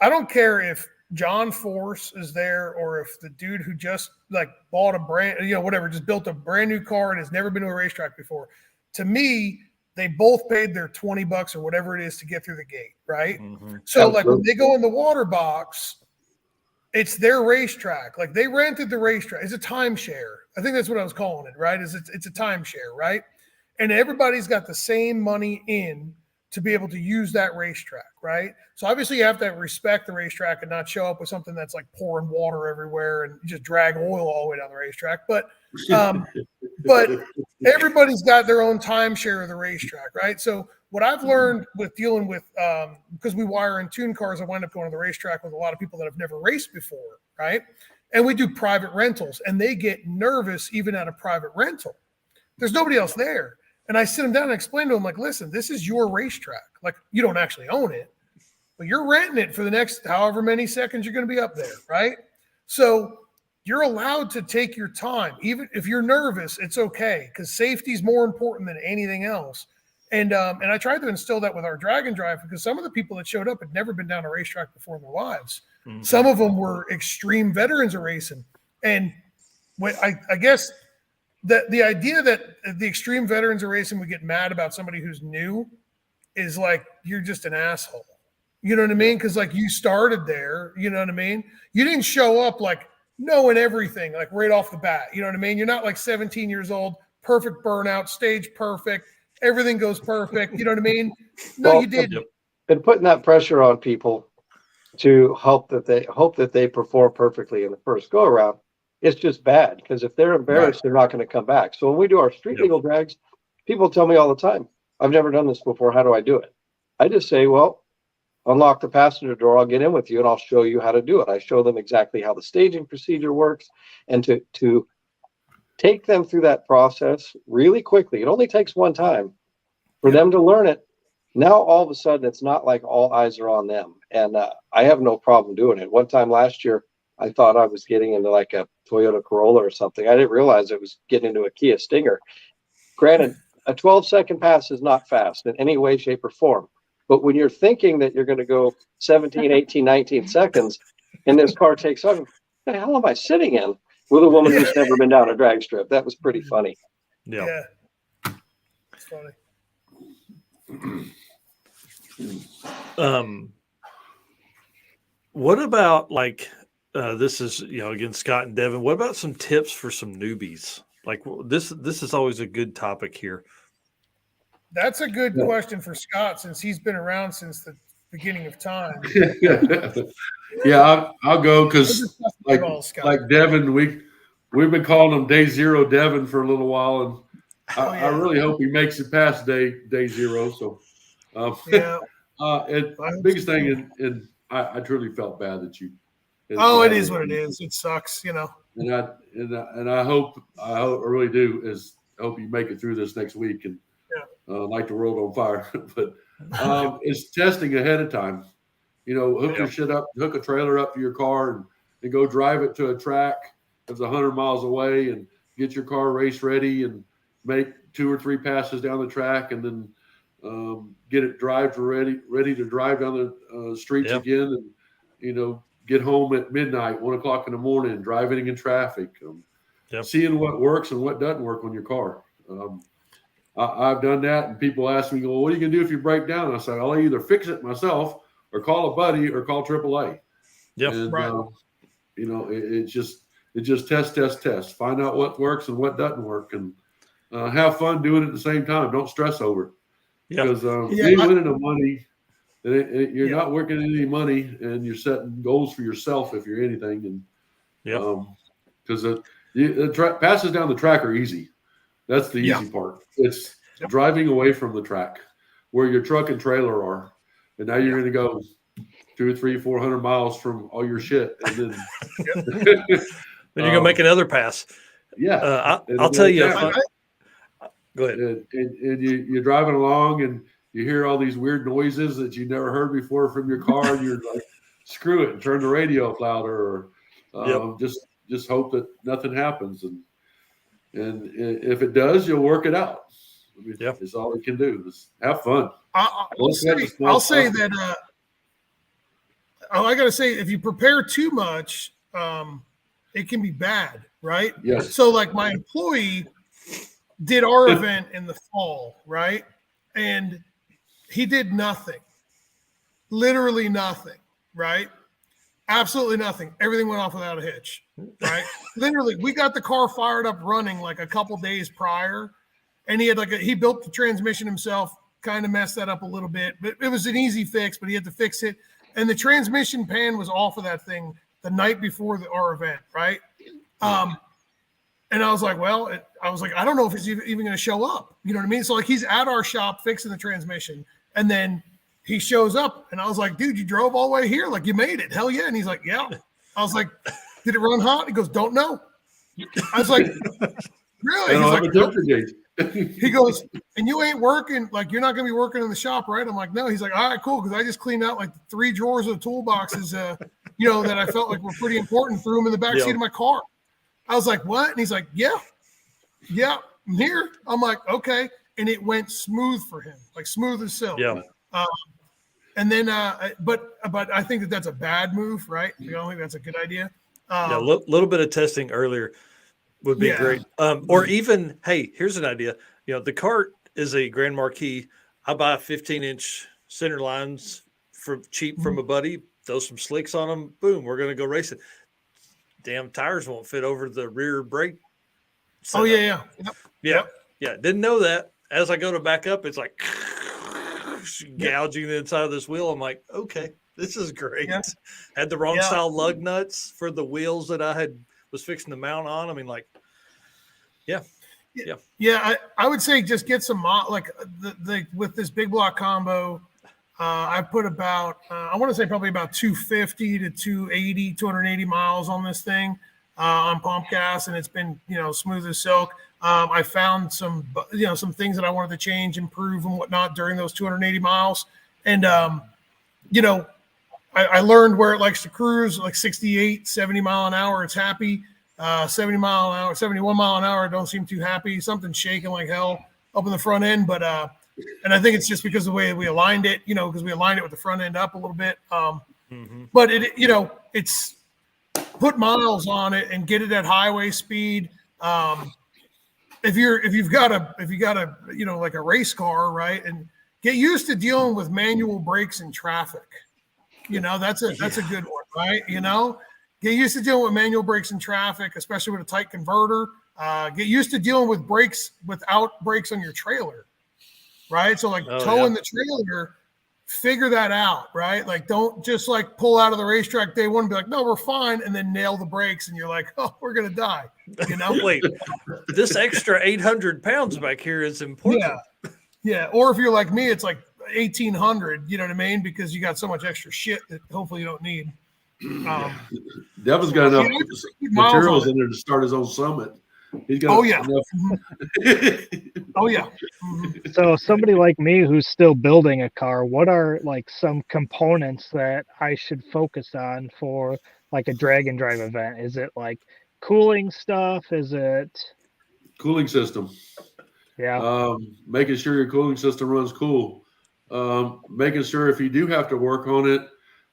I don't care if John Force is there or if the dude who just like bought a brand, whatever, just built a brand new car and has never been to a racetrack before. To me, they both paid their $20 or whatever it is to get through the gate, right? Mm-hmm. So like when they go in the water box, it's their racetrack. Like they rented the racetrack. It's a timeshare. I think that's what I was calling it, right? It's a timeshare, right? And everybody's got the same money in to be able to use that racetrack, right? So obviously you have to respect the racetrack and not show up with something that's like pouring water everywhere and just drag oil all the way down the racetrack. But everybody's got their own timeshare of the racetrack, right? So what I've learned with dealing with, because we wire and tune cars, I wind up going to the racetrack with a lot of people that have never raced before, right? And we do private rentals, and they get nervous even at a private rental. There's nobody else there. And I sit them down and explain to them, like, listen, this is your racetrack. Like, you don't actually own it, but you're renting it for the next however many seconds you're going to be up there, right? So you're allowed to take your time. Even if you're nervous, it's okay, because safety is more important than anything else. And I tried to instill that with our Drag-N-Drive, because some of the people that showed up had never been down a racetrack before in their lives. Mm-hmm. Some of them were extreme veterans of racing. And I guess the idea that the extreme veterans of racing would get mad about somebody who's new is like, you're just an asshole. You know what I mean? Because like you started there, you know what I mean? You didn't show up like knowing everything, like right off the bat. You know what I mean? You're not like 17 years old, perfect burnout, stage perfect, everything goes perfect. You know what I mean? No, well, you didn't. And putting that pressure on people to hope that they perform perfectly in the first go around, it's just bad, because if they're embarrassed, they're not going to come back. So when we do our street legal drags, people tell me all the time, I've never done this before. How do I do it? I just say, well, unlock the passenger door. I'll get in with you and I'll show you how to do it. I show them exactly how the staging procedure works, and to take them through that process really quickly. It only takes one time for them to learn it. Now, all of a sudden, it's not like all eyes are on them. And I have no problem doing it. One time last year, I thought I was getting into like a Toyota Corolla or something. I didn't realize it was getting into a Kia Stinger. Granted, a 12-second pass is not fast in any way, shape, or form. But when you're thinking that you're going to go 17, 18, 19 seconds, and this car takes off, what the hell am I sitting in with a woman who's never been down a drag strip? That was pretty funny. Yeah. It's funny. What about like, this is, again, Scott and Devin, what about some tips for some newbies? Like this is always a good topic here. That's a good question for Scott, since he's been around since the beginning of time. Yeah, I'll go, because like Devin, we've been calling him Day Zero Devin for a little while, and I really hope he makes it past day zero. So, and biggest thing, and I truly felt bad that you. It is what it is. It sucks, And I hope I really do is hope you make it through this next week and light the world on fire. But it's testing ahead of time. Hook your shit up, hook a trailer up to your car, and go drive it to a track that's 100 miles away, and get your car race ready, and make 2 or 3 passes down the track, and then get it ready to drive down the streets again, and get home at midnight, 1 o'clock in the morning, driving in traffic, seeing what works and what doesn't work on your car. I've done that, and people ask me, well, what are you going to do if you break down? And I say, I'll either fix it myself, or call a buddy, or call AAA. Yep. And, it just test. Find out what works and what doesn't work, and have fun doing it at the same time. Don't stress over it. Because you ain't winning no money. You're not working any money, and you're setting goals for yourself if you're anything. And because The passes down the track are easy. That's the easy part. It's driving away from the track where your truck and trailer are. And now you're going to go 200, 300, 400 miles from all your shit. And then, then you're going to make another pass. Yeah. I'll tell you. Go ahead. And you're driving along and you hear all these weird noises that you never heard before from your car. And you're like, screw it and turn the radio up louder, or just hope that nothing happens. And if it does, you'll work it out. I mean, it's all we can do. Just have fun. I'll say that. I got to say, if you prepare too much, it can be bad, right? Yes. So, like, my employee did our event in the fall, right? And he did nothing, literally nothing, right? Absolutely nothing. Everything went off without a hitch, right? Literally, we got the car fired up running like a couple days prior, and he had he built the transmission himself, kind of messed that up a little bit, but it was an easy fix, but he had to fix it. And the transmission pan was off of that thing the night before our event, right? And I was like, I don't know if he's even going to show up. You know what I mean? So like he's at our shop fixing the transmission, and then he shows up, and I was like, dude, you drove all the way here? Like, you made it. Hell yeah. And he's like, yeah. I was like, did it run hot? He goes, don't know. I was like, really? He's like, nope. He goes, and you ain't working, like you're not going to be working in the shop, right? I'm like, no. He's like, all right, cool. Because I just cleaned out like 3 drawers of the toolboxes, that I felt like were pretty important, threw them in the back seat of my car. I was like, what? And he's like, yeah, I'm here. I'm like, okay. And it went smooth for him, like smooth as silk. Yeah. And then, but I think that's a bad move, right? I don't think that's a good idea. A little bit of testing earlier would be great. Or even, hey, here's an idea. The cart is a Grand Marquis. I buy 15-inch center lines for cheap from a buddy, throw some slicks on them. Boom, we're going to go racing. Damn tires won't fit over the rear brake setup. Oh, yeah. Yep. Yeah. Didn't know that. As I go to back up, it's like gouging the inside of this wheel. I'm like, okay, this is great. Yeah. Had the wrong style lug nuts for the wheels that I was fixing to mount on. I mean, like, yeah. I would say just get some with this big block combo. I put about I want to say probably about 250 to 280 miles on this thing on pump gas, and it's been smooth as silk. I found some things that I wanted to change, improve, and whatnot during those 280 miles. And, I learned where it likes to cruise, like 68, 70 mile an hour. It's happy. 71 mile an hour. I don't seem too happy. Something's shaking like hell up in the front end. But, and I think it's just because of the way we aligned it, because we aligned it with the front end up a little bit. But it's put miles on it and get it at highway speed. If you've got a like a race car, right, and get used to dealing with manual brakes in traffic. That's a good one, right? Get used to dealing with manual brakes in traffic, especially with a tight converter. Get used to dealing with brakes without brakes on your trailer, right? So towing the trailer, figure that out, right? Like, don't just pull out of the racetrack day one and be like, no, we're fine, and then nail the brakes, and you're like, oh, we're gonna die. Wait, this extra 800 pounds back here is important. Yeah. Or if you're like me, it's like 1,800. You know what I mean? Because you got so much extra shit that hopefully you don't need. Devin's got enough materials in there to start his own summit. He's got enough. So somebody like me who's still building a car, what are some components that I should focus on for a Drag-N-Drive event? Is it cooling stuff? Is it cooling system? Yeah. Making sure your cooling system runs cool. Making sure if you do have to work on it,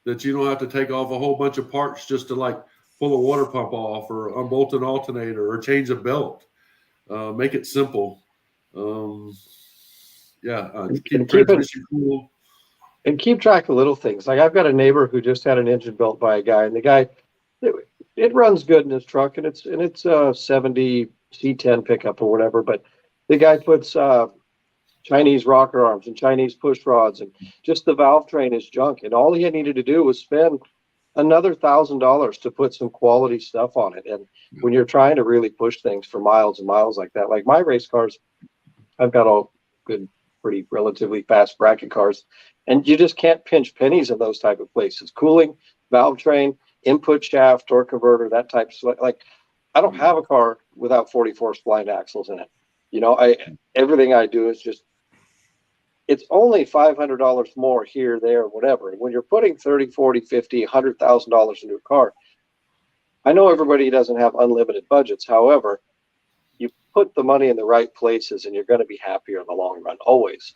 that you don't have to take off a whole bunch of parts just to pull a water pump off or unbolt an alternator or change a belt. Make it simple. Keep transmission cool. And keep track of little things. I've got a neighbor who just had an engine built by a guy, and the guy, it runs good in his truck, and it's a 70 C10 pickup or whatever, but the guy puts Chinese rocker arms and Chinese push rods, and just the valve train is junk. And all he had needed to do was spend another $1,000 to put some quality stuff on it. And when you're trying to really push things for miles and miles like that, like my race cars, I've got all good, pretty relatively fast bracket cars, and you just can't pinch pennies in those type of places. Cooling, valve train, input shaft, torque converter, that type of, like, I don't have a car without 44 spline axles in it. You know, everything I do is just, it's only $500 more here, there, whatever. And when you're putting 30, 40, 50, $100,000 into a car, I know everybody doesn't have unlimited budgets. However, you put the money in the right places and you're going to be happier in the long run, always.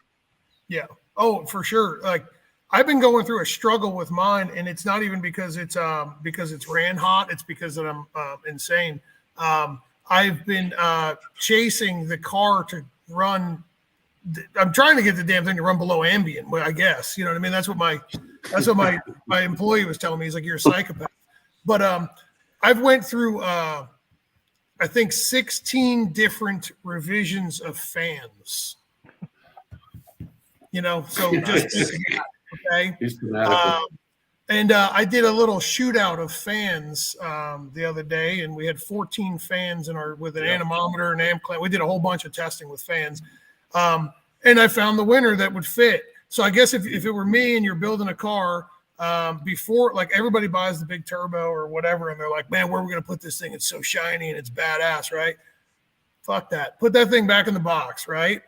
Yeah. Oh, for sure. Like, I've been going through a struggle with mine, and it's not even because it's ran hot. It's because that I'm insane. I've been chasing the car to run. I'm trying to get the damn thing to run below ambient. Well, I guess, you know what I mean. That's what my employee was telling me. He's like, "You're a psychopath." But I've went through I think 16 different revisions of fans. You know, so just okay. And I did a little shootout of fans the other day, and we had 14 fans with an anemometer and amp clamp. We did a whole bunch of testing with fans. And I found the winner that would fit. So I guess if it were me and you're building a car before, like, everybody buys the big turbo or whatever, and they're like, man, where are we going to put this thing? It's so shiny and it's badass, right? Fuck that. Put that thing back in the box, right?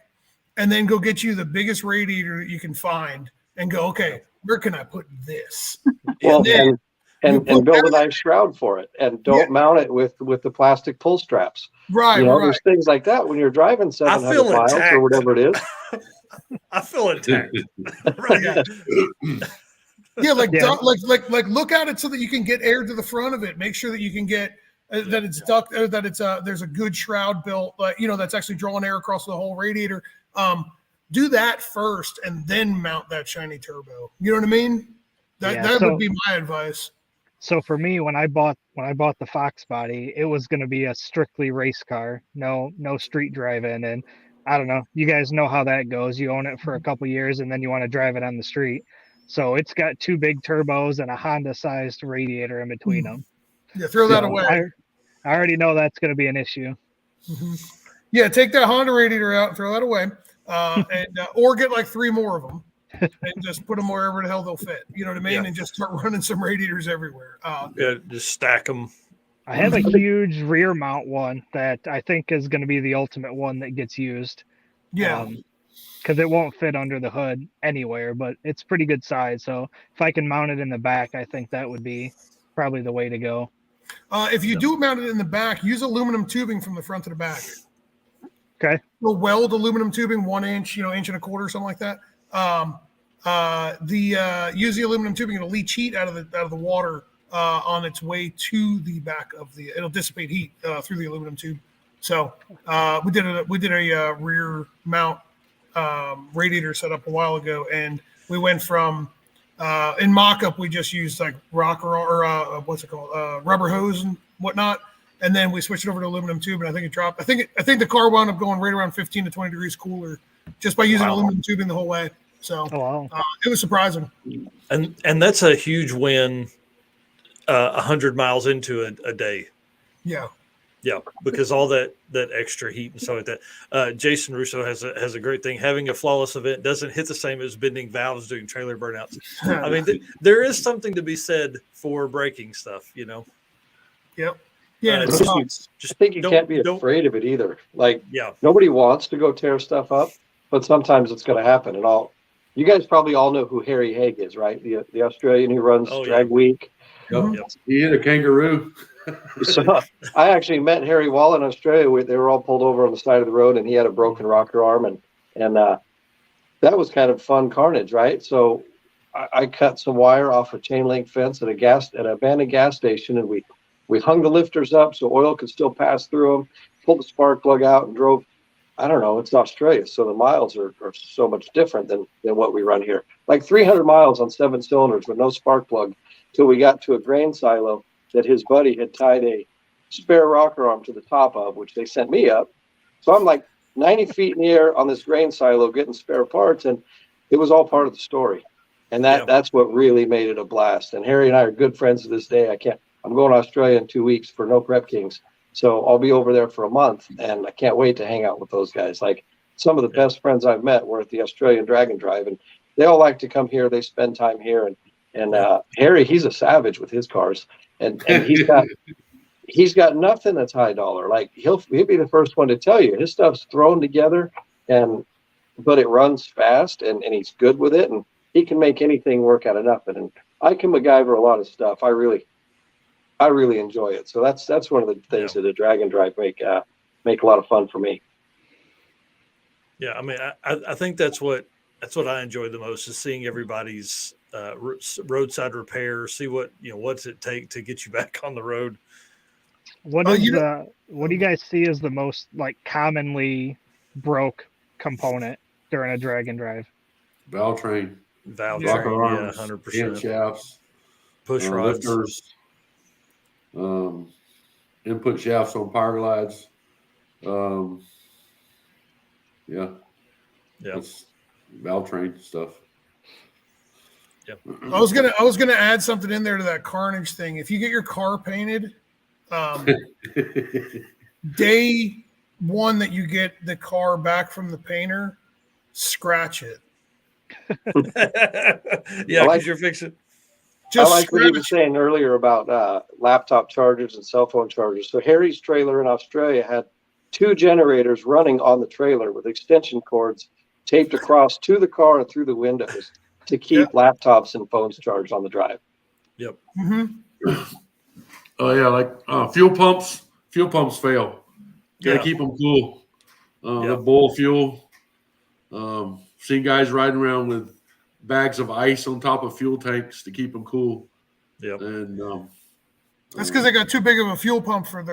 And then go get you the biggest radiator that you can find and go, okay, where can I put this? Well, and build a nice shroud for it, and don't mount it with the plastic pull straps. Right. You know, right. there's things like that when you're driving 700 miles or whatever it is. I feel attacked. Right. Yeah, like look at it so that you can get air to the front of it. Make sure that you can get that it's duct, that it's there's a good shroud built, you know, that's actually drawing air across the whole radiator. Do that first and then mount that shiny turbo. You know what I mean? That would be my advice. So for me, when I bought the Fox body, it was going to be a strictly race car, no street driving. And I don't know, you guys know how that goes. You own it for a couple years and then you want to drive it on the street. So it's got 2 big turbos and a Honda-sized radiator in between them. Yeah, throw that away. I already know that's going to be an issue. Mm-hmm. Yeah, take that Honda radiator out and throw that away, or get like 3 more of them. And just put them wherever the hell they'll fit. You know what I mean? Yeah. And just start running some radiators everywhere. Just stack them. I have a huge rear mount one that I think is going to be the ultimate one that gets used. Yeah. Because it won't fit under the hood anywhere, but it's pretty good size. So if I can mount it in the back, I think that would be probably the way to go. If you do mount it in the back, use aluminum tubing from the front to the back. Okay. We'll weld aluminum tubing 1 inch, inch and a quarter, something like that. Use the aluminum tubing. It'll leach heat out of the water on its way to the back of it'll dissipate heat through the aluminum tube. So we did a rear mount radiator setup a while ago, and we went from in mock-up we just used like rocker or what's it called, rubber hose and whatnot, and then we switched it over to aluminum tube, and I think it dropped. I think the car wound up going right around 15 to 20 degrees cooler just by using aluminum tubing the whole way. So it was surprising. And that's a huge win 100 miles into a day. Yeah. Yeah, because all that extra heat and stuff like that. Jason Russo has a great thing. Having a flawless event doesn't hit the same as bending valves doing trailer burnouts. I mean, there is something to be said for breaking stuff, Yep. Yeah. I think you can't be afraid of it either. Like, nobody wants to go tear stuff up, but sometimes it's going to happen. And you guys probably all know who Harry Haig is, right? The Australian who runs Drag Week. Yep. He hit a kangaroo. So I actually met Harry while in Australia. They were all pulled over on the side of the road, and he had a broken rocker arm, and that was kind of fun carnage, right? So I cut some wire off a chain link fence at an abandoned gas station, and we hung the lifters up so oil could still pass through them. Pulled the spark plug out and drove. I don't know. It's Australia, so the miles are so much different than what we run here. Like 300 miles on 7 cylinders with no spark plug till we got to a grain silo that his buddy had tied a spare rocker arm to the top of, which they sent me up. So I'm like 90 feet in the air on this grain silo getting spare parts, and it was all part of the story. And that's what really made it a blast. And Harry and I are good friends to this day. I'm going to Australia in 2 weeks for No Prep Kings. So I'll be over there for a month, and I can't wait to hang out with those guys. Like, some of the best friends I've met were at the Australian Drag-N-Drive, and they all like to come here. They spend time here. And Harry, he's a savage with his cars, and he's got nothing that's high dollar. Like, he'll be the first one to tell you his stuff's thrown together, but it runs fast, and he's good with it, and he can make anything work out of nothing. And I can MacGyver a lot of stuff. I really enjoy it. So that's one of the things that the Drag-N-Drive make a lot of fun for me. Yeah, I mean, I think that's what I enjoy the most, is seeing everybody's roadside repair. See what's it take to get you back on the road. What do you guys see as the most like commonly broke component during a Drag-N-Drive? Valve train, Valve rocker train, arms, 100%. hand shafts, Push rods, lifters, input shafts on power glides. That's valve train stuff. Yeah. I was gonna add something in there to that carnage thing. If you get your car painted, day one that you get the car back from the painter, scratch it. Yeah, because you're fixing. I like what he was saying earlier about laptop chargers and cell phone chargers. So Harry's trailer in Australia had 2 generators running on the trailer with extension cords taped across to the car and through the windows to keep laptops and phones charged on the drive. Yep. Mm-hmm. Oh yeah, like fuel pumps. Fuel pumps fail. Got to keep them cool. The bowl fuel. Seen guys riding around with bags of ice on top of fuel tanks to keep them cool. Yep. And that's because they got too big of a fuel pump for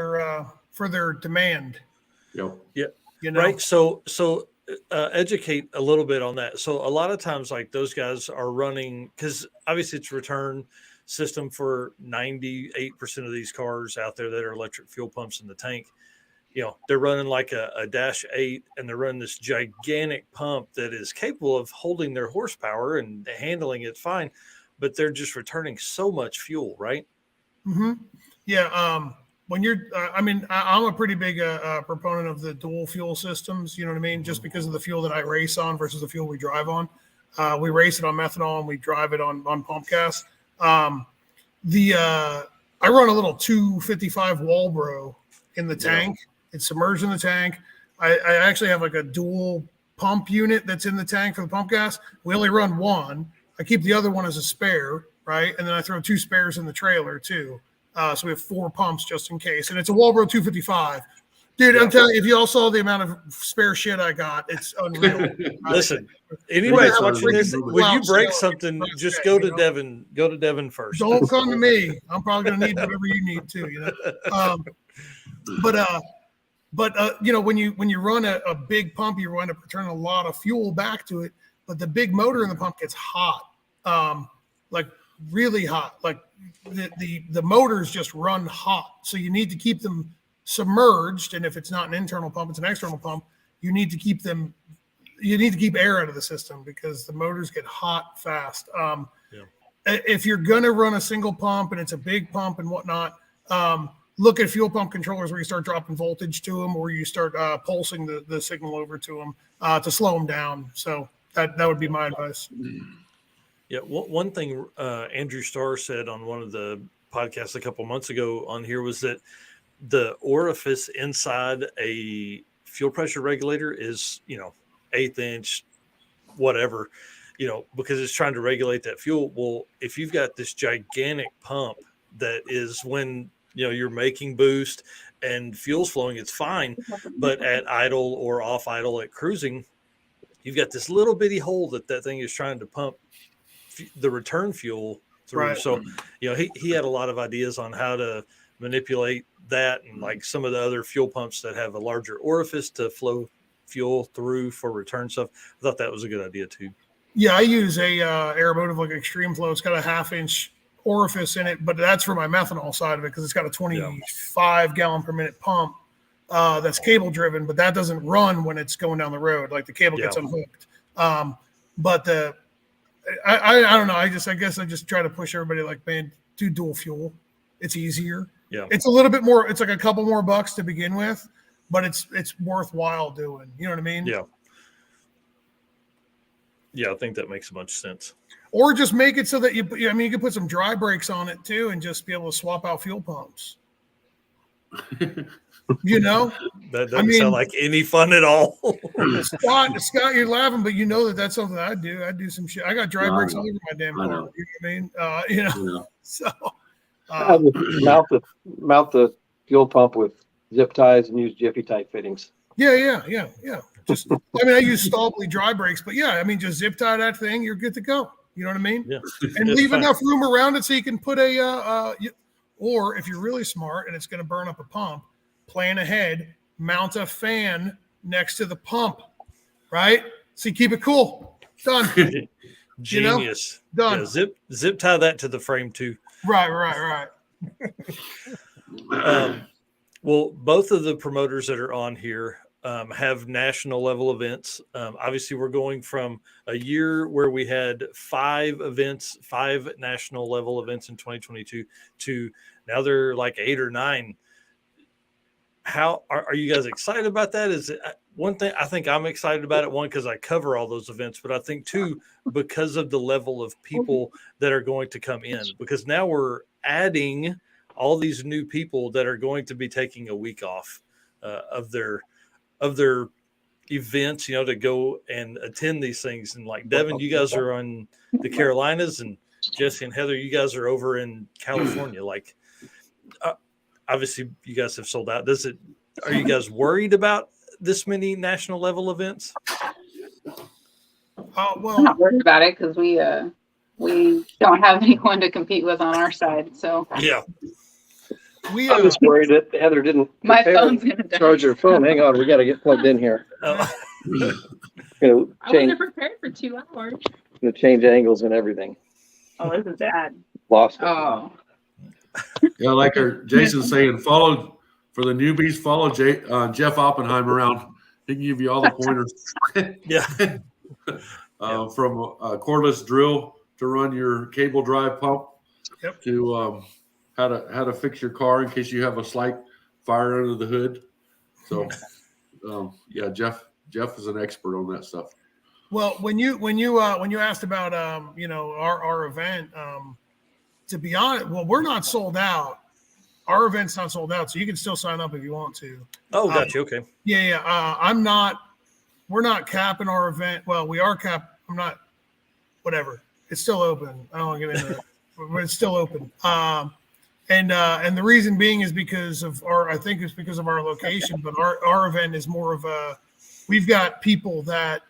their demand. Yep. Yeah. You know? Right. So educate a little bit on that. So a lot of times, like, those guys are running, because obviously it's return system for 98% of these cars out there that are electric fuel pumps in the tank. They're running like a Dash 8, and they're running this gigantic pump that is capable of holding their horsepower and handling it fine, but they're just returning so much fuel, right? Mm-hmm. Yeah. When you're, I'm a pretty big proponent of the dual fuel systems. You know what I mean? Just because of the fuel that I race on versus the fuel we drive on. We race it on methanol and we drive it on pump gas. I run a little 255 Walbro in the tank. It's submerged in the tank. I actually have like a dual pump unit that's in the tank for the pump gas. We only run one. I keep the other one as a spare, right? And then I throw 2 spares in the trailer too. So we have 4 pumps just in case. And it's a Walbro 255. Dude, I'm telling you, if you all saw the amount of spare shit I got, it's unreal. Listen, anybody's watching this, when you break something, just go to Devin. Go to Devin first. Don't come to me. I'm probably going to need whatever you need too, But when you run a big pump, you wind up returning a lot of fuel back to it. But the big motor in the pump gets hot, like really hot. Like the motors just run hot. So you need to keep them submerged. And if it's not an internal pump, it's an external pump. You need to keep air out of the system because the motors get hot fast. If you're gonna run a single pump and it's a big pump and whatnot, look at fuel pump controllers where you start dropping voltage to them, or you start pulsing the signal over to them to slow them down. So that would be my advice. Yeah, one thing Andrew Starr said on one of the podcasts a couple months ago on here was that the orifice inside a fuel pressure regulator is 1/8 inch, whatever, because it's trying to regulate that fuel. Well, if you've got this gigantic pump that is when you're making boost and fuel's flowing, it's fine. But at idle or off idle at cruising, you've got this little bitty hole that thing is trying to pump the return fuel through. Right. So, he had a lot of ideas on how to manipulate that, and like some of the other fuel pumps that have a larger orifice to flow fuel through for return stuff. I thought that was a good idea too. Yeah, I use a Aeromotive like Extreme Flow. It's got a 1/2 inch orifice in it, but that's for my methanol side of it because it's got a 25 gallon per minute pump that's cable driven, but that doesn't run when it's going down the road. Like the cable gets unhooked. But I don't know. I guess I just try to push everybody like, man, do dual fuel. It's easier. Yeah. It's a little bit more. It's like a couple more bucks to begin with, but it's worthwhile doing. You know what I mean? Yeah. Yeah, I think that makes a bunch of sense. Or just make it so that you can put some dry brakes on it too, and just be able to swap out fuel pumps. You know, that doesn't sound like any fun at all. Scott, you're laughing, but you know that's something I do. I do some shit. I got dry brakes all over my damn car. You know what I mean? So mount the fuel pump with zip ties and use Jiffy type fittings. Yeah. Just, I use Staubli dry brakes, but just zip tie that thing. You're good to go. You know what I mean? Yeah. And leave enough room around it so you can put or if you're really smart and it's going to burn up a pump, plan ahead, mount a fan next to the pump, right? So you keep it cool. Done. Genius. Done. Yeah, zip tie that to the frame too. Right. Well, both of the promoters that are on here have national level events. Obviously, we're going from a year where we had 5 national level events in 2022 to now they're like 8 or 9. How are you guys excited about that? Is it one thing? I think I'm excited about it. One, because I cover all those events, but I think 2, because of the level of people that are going to come in, because now we're adding all these new people that are going to be taking a week off of their events, to go and attend these things. And like Devin, you guys are on the Carolinas, and Jesse and Heather, you guys are over in California. Like, obviously you guys have sold out. Are you guys worried about this many national level events? I'm not worried about it because we don't have anyone to compete with on our side. So yeah. I'm just worried that Heather didn't my phone's gonna die. Charge her phone. Hang on, we got to get plugged in here. I wasn't prepared for 2 hours. Gonna change angles and everything. Oh, this is bad. Lost it. Oh. Yeah, like Jason's saying, follow for the newbies. Follow Jeff Oppenheim around. He can give you all the pointers. Yeah. From a cordless drill to run your cable drive pump, to how to fix your car in case you have a slight fire under the hood. So, Jeff is an expert on that stuff. Well, when you asked about our event, to be honest, we're not sold out. Our event's not sold out, so you can still sign up if you want to. Oh, gotcha. Okay. Yeah. We're not capping our event. Well, we are capped. I'm not. Whatever. It's still open. I don't want to get into it, but it's still open. And the reason being is because of our location, but our event is more of we've got people that,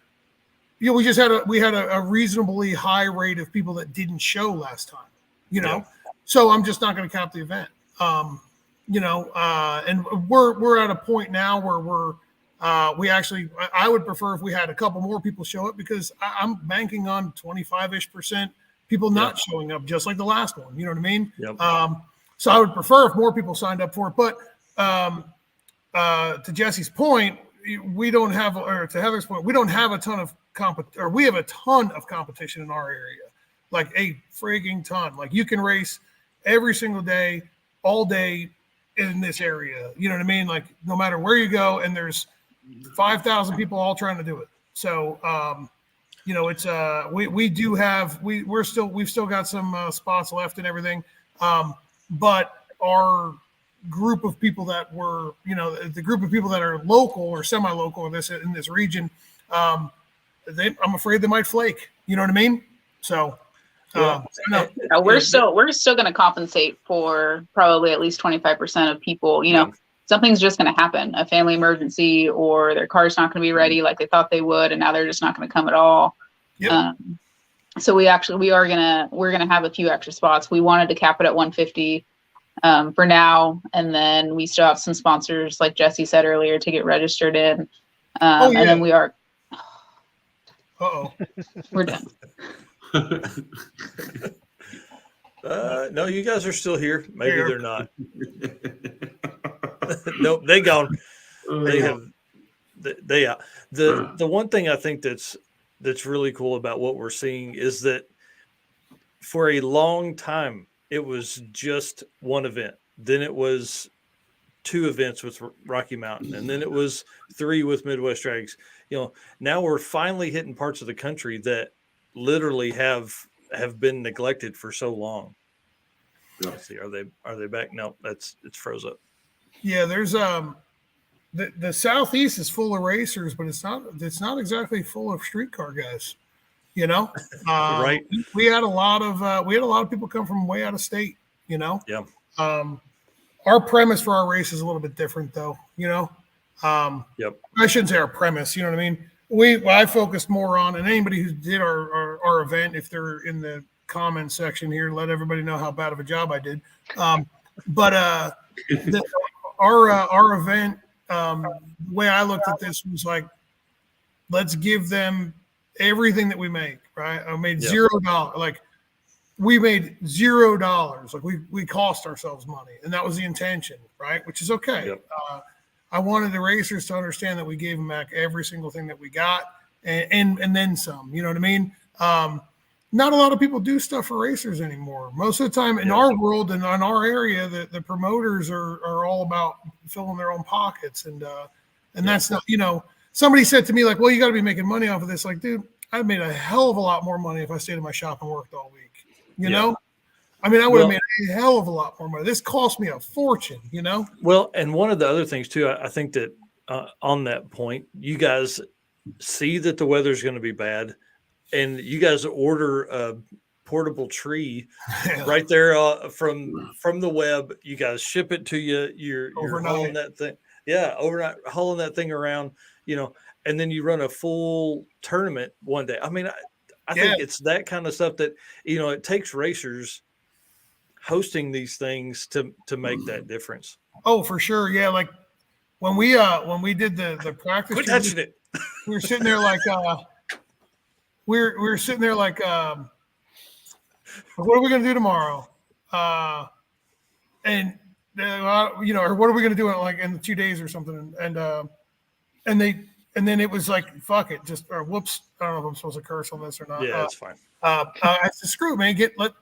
we had a reasonably high rate of people that didn't show last time, so I'm just not going to count the event. And we're at a point now where I would prefer if we had a couple more people show up, because I'm banking on 25% people not showing up, just like the last one. You know what I mean? Yep. So I would prefer if more people signed up for it. But to Jesse's point, to Heather's point, we don't have a ton of we have a ton of competition in our area, like a frigging ton. Like, you can race every single day, all day in this area. You know what I mean? Like, no matter where you go, and there's 5,000 people all trying to do it. So, it's we've still got some spots left and everything. But our group of people that were, the group of people that are local or semi-local in this region, I'm afraid they might flake. You know what I mean? So, we're still going to compensate for probably at least 25% of people. Something's just going to happen, a family emergency, or their car's not going to be ready like they thought they would, and now they're just not going to come at all. Yep. So we're gonna have a few extra spots. We wanted to cap it at 150 for now, and then we still have some sponsors, like Jesse said earlier, to get registered in. And then we are. We're done. No, you guys are still here. Maybe they're not. Nope, they gone. They have. They The one thing I think that's that's really cool about what we're seeing is that for a long time, it was just one event. Then it was 2 events with Rocky Mountain, and then it was 3 with Midwest Drags. Now we're finally hitting parts of the country that literally have been neglected for so long. Let's see, are they back? No, it's froze up. Yeah, there's the Southeast is full of racers, but it's not exactly full of streetcar guys. Right. We had a lot of people come from way out of state. Yeah. Our premise for our race is a little bit different, though. Yep. I shouldn't say our premise. You know what I mean? I focused more on, and anybody who did our event, if they're in the comment section here, let everybody know how bad of a job I did. Our event, the way I looked at this was like, let's give them everything that we make, right? I made $0. Like, we made $0. Like, we cost ourselves money, and that was the intention, right? Which is okay. Yep. I wanted the racers to understand that we gave them back every single thing that we got, and then some. You know what I mean? Not a lot of people do stuff for racers anymore. Most of the time in our world and in our area, the promoters are all about filling their own pockets, and that's not. Somebody said to me, like, well, you got to be making money off of this. Like, dude, I made a hell of a lot more money if I stayed in my shop and worked all week. You know? I mean, I would have made a hell of a lot more money. This cost me a fortune, Well, and one of the other things too, I think that on that point, you guys see that the weather's going to be bad, and you guys order a portable tree right there from the web. You guys ship it to you. You're hauling that thing. Yeah, overnight, hauling that thing around, and then you run a full tournament one day. I mean, I think it's that kind of stuff that, it takes racers hosting these things to make that difference. Oh, for sure. Yeah. Like when we did the practice, quit touching it. We were sitting there like, we were sitting there like, what are we going to do tomorrow? Or what are we going to do in 2 days or something? And then it was like, fuck it, whoops. I don't know if I'm supposed to curse on this or not. Yeah, it's fine. I said, screw it, man.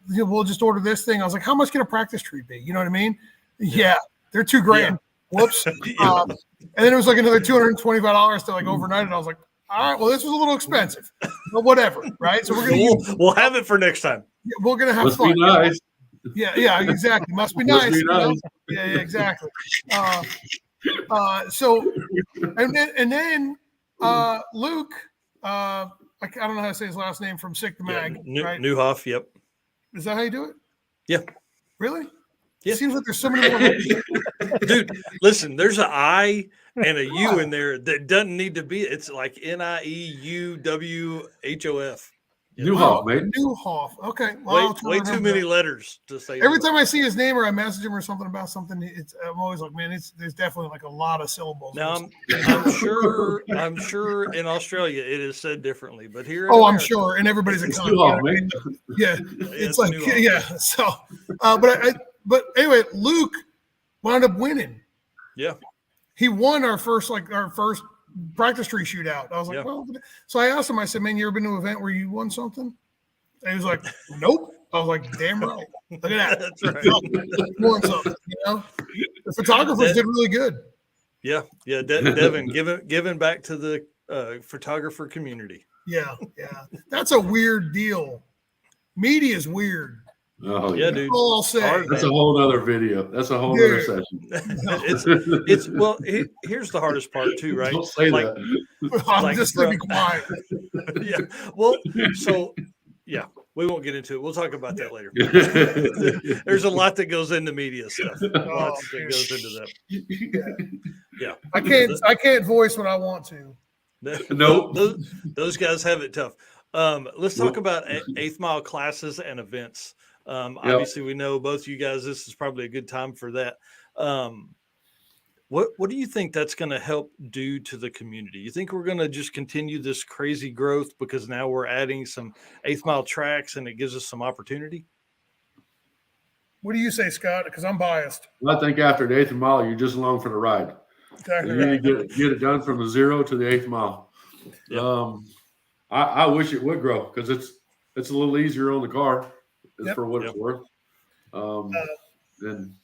We'll just order this thing. I was like, how much can a practice tree be? You know what I mean? Yeah, they're $2,000. Yeah. Whoops. And then it was like another $225 to like overnight. And I was like, all right, well, this was a little expensive, but whatever, right? So we'll have it for next time. We're gonna have fun. Be nice. Yeah, exactly. Must be nice. Yeah, exactly. So, and then Luke, I don't know how to say his last name, from Sick the Mag, right? Newhoff, yep. Is that how you do it? Yeah. Really? Yeah. It seems like there's so many more. Dude, listen, there's an I and a U in there that doesn't need to be. It's like Nieuwhof. Newhoff, mate. Newhoff. Okay. Well, way too many letters to say. Every time I see his name or I message him or something about something, I'm always like, man, there's definitely like a lot of syllables. Now I'm sure in Australia it is said differently, but here. I'm sure, and everybody's a Newhoff, mate. Yeah, it's like Newhoff. Yeah. So, but anyway, Luke wound up winning. Yeah. He won our first practice tree shootout. I was like, well, so I asked him, I said, man, you ever been to an event where you won something? And he was like, nope. I was like, damn right. Look at that. That's right. Won something, The photographers did really good. Yeah. Devin, giving back to the photographer community. Yeah. That's a weird deal. Media is weird. Oh yeah, dude. All I'll say. That's a whole other video. That's a whole other session. Here's the hardest part too, right? Don't say that. I'm just to be quiet. Yeah. Well, so yeah, we won't get into it. We'll talk about that later. There's a lot that goes into media stuff. Lots that goes into that. Yeah. I can't voice what I want to. Nope. Those guys have it tough. Let's talk about eighth mile classes and events. Obviously, we know both of you guys. This is probably a good time for that. What do you think that's going to help do to the community? You think we're going to just continue this crazy growth because now we're adding some eighth mile tracks and it gives us some opportunity? What do you say, Scott? Because I'm biased. Well, I think after the eighth mile, you're just along for the ride. Exactly. You need to get it done from the 0 to the eighth mile. Yep. I wish it would grow because it's a little easier on the car for what it's worth. And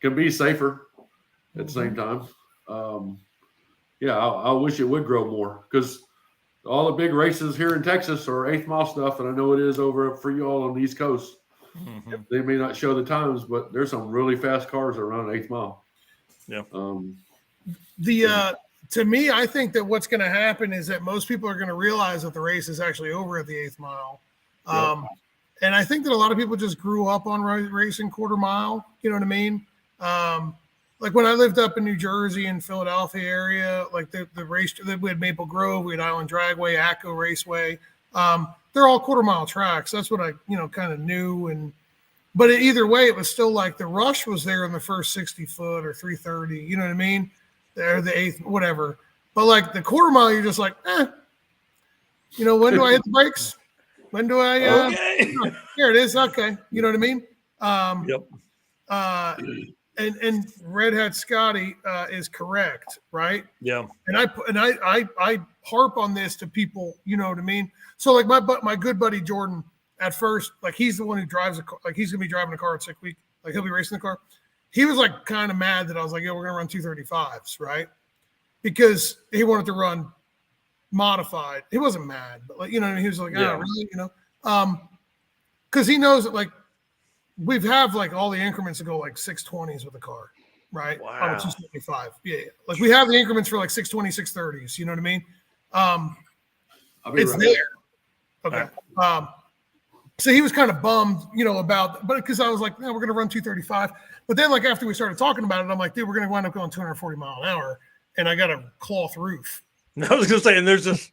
can be safer at the same time. I wish it would grow more because all the big races here in Texas are 8th mile stuff, and I know it is over for you all on the East Coast. Mm-hmm. They may not show the times, but there's some really fast cars around 8th mile. Yeah. To me, I think that what's going to happen is that most people are going to realize that the race is actually over at the 8th mile. And I think that a lot of people just grew up on racing quarter mile. You know what I mean? Like when I lived up in New Jersey and Philadelphia area, like the race, we had Maple Grove, we had Island Dragway, ACO Raceway. They're all quarter mile tracks. That's what I, kind of knew. But either way, it was still like the rush was there in the first 60 foot or 330. You know what I mean? They're the 8th, whatever. But like the quarter mile, you're just like, when do I hit the brakes? When do I? Okay. Here it is. Okay. You know what I mean? Yep. And Red Hat Scotty is correct, right? Yeah. And I harp on this to people. You know what I mean? So like my good buddy Jordan, at first, like he's the one who drives a car. Like he's gonna be driving a car at 6 week. Like he'll be racing the car. He was like kind of mad that I was like, we're gonna run 235s, right? Because he wanted to run modified. He wasn't mad, but like, he was like, really, because he knows that like we've like all the increments to go like 620s with the car, right? Wow. On a 275. Yeah. Like we have the increments for like 620, 630s. You know what I mean? It's there. Okay. So he was kind of bummed, but because I was like, we're going to run 235. But then like after we started talking about it, I'm like, dude, we're going to wind up going 240 mile an hour. And I got a cloth roof. I was going to say, and there's this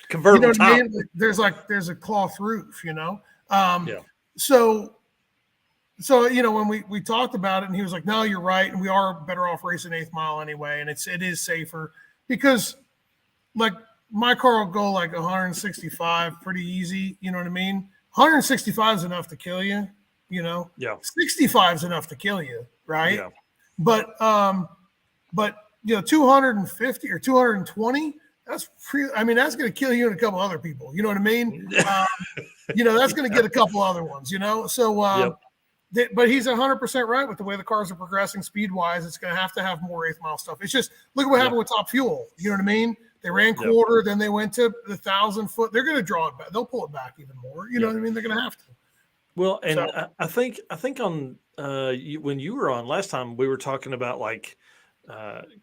convertible top. I mean? There's a cloth roof, So when we talked about it and he was like, no, you're right. And we are better off racing 8th mile anyway. And it is safer because like my car will go like 165 pretty easy. You know what I mean? 165 is enough to kill you, Yeah. 65 is enough to kill you. Right. Yeah. But 250 or 220, that's going to kill you and a couple other people. You know what I mean? That's going to get a couple other ones, So, but he's 100% right with the way the cars are progressing speed wise. It's going to have more 8th mile stuff. It's just look at what happened with Top Fuel. You know what I mean? They ran quarter, then they went to the 1,000 foot. They're going to draw it back. They'll pull it back even more. You know what I mean? They're going to have to. Well, and so, I think on when you were on last time, we were talking about like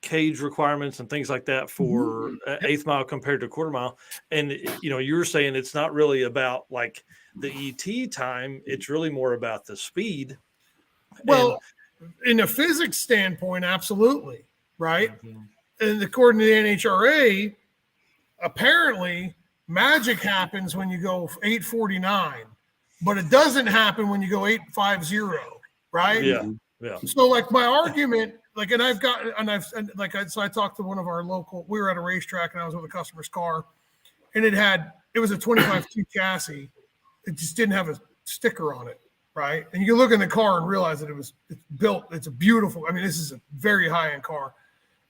cage requirements and things like that for 8th mile compared to quarter mile. And, you were saying it's not really about like the ET time. It's really more about the speed. Well, in a physics standpoint, absolutely. Right. Mm-hmm. And according to the NHRA, apparently magic happens when you go 849, but it doesn't happen when you go 850. Right. Yeah. Yeah. So like my argument, like, so I talked to one of our we were at a racetrack and I was with a customer's car and it was a 25-2 chassis. It just didn't have a sticker on it. Right. And you can look in the car and realize that it's built. It's a beautiful, this is a very high end car.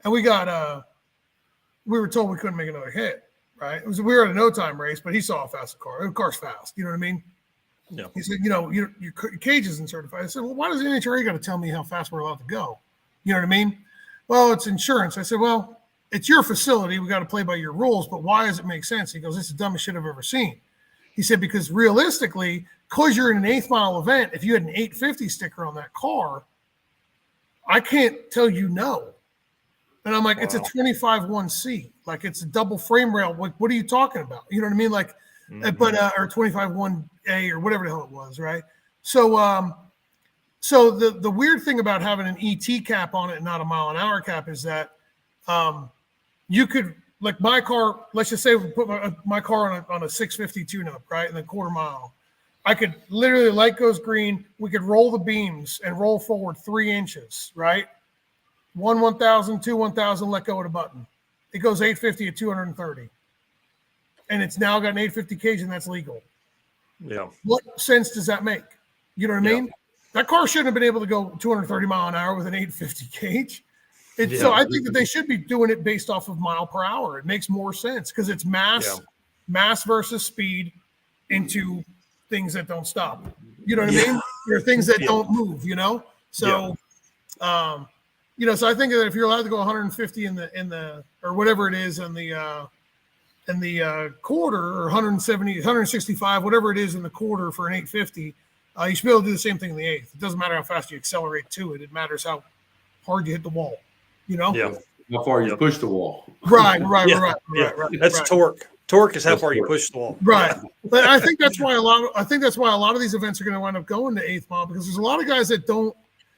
And we were told we couldn't make another hit. Right. We were at a no time race, but he saw how fast the car. The car's fast. You know what I mean? Yeah. He said, your cage isn't certified. I said, well, why does the NHRA got to tell me how fast we're allowed to go? You know what I mean? Well, it's insurance. I said, well, it's your facility. We got to play by your rules, but why does it make sense? He goes, it's the dumbest shit I've ever seen. He said, because realistically, because you're in an 8th mile event, if you had an 850 sticker on that car, I can't tell you no. And I'm like, It's a 25-1C. Like it's a double frame rail. Like, what are you talking about? You know what I mean? Like, or 25-1A or whatever the hell it was. Right. So, so the weird thing about having an ET cap on it and not a mile an hour cap is that you could, like my car, let's just say we put my car on a 650 tune-up, right, in the quarter mile. I could literally, light goes green, we could roll the beams and roll forward 3 inches, right? 1,000, 2, 1,000, let go of the button. It goes 850 at 230. And it's now got an 850 cage and that's legal. Yeah. What sense does that make? You know what I mean? That car shouldn't have been able to go 230 mile an hour with an 850 cage. So I think that they should be doing it based off of mile per hour. It makes more sense because it's mass mass versus speed into things that don't stop. You know what I mean? There are things that don't move, So, so I think that if you're allowed to go 150 in the or whatever it is in the quarter, or 170, 165, whatever it is in the quarter for an 850, you should be able to do the same thing in the eighth. It doesn't matter how fast you accelerate to it. It matters how hard you hit the wall, Yeah. How far you push the wall. Right. That's torque. Torque is how far you push the wall. Right. But I think that's why a lot of these events are going to wind up going to eighth mile, because there's a lot of guys that don't.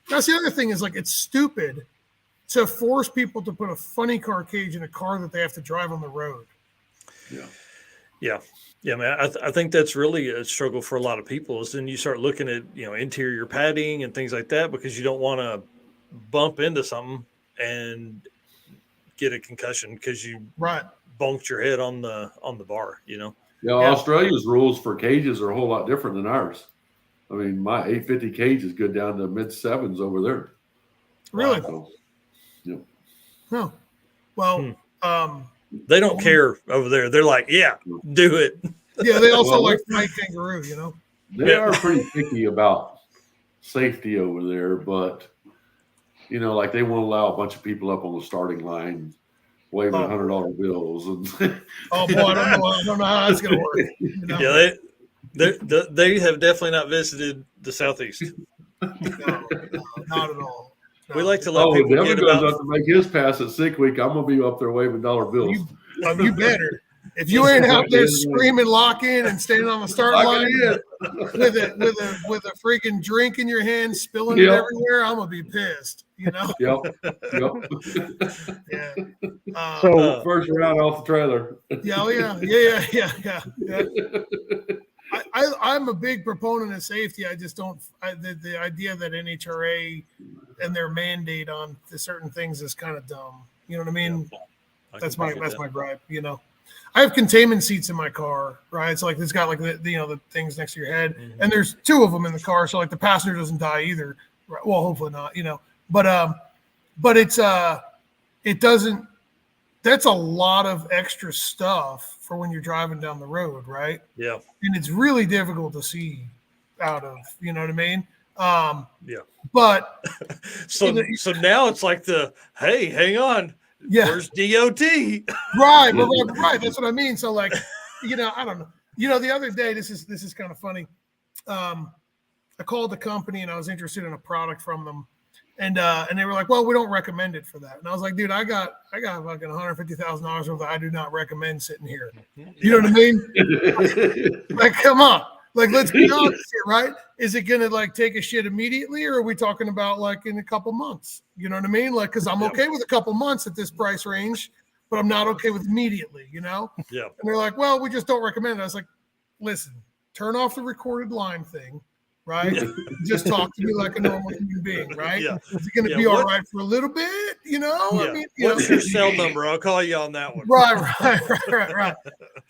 That's the other thing, is like, it's stupid to force people to put a funny car cage in a car that they have to drive on the road. Yeah, man. I think that's really a struggle for a lot of people, is then you start looking at, interior padding and things like that, because you don't want to bump into something and get a concussion because you bumped your head on the bar, Yeah, Australia's rules for cages are a whole lot different than ours. I mean, my 850 cage is good down to mid sevens over there. Really? So, yep. No. Well, they don't care over there. They're like, yeah, do it. Yeah, they also like fight kangaroo, They are pretty picky about safety over there, but like, they won't allow a bunch of people up on the starting line waving $100 bills. And oh boy, I don't know how that's gonna work. Yeah, they have definitely not visited the Southeast. No, not at all. No. We like to let people Devin get goes about. up to make his pass at sick week. I'm gonna be up there waving dollar bills. You better. If you ain't out there screaming lock in and standing on the start line with a freaking drink in your hand, spilling it everywhere, I'm gonna be pissed. Yep. Yeah. So First round off the trailer. Yeah. I'm a big proponent of safety. I just don't. The idea that NHRA and their mandate on certain things is kind of dumb. You know what I mean? Yeah. That's my gripe. I have containment seats in my car, right? It's like it's got like the things next to your head, and there's two of them in the car, so like the passenger doesn't die either. Right? Well, hopefully not, but it's it doesn't. That's a lot of extra stuff for when you're driving down the road, right? Yeah, and it's really difficult to see out of. You know what I mean? Yeah. But so now it's like hey, hang on. Yeah. Where's DOT? Right. That's what I mean. So like, I don't know. The other day, this is kind of funny. I called the company and I was interested in a product from them, and they were like, "Well, we don't recommend it for that." And I was like, "Dude, I got fucking $150,000 worth. I do not recommend sitting here." You know what I mean? Like, come on. Like, let's be honest here, right? Is it going to like take a shit immediately, or are we talking about like in a couple months? You know what I mean? Like, because I'm okay with a couple months at this price range, but I'm not okay with immediately, Yeah. And they're like, well, we just don't recommend it. I was like, listen, turn off the recorded line thing, right? Just talk to me like a normal human being, right? Yeah. Is it going to be all right for a little bit? I mean, what's your cell number? I'll call you on that one. Right.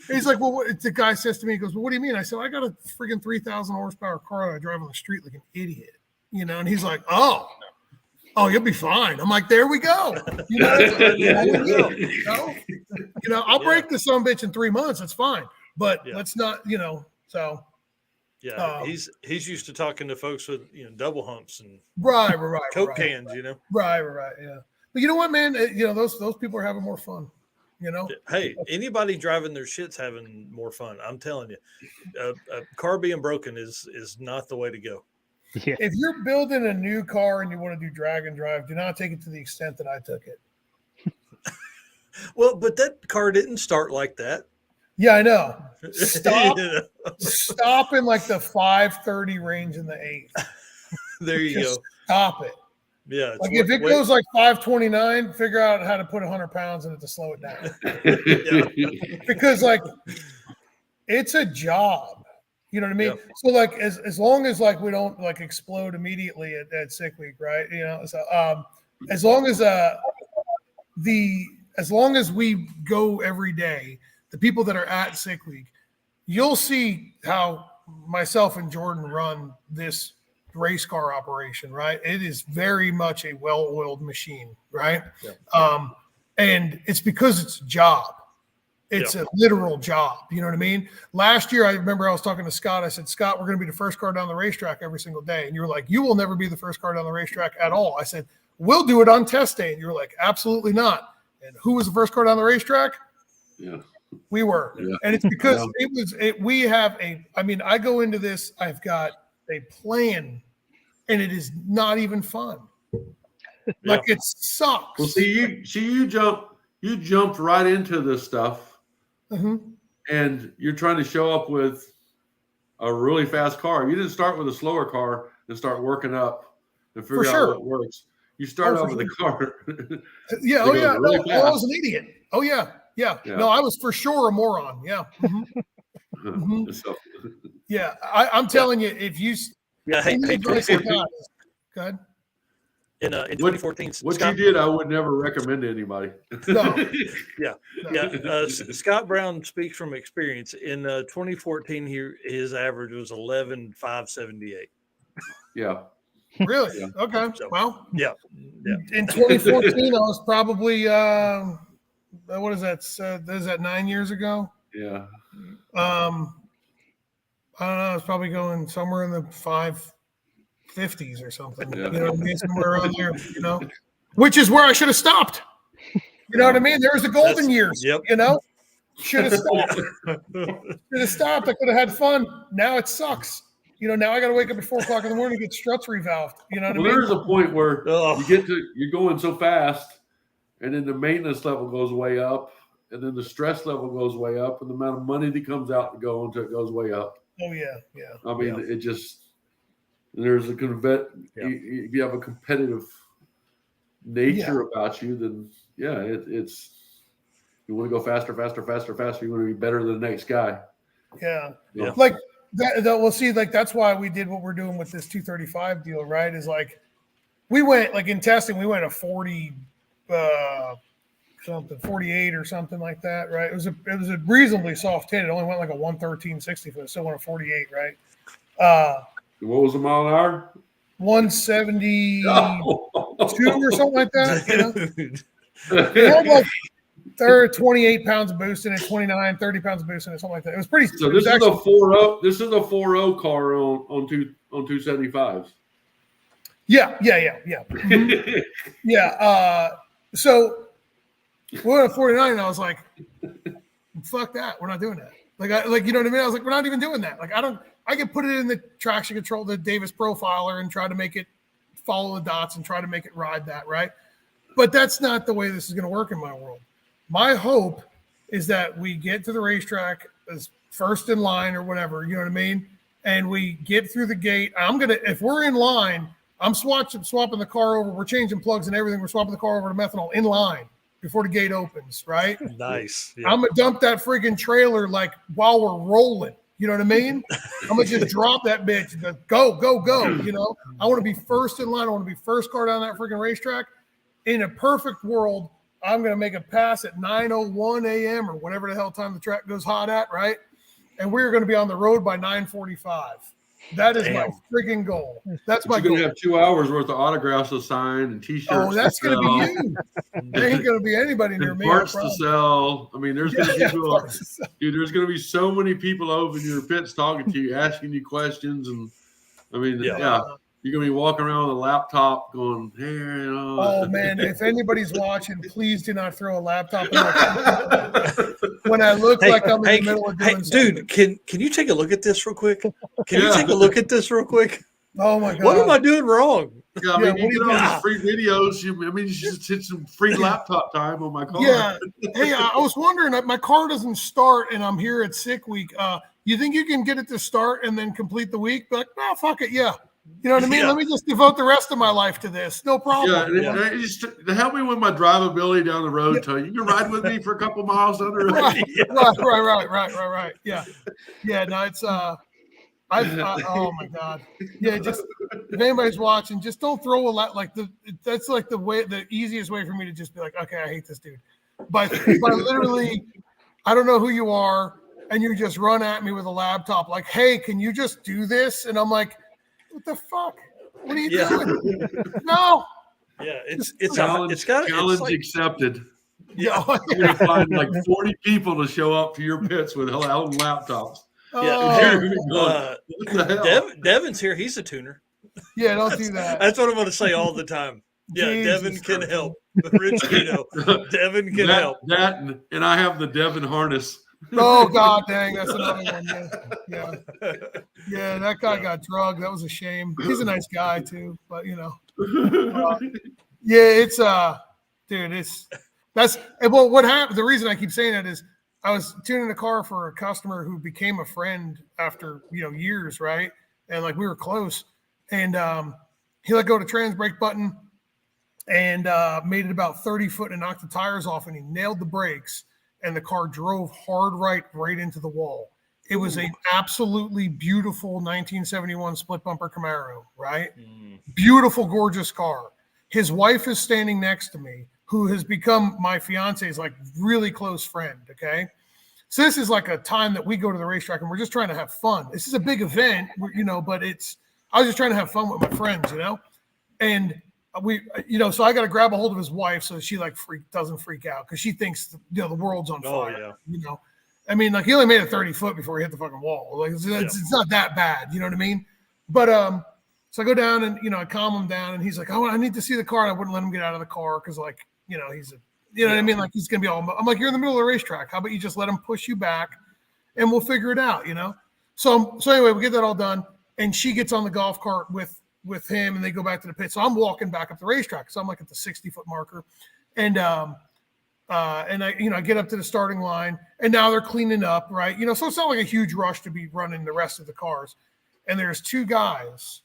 He's like, well, the guy says to me, he goes, well, what do you mean? I said, I got a freaking 3,000 horsepower car that I drive on the street like an idiot, and he's like, oh, you'll be fine. I'm like, there we go. I'll break this son-of-a-bitch in 3 months. It's fine. But let's not, so. Yeah, he's used to talking to folks with double humps and Coke cans, Right, yeah. But you know what, man? Those people are having more fun. Hey, anybody driving their shit's having more fun. I'm telling you, a car being broken is not the way to go. Yeah. If you're building a new car and you want to do drag and drive, do not take it to the extent that I took it. Well, but that car didn't start like that. Yeah, I know. Stop in like the 530 range in the 8th. There you go. Stop it. Yeah. Like if it goes like 529, figure out how to put 100 pounds in it to slow it down. Because like it's a job. You know what I mean? Yeah. So like as long as like we don't like explode immediately at sick week, right? So as long as we go every day, the people that are at sick week, you'll see how myself and Jordan run this race car operation, right? It is very much a well-oiled machine, right? Yeah. And it's because it's a job. It's a literal job. You know what I mean? Last year, I remember I was talking to Scott. I said, Scott, we're going to be the first car down the racetrack every single day. And you were like, you will never be the first car down the racetrack at all. I said, we'll do it on test day. And you were like, absolutely not. And who was the first car down the racetrack? Yeah. We were. Yeah. And it's because we have I go into this, I've got a plan, and it is not even fun. Like it sucks. Well, you jumped right into this stuff. Mm-hmm. And you're trying to show up with a really fast car. You didn't start with a slower car and start working up and figure out what works. You start out with a car. Yeah. Oh, yeah. Really no, I was an idiot. Oh, yeah. No, I was for sure a moron. Yeah. Mm-hmm. Mm-hmm. So. Yeah. I'm telling you, if you. Yeah. Hey, go ahead. In 2014, what you did, I would never recommend to anybody. No. Scott Brown speaks from experience. In 2014, his average was 11,578. Yeah. Really? Yeah. Okay. So, well. Yeah. In 2014, I was probably what is that? Is that 9 years ago? Yeah. I don't know. I was probably going somewhere in the 550s or something. Yeah. You know what I mean? Somewhere around there, you know, which is where I should have stopped. You know what I mean? There was the golden years, you know, should have stopped. I could have had fun. Now it sucks. You know, now I got to wake up at 4 o'clock in the morning to get struts revalved. You know what I mean? There's a point where you're going so fast, and then the maintenance level goes way up, and then the stress level goes way up, and the amount of money that comes out to go into it goes way up. Oh, yeah. I mean, it just – there's a if you have a competitive nature about you, then it's you want to go faster. You want to be better than the next guy. Yeah. Like that. We'll see. Like that's why we did what we're doing with this 235 deal, right? Is like we went like in testing, we went a 40 something 48 or something like that, right? It was a reasonably soft hit. It only went like a 113.60, but it still went a 48, right? What was the mile an hour? 172 or something like that. You know? It had like 28 pounds of boost in it, 29, 30 pounds of boost in it, something like that. It was pretty. So this is a 4.0. This is a 4.0 car on 275s. Yeah. Mm-hmm. Yeah. So we went at 49, and I was like, "Fuck that! We're not doing that." Like you know what I mean? I was like, "We're not even doing that." Like I could put it in the traction control, the Davis profiler, and try to make it follow the dots and try to make it ride that, right? But that's not the way this is going to work in my world. My hope is that we get to the racetrack as first in line or whatever, you know what I mean? And we get through the gate. If we're in line, I'm swapping the car over. We're changing plugs and everything. We're swapping the car over to methanol in line before the gate opens, right? Nice. Yeah. I'm going to dump that friggin' trailer like while we're rolling. You know what I mean? I'm going to just drop that bitch and go, you know? I want to be first in line. I want to be first car down that friggin' racetrack. In a perfect world, I'm going to make a pass at 9:01 a.m. or whatever the hell time the track goes hot at, right? And we're going to be on the road by 9:45. That is my freaking goal. That's my goal. You're going to have 2 hours worth of autographs to sign and T-shirts. Oh, that's going to be you. There ain't going to be anybody near me. Parts to sell. I mean, there's going to be people, dude. There's going to be so many people over in your pits talking to you, asking you questions, and I mean, you're going to be walking around with a laptop going, hey, you know. Oh, man, if anybody's watching, please do not throw a laptop in my when I look like I'm in the middle of doing something. Dude, can you take a look at this real quick? Can you take a look at this real quick? Oh, my God. What am I doing wrong? Yeah, I mean, you get all these free videos. You just hit some free laptop time on my car. Yeah. Hey, I was wondering, my car doesn't start and I'm here at sick week. You think you can get it to start and then complete the week? But no, fuck it. Yeah. You know what I mean? Let me just devote the rest of my life to this. No problem. Yeah, just to help me with my drivability down the road. So you can ride with me for a couple miles down the road. Right. Yeah. No, it's oh my God. Yeah, just if anybody's watching, just don't throw a lot that's like the easiest way for me to just be like, okay, I hate this dude. By literally, I don't know who you are, and you just run at me with a laptop, like, hey, can you just do this? And I'm like, what the fuck? What are you doing? No. Yeah, it's challenge accepted. Yeah. You're gonna find like 40 people to show up to your pits with their own laptops. Yeah, You're gonna be going, what the hell? Devin's here. He's a tuner. Yeah, don't do that. That's what I'm going to say all the time. Yeah, Jesus. Devin can help. Rich Kino, Devin can help. That and I have the Devin harness. Oh God, dang, that's another one. Yeah. That guy got drugged. That was a shame. He's a nice guy too, but it's dude, well, what happened? The reason I keep saying that is I was tuning a car for a customer who became a friend after years, right? And like we were close, and he let go of the trans brake button and made it about 30 foot and knocked the tires off, and he nailed the brakes, and the car drove hard right into the wall. It was an absolutely beautiful 1971 split bumper Camaro, right? Beautiful, gorgeous car. His wife is standing next to me, who has become my fiance's like really close friend. Okay. So this is like a time that we go to the racetrack and we're just trying to have fun. This is a big event, but I was just trying to have fun with my friends, and so I got to grab a hold of his wife so she doesn't freak out because she thinks the world's on fire. I mean, like he only made it 30 foot before he hit the fucking wall. Like it's not that bad, you know what I mean? But so I go down and I calm him down, and he's like, "Oh, I need to see the car." And I wouldn't let him get out of the car because he's what I mean? Like he's gonna be all. I'm like, "You're in the middle of the racetrack. How about you just let him push you back, and we'll figure it out." So anyway, we get that all done, and she gets on the golf cart with him, and they go back to the pit. So I'm walking back up the racetrack. So I'm like at the 60-foot marker, and I get up to the starting line, and now they're cleaning up, right? So it's not like a huge rush to be running the rest of the cars. And there's two guys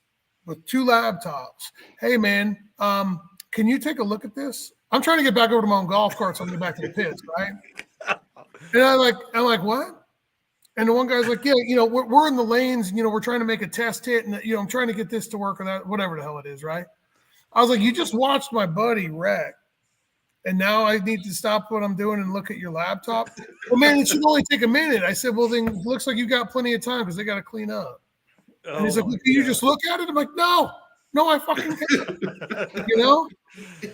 with two laptops. Hey man, can you take a look at this? I'm trying to get back over to my own golf cart so I can get back to the pits, right? And I'm like, what? And the one guy's like, yeah, we're in the lanes, and we're trying to make a test hit, and I'm trying to get this to work, or that, whatever the hell it is, right? I was like, you just watched my buddy wreck, and now I need to stop what I'm doing and look at your laptop? Well, man, it should only take a minute. I said, well, then it looks like you got plenty of time because they got to clean up. And he's like, well, can you just look at it? I'm like, no, I fucking can't.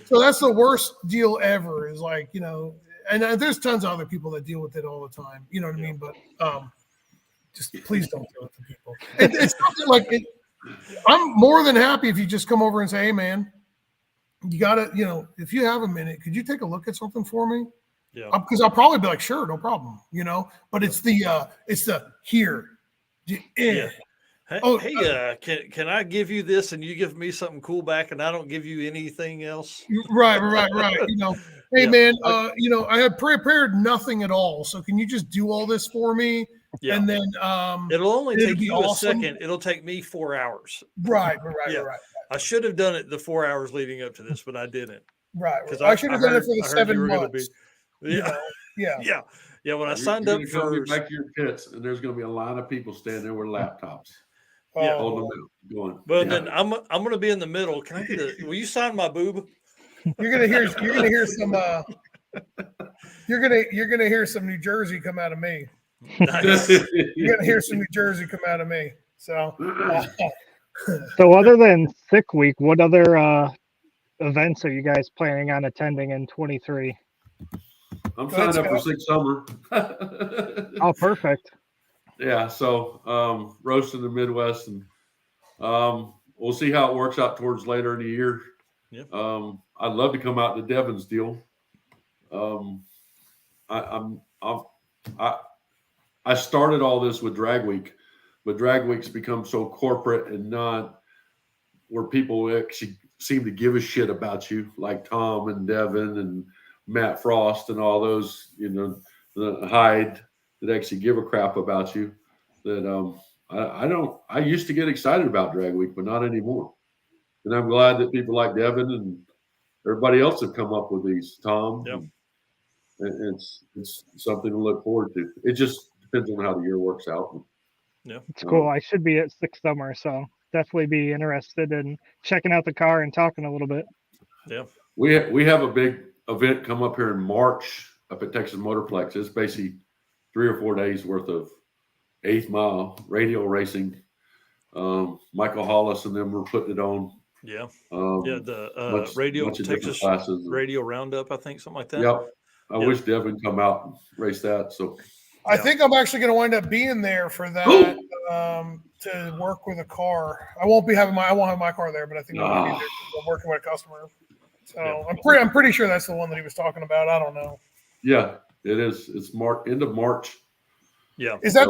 So that's the worst deal ever is like, and there's tons of other people that deal with it all the time. You know what I mean? But just please don't do it to people. It's something like it. I'm more than happy if you just come over and say, hey, man, you got to, if you have a minute, could you take a look at something for me? Yeah. Because I'll probably be like, sure, no problem, but it's the here. Yeah. Hey, can I give you this and you give me something cool back and I don't give you anything else? Right. Hey man, I had prepared nothing at all. So can you just do all this for me? Yeah. And then it'll only take you awesome. a second. It'll take me 4 hours. Right. I should have done it the 4 hours leading up to this, but I didn't. Right. I should have done it for the 7 months. Yeah. When I signed up for back to your pits, and there's going to be a line of people standing there with laptops. Yeah, holding them out, going. Well, then I'm going to be in the middle. Can I get will you sign my boob? You're gonna hear some. You're gonna hear some New Jersey come out of me. Nice. You're gonna hear some New Jersey come out of me. So. So other than Sick Week, what other events are you guys planning on attending in 23? I'm signed up for Sick Summer. Oh, perfect. Yeah, so roast in the Midwest, and we'll see how it works out towards later in the year. Yeah. I'd love to come out to Devin's deal. I started all this with Drag Week, but Drag Week's become so corporate and not where people actually seem to give a shit about you, like Tom and Devin and Matt Frost and all those, the Hyde that actually give a crap about you. That I used to get excited about Drag Week, but not anymore. And I'm glad that people like Devin and everybody else have come up with these. Tom, it's something to look forward to. It just depends on how the year works out. Yeah, it's cool. I should be at Sick Summer, so definitely be interested in checking out the car and talking a little bit. Yeah, we have a big event come up here in March up at Texas Motorplex. It's basically 3 or 4 days worth of 8th mile radial racing. Michael Hollis and them were putting it on. Yeah. The radio Texas Radio Roundup, I think, something like that. Yep. I wish Devin come out and race that. So I think I'm actually going to wind up being there for that to work with a car. I won't have my car there, but I think I'm going to be there. I'm working with a customer. So I'm pretty sure that's the one that he was talking about. I don't know. Yeah, it is. It's end of March. Yeah. Is that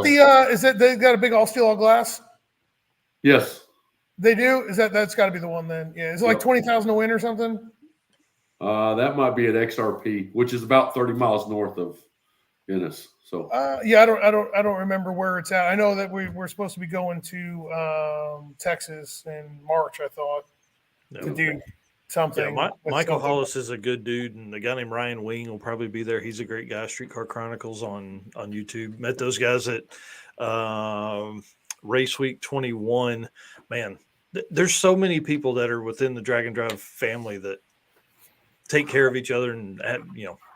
is that they got a big all steel all glass? Yes. They do? That's got to be the one then? Yeah. Is it like 20,000 to win or something? That might be at XRP, which is about 30 miles north of Ennis. So I don't remember where it's at. I know that we're supposed to be going to Texas in March, I thought, to do something. Yeah, Michael Hollis is a good dude, and the guy named Ryan Wing will probably be there. He's a great guy. Streetcar Chronicles on YouTube. Met those guys at Race Week 21. Man, there's so many people that are within the Drag-N-Drive family that take care of each other and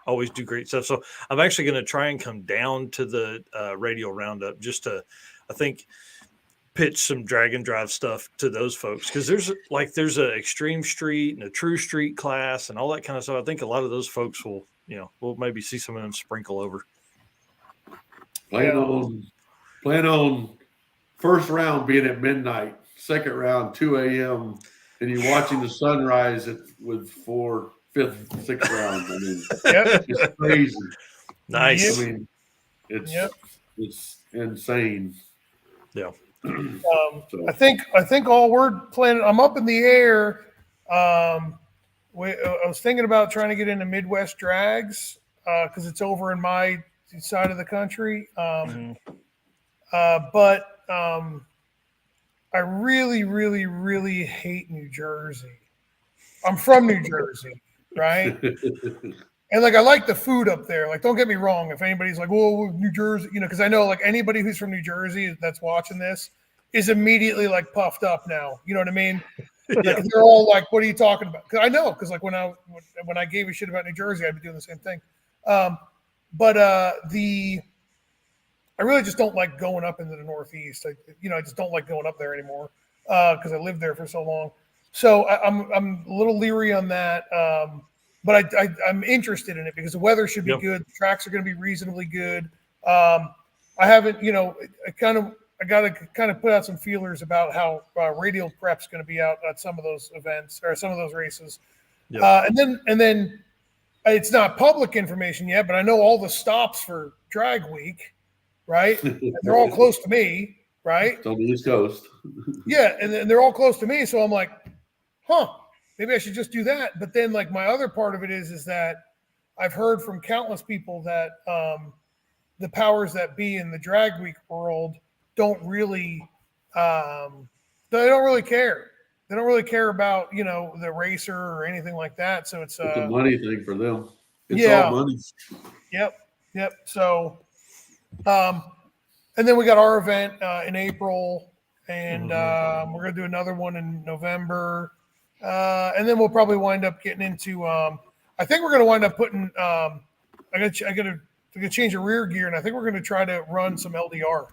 always do great stuff. So I'm actually going to try and come down to the radio roundup just to, I think, pitch some Drag-N-Drive stuff to those folks, because there's a extreme street and a true street class and all that kind of stuff. I think a lot of those folks will we'll maybe see some of them sprinkle over. Plan on first round being at midnight, second round 2 a.m. and you watching the sunrise with 4th, 5th, 6th round. I mean, it's crazy. Nice. I mean, it's insane. Yeah. I think all we're planning. I'm up in the air. I was thinking about trying to get into Midwest drags because it's over in my side of the country. But I really, really, really hate New Jersey. I'm from New Jersey, right? And I like the food up there. Like, don't get me wrong. If anybody's like, "Whoa, New Jersey," because I know anybody who's from New Jersey that's watching this is immediately puffed up now. You know what I mean? They're all like, "What are you talking about?" Because I know, because when I gave a shit about New Jersey, I'd be doing the same thing. But I really just don't like going up into the Northeast. I just don't like going up there anymore because I lived there for so long. So I'm a little leery on that. But I'm interested in it because the weather should be good. The tracks are going to be reasonably good. I haven't, I got to kind of put out some feelers about how radial prep's going to be out at some of those events or some of those races. And then it's not public information yet, but I know all the stops for Drag Week, right? And they're all close to me, right? It's on the East Coast. Yeah, and they're all close to me, so I'm like, maybe I should just do that. But then, my other part of it is that I've heard from countless people that the powers that be in the Drag Week world don't really care. They don't really care about the racer or anything like that. So it's a money thing for them. It's all money. Yep. So, and then we got our event in April, and we're gonna do another one in November. And then we'll probably wind up getting into. I think we're going to wind up putting. I got to change the rear gear, and I think we're going to try to run some LDR.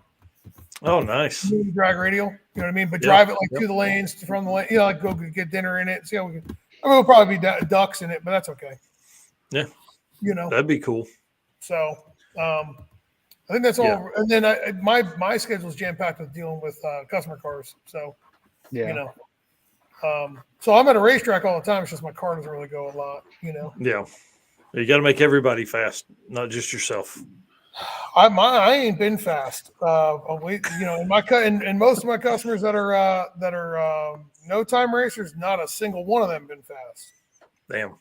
Oh, nice. Drag radial, you know what I mean? But drive it to the lanes, from the lane. Go get dinner in it. See how we can. We'll probably be ducks in it, but that's okay. Yeah. That'd be cool. So, I think that's all. Yeah. And then my schedule is jam packed with dealing with customer cars. So, so I'm at a racetrack all the time. It's just my car doesn't really go a lot, Yeah, you got to make everybody fast, not just yourself. I ain't been fast. And most of my customers that are no time racers, not a single one of them been fast. Damn.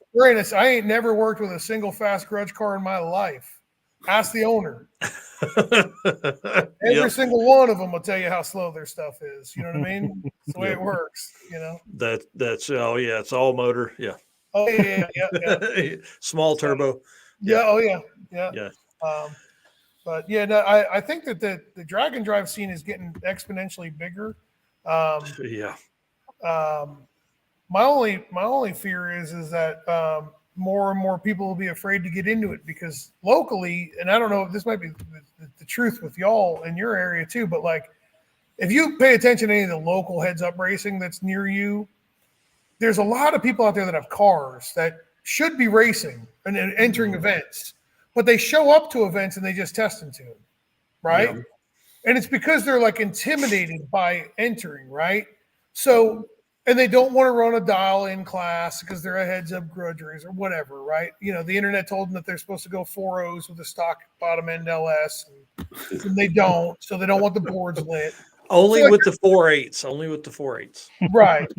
I ain't never worked with a single fast grudge car in my life. Ask the owner. Every single one of them will tell you how slow their stuff is. You know what I mean? It's the way it works. That's it's all motor. Yeah. Oh yeah. Small turbo. Yeah. Oh yeah. But I think that the Drag-N-Drive scene is getting exponentially bigger. My only fear is that more and more people will be afraid to get into it because locally, and I don't know if this might be the truth with y'all in your area too, but if you pay attention to any of the local heads up racing that's near you, there's a lot of people out there that have cars that should be racing and entering events, but they show up to events and they just test and tune, right? Yeah. And it's because they're like intimidated by entering, right? So, and they don't want to run a dial-in class because they're a heads-up grudge race or whatever, right? You know, the internet told them that they're supposed to go 4.0s with a stock bottom-end LS, and they don't, so they don't want the boards lit. Only So, with the 4.8s. Only with the 4.8s. Right.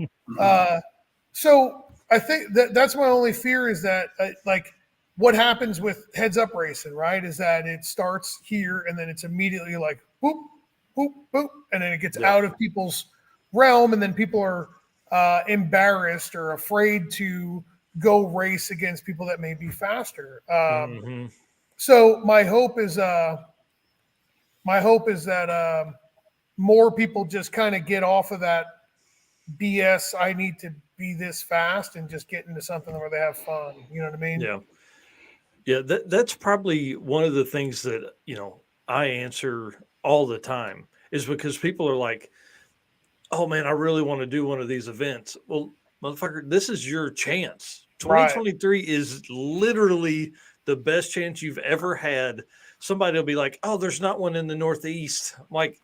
So I think that's my only fear is that, like, what happens with heads-up racing, right, is that it starts here and then it's immediately like, boop, boop, boop, and then it gets out of people's realm, and then people are embarrassed or afraid to go race against people that may be faster. So my hope is that more people just kind of get off of that BS. I need to be this fast and just get into something where they have fun. You know what I mean? Yeah. Yeah. That's probably one of the things that, you know, I answer all the time is because people are like, oh man, I really want to do one of these events. Well, motherfucker, this is your chance. 2023 is literally the best chance you've ever had. Somebody will be like, oh, there's not one in the Northeast. I'm like,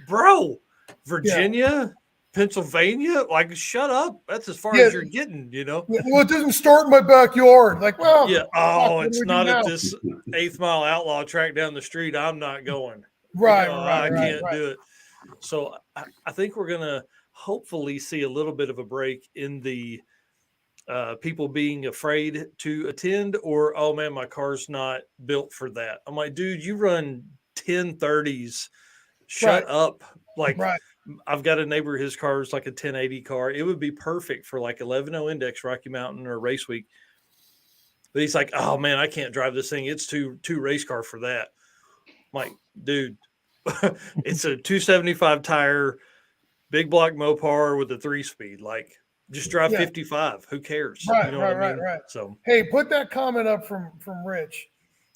bro, Virginia, Pennsylvania, like, shut up. That's as far as you're getting, you know? Well, it doesn't start in my backyard. Like, well, yeah. Oh, it's not at this 8th Mile Outlaw track down the street. I'm not going. Right, you know, I can't do it. So I think we're going to hopefully see a little bit of a break in the people being afraid to attend, or, oh man, my car's not built for that. I'm like, dude, you run 1030s. Shut up. Like, I've got a neighbor, his car is like a 1080 car. It would be perfect for like 11.0 index Rocky Mountain or race week. But he's like, oh man, I can't drive this thing. It's too race car for that. I'm like, dude, it's a 275 tire, big block Mopar with a 3-speed. Like, just drive 55. Who cares? Right, you know what I mean? So, hey, put that comment up from Rich.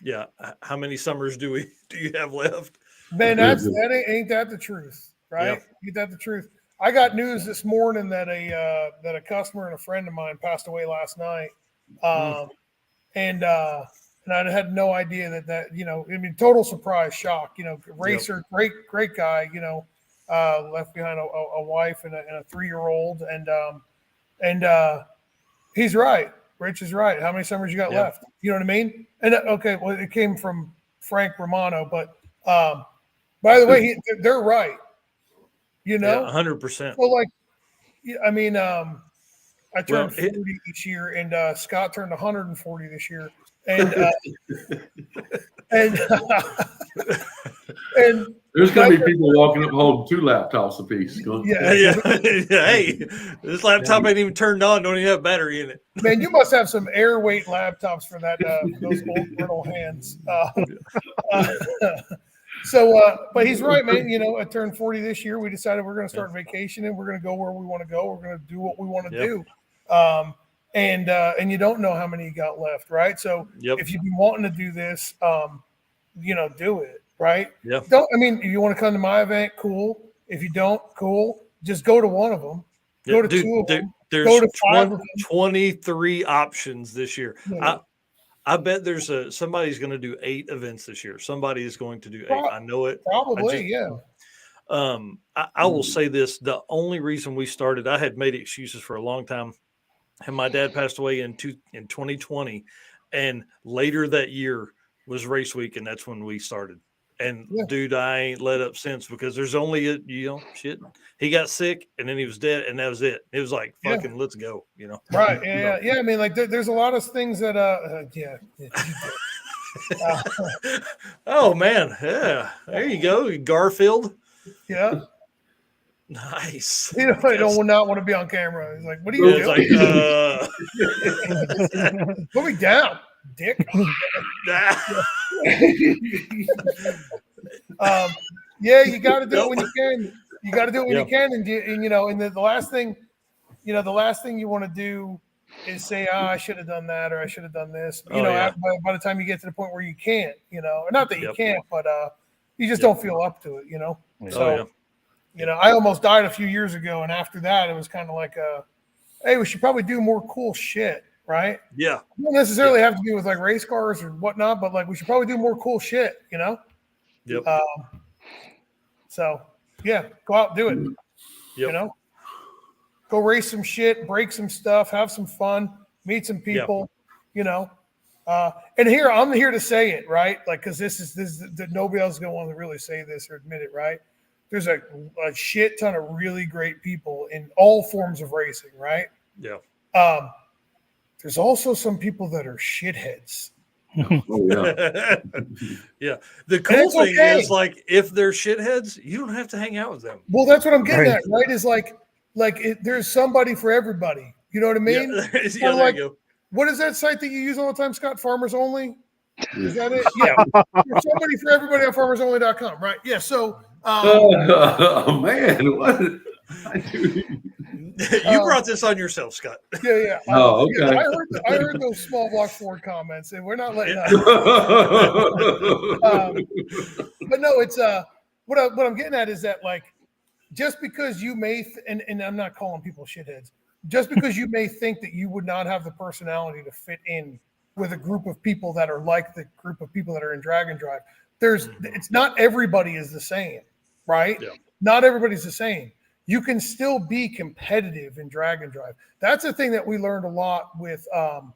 Yeah. How many summers do you have left? Man, ain't that the truth, right? Ain't that the truth? I got news this morning that a customer and a friend of mine passed away last night, and I had no idea that you know, I mean, total surprise, shock. You know, racer, great guy. You know, left behind a wife and a 3-year-old, and he's right. Rich is right. How many summers you got left? You know what I mean? And okay, well, it came from Frank Romano, but by the way, they're right. You know, 100%. Well, like, I mean, I turned 40 this year, and Scott turned 140 this year, and and there's going to be people walking up holding 2 laptops apiece. Hey, this laptop ain't even turned on. Don't even have battery in it. Man, you must have some air weight laptops for that. Those old brittle hands. But he's right, man. You know, I turned 40 this year. We decided we're going to start vacationing. We're going to go where we want to go. We're going to do what we want to do. And you don't know how many you got left, right? So if you've been wanting to do this, you know, do it, right? Yeah. If you want to come to my event, cool. If you don't, cool. Just go to one of them. Go to 2 of them. There's go to 5 of them. 23 options this year. Yeah. I bet there's somebody's going to do 8 events this year. Somebody is going to do 8. I know it. Probably, I will say this. The only reason we started, I had made excuses for a long time. And my dad passed away in 2020. And later that year was race week. And that's when we started. And dude, I ain't let up since, because there's only shit. He got sick and then he was dead, and that was it. It was like, fucking, let's go, you know? Right. Yeah. I mean, like there's a lot of things that, oh man. Yeah. There you go. Garfield. Yeah. Nice. You know, I don't not want to be on camera. He's like, what are you doing? Like, put me down, dick. You got to do it when you can. You got to do it when you can, and you know, and the last thing you want to do is say, I should have done that, or I should have done this. You know, by the time you get to the point where you can't, you know, not that you can't, but you just don't feel up to it, you know. So, you know, I almost died a few years ago, and after that, it was kind of like, hey, we should probably do more cool shit, right? Yeah. You don't necessarily have to be with like race cars or whatnot, but like we should probably do more cool shit, you know? Yep. So yeah, go out and do it. Yep. You know, go race some shit, break some stuff, have some fun, meet some people, you know. And here, I'm here to say it, right? Like, because this is nobody else is going to want to really say this or admit it, right? There's a shit ton of really great people in all forms of racing, right? Yeah. There's also some people that are shitheads. Oh yeah. Yeah. The cool thing okay. is, like, if they're shitheads, you don't have to hang out with them. Well, that's what I'm getting at, right? Is there's somebody for everybody. You know what I mean? Yeah, there like, you go. What is that site that you use all the time, Scott? Farmers Only? Is that it? Yeah. There's somebody for everybody on farmersonly.com, right? Yeah. So, oh man, what? You brought this on yourself, Scott. Yeah. Oh, okay. Yeah, I heard those small block Ford comments, and we're not letting up. But no, it's what I'm getting at is that, like, just because you may and I'm not calling people shitheads, just because you may think that you would not have the personality to fit in with a group of people that are like the group of people that are in Drag-N-Drive, it's not everybody is the same, right? Yeah. Not everybody's the same. You can still be competitive in Drag-N-Drive. That's the thing that we learned a lot with our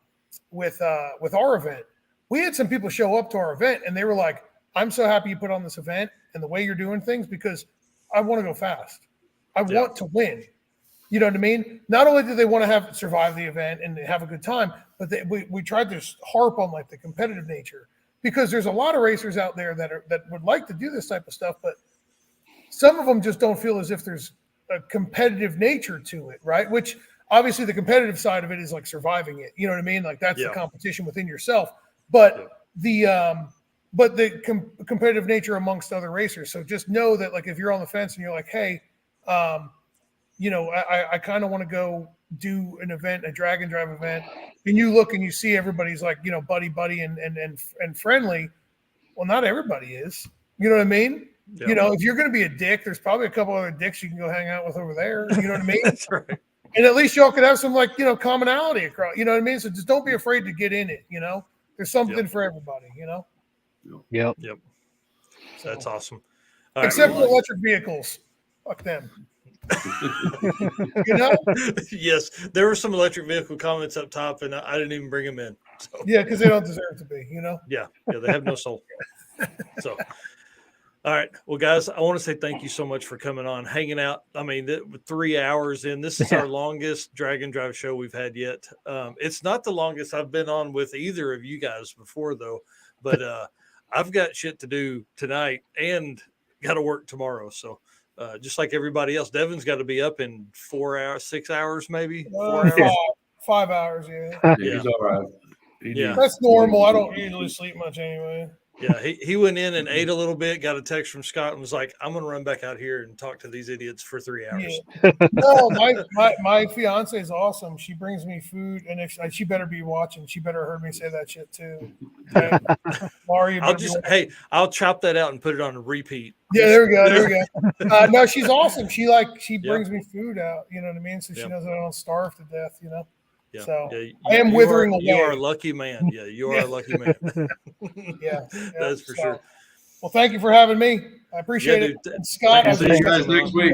event. We had some people show up to our event and they were like, "I'm so happy you put on this event and the way you're doing things because I want to go fast. I want to win." You know what I mean? Not only do they want to survive the event and have a good time, but we tried to harp on like the competitive nature, because there's a lot of racers out there that would like to do this type of stuff, but some of them just don't feel as if there's a competitive nature to it, right? Which obviously the competitive side of it is like surviving it. You know what I mean? Like that's the competition within yourself, but the competitive nature amongst other racers. So just know that, like, if you're on the fence and you're like, hey, you know, I kind of want to go do an event, a Drag-N-Drive event, and you look and you see everybody's like, you know, buddy and friendly. Well, not everybody is. You know what I mean? Yeah. You know, if you're going to be a dick, there's probably a couple other dicks you can go hang out with over there. You know what I mean? That's right. And at least y'all could have some, like, you know, commonality across. You know what I mean? So just don't be afraid to get in it. You know, there's something for everybody. You know. Yep. So that's awesome. Except for electric vehicles. Fuck them. You know? Yes, there were some electric vehicle comments up top, and I didn't even bring them in. So. Yeah, because they don't deserve to be, you know? Yeah, they have no soul. So, all right. Well, guys, I want to say thank you so much for coming on, hanging out. I mean, 3 hours in. This is our longest Drag-N-Drive show we've had yet. It's not the longest I've been on with either of you guys before, though. But I've got shit to do tonight and got to work tomorrow. So, just like everybody else, Devin's got to be up in 4 hours, 6 hours, maybe 4 hours. 5 hours, yeah. He's all right. That's normal. I don't usually sleep much anyway. Yeah, he went in and ate a little bit, got a text from Scott and was like, "I'm going to run back out here and talk to these idiots for 3 hours." Yeah. No, my fiance is awesome. She brings me food, and if she better be watching, she better heard me say that shit too. Okay? Laurie, I'll chop that out and put it on a repeat. Yeah, there we go. No, she's awesome. She brings me food out. You know what I mean? So she knows that I don't starve to death. You know. Yeah. So I am withering away. You are a lucky man. Yeah, you are a lucky man. Yeah, that's for sure. Well, thank you for having me. I appreciate it. And Scott, I'll see you guys next week.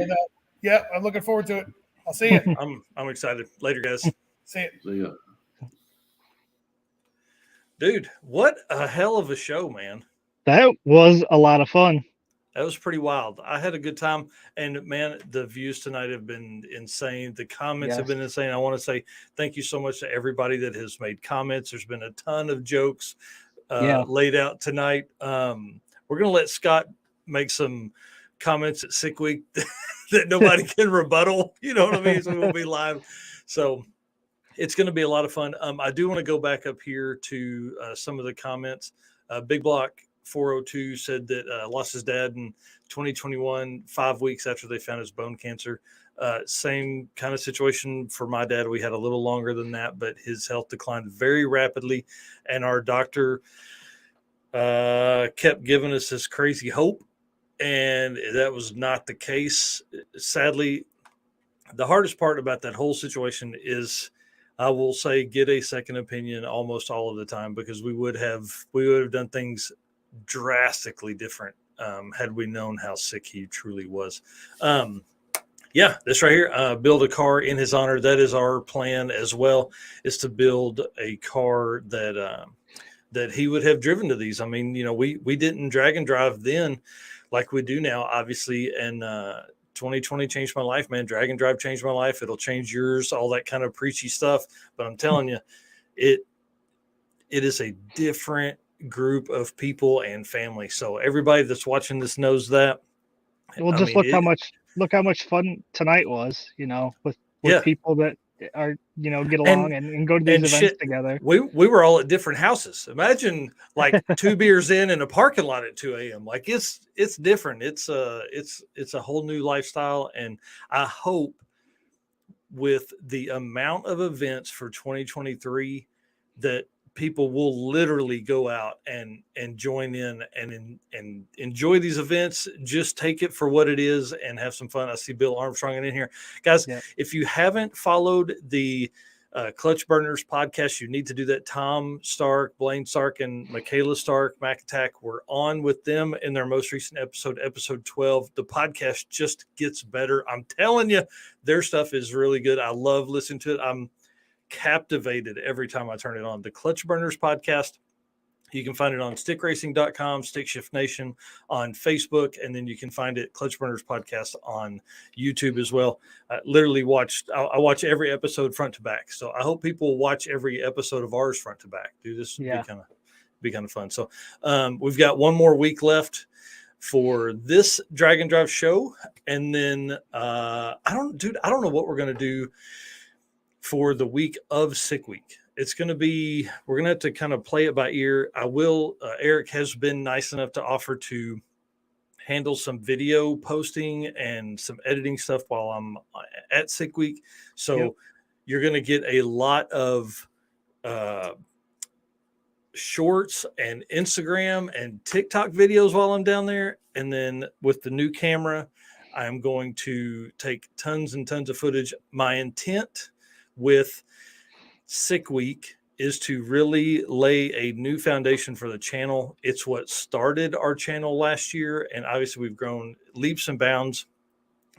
Yeah, I'm looking forward to it. I'll see you. I'm excited. Later, guys. See you. See ya. Dude, what a hell of a show, man. That was a lot of fun. That was pretty wild. I had a good time. And, man, the views tonight have been insane. The comments have been insane. I want to say thank you so much to everybody that has made comments. There's been a ton of jokes laid out tonight. We're going to let Scott make some comments at Sick Week that nobody can rebuttal. You know what I mean? So we'll be live. So it's going to be a lot of fun. I do want to go back up here to some of the comments. Big Block 402 said that lost his dad in 2021, 5 weeks after they found his bone cancer. Same kind of situation for my dad. We had a little longer than that, but his health declined very rapidly. And our doctor kept giving us this crazy hope. And that was not the case. Sadly, the hardest part about that whole situation is I will say get a second opinion almost all of the time, because we would have done things drastically different had we known how sick he truly was. Yeah, this right here, build a car in his honor. That is our plan as well, is to build a car that he would have driven to these. I mean, we didn't drag and drive then like we do now, obviously. And 2020 changed my life, man. Drag and drive changed my life. It'll change yours, all that kind of preachy stuff. But I'm telling you, it is a different group of people and family. So everybody that's watching this knows that. Well, just look how much fun tonight was, with people that are, get along and go to these events together. We were all at different houses. Imagine like 2 beers in a parking lot at 2 a.m. Like it's different. It's a whole new lifestyle. And I hope with the amount of events for 2023 that people will literally go out and join in and enjoy these events. Just take it for what it is and have some fun. I see Bill Armstrong in here, guys. Yeah. If you haven't followed the Clutch Burners podcast, you need to do that. Tom Stark, Blaine Stark, and Michaela Stark, Mac Attack, were on with them in their most recent episode 12. The podcast just gets better. I'm telling you, their stuff is really good. I love listening to it. I'm captivated every time I turn it on. The Clutch Burners podcast, you can find it on stickracing.com, Stick Shift Nation on Facebook, and then you can find it Clutch Burners podcast on YouTube as well. I watch every episode front to back, so I hope people watch every episode of ours front to back. This be kind of fun. So we've got one more week left for this Drag-N-Drive show, and then I don't know what we're gonna do for the week of Sick Week. It's going to be, we're going to have to kind of play it by ear. Eric has been nice enough to offer to handle some video posting and some editing stuff while I'm at Sick Week. So you're going to get a lot of shorts and Instagram and TikTok videos while I'm down there. And then with the new camera, I'm going to take tons and tons of footage. My intent with Sick Week is to really lay a new foundation for the channel. It's what started our channel last year, and obviously we've grown leaps and bounds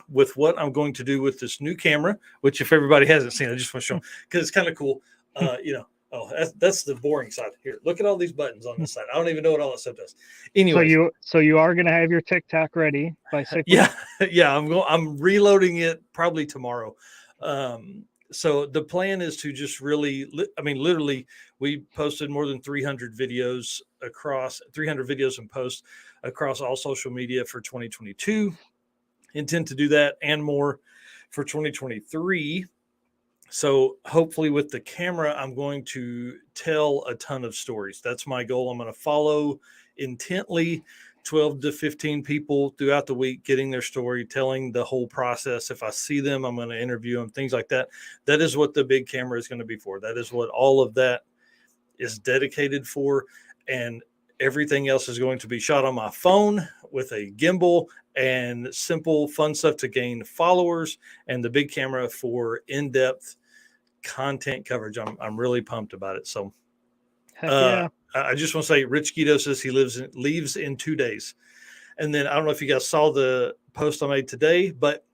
with what I'm going to do with this new camera, which if everybody hasn't seen, I just want to show them because it's kind of cool. That's the boring side. Here, look at all these buttons on this side. I don't even know what all that stuff does. Anyway, so you are going to have your TikTok ready by Sick Week? Yeah. I'm reloading it probably tomorrow. So the plan is to just literally, we posted more than 300 videos and posts across all social media for 2022. Intend to do that and more for 2023. So hopefully with the camera, I'm going to tell a ton of stories. That's my goal. I'm going to follow intently 12 to 15 people throughout the week, getting their story, telling the whole process. If I see them, I'm going to interview them, things like that. That is what the big camera is going to be for. That is what all of that is dedicated for. And everything else is going to be shot on my phone with a gimbal and simple, fun stuff to gain followers, and the big camera for in-depth content coverage. I'm really pumped about it. So, I just want to say, Rich Guido says he leaves in 2 days. And then I don't know if you guys saw the post I made today, but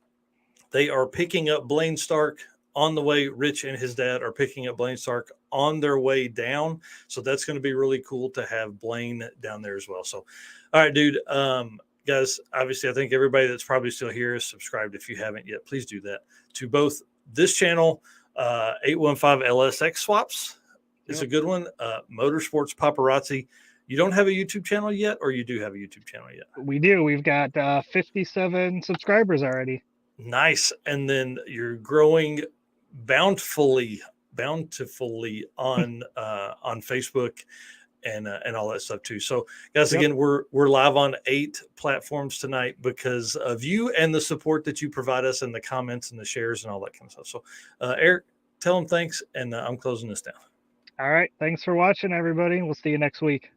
they are picking up Blaine Stark on the way. Rich and his dad are picking up Blaine Stark on their way down. So that's going to be really cool to have Blaine down there as well. So, all right, dude. Guys, obviously, I think everybody that's probably still here is subscribed. If you haven't yet, please do that to both this channel, 815 LSX Swaps. It's a good one. Motorsports Paparazzi. You don't have a YouTube channel yet, or you do have a YouTube channel yet? We do. We've got 57 subscribers already. Nice. And then you're growing bountifully on Facebook and all that stuff too. So, guys, again, we're live on 8 platforms tonight because of you and the support that you provide us and the comments and the shares and all that kind of stuff. So, Eric, tell them thanks, and I'm closing this down. All right. Thanks for watching, everybody. We'll see you next week.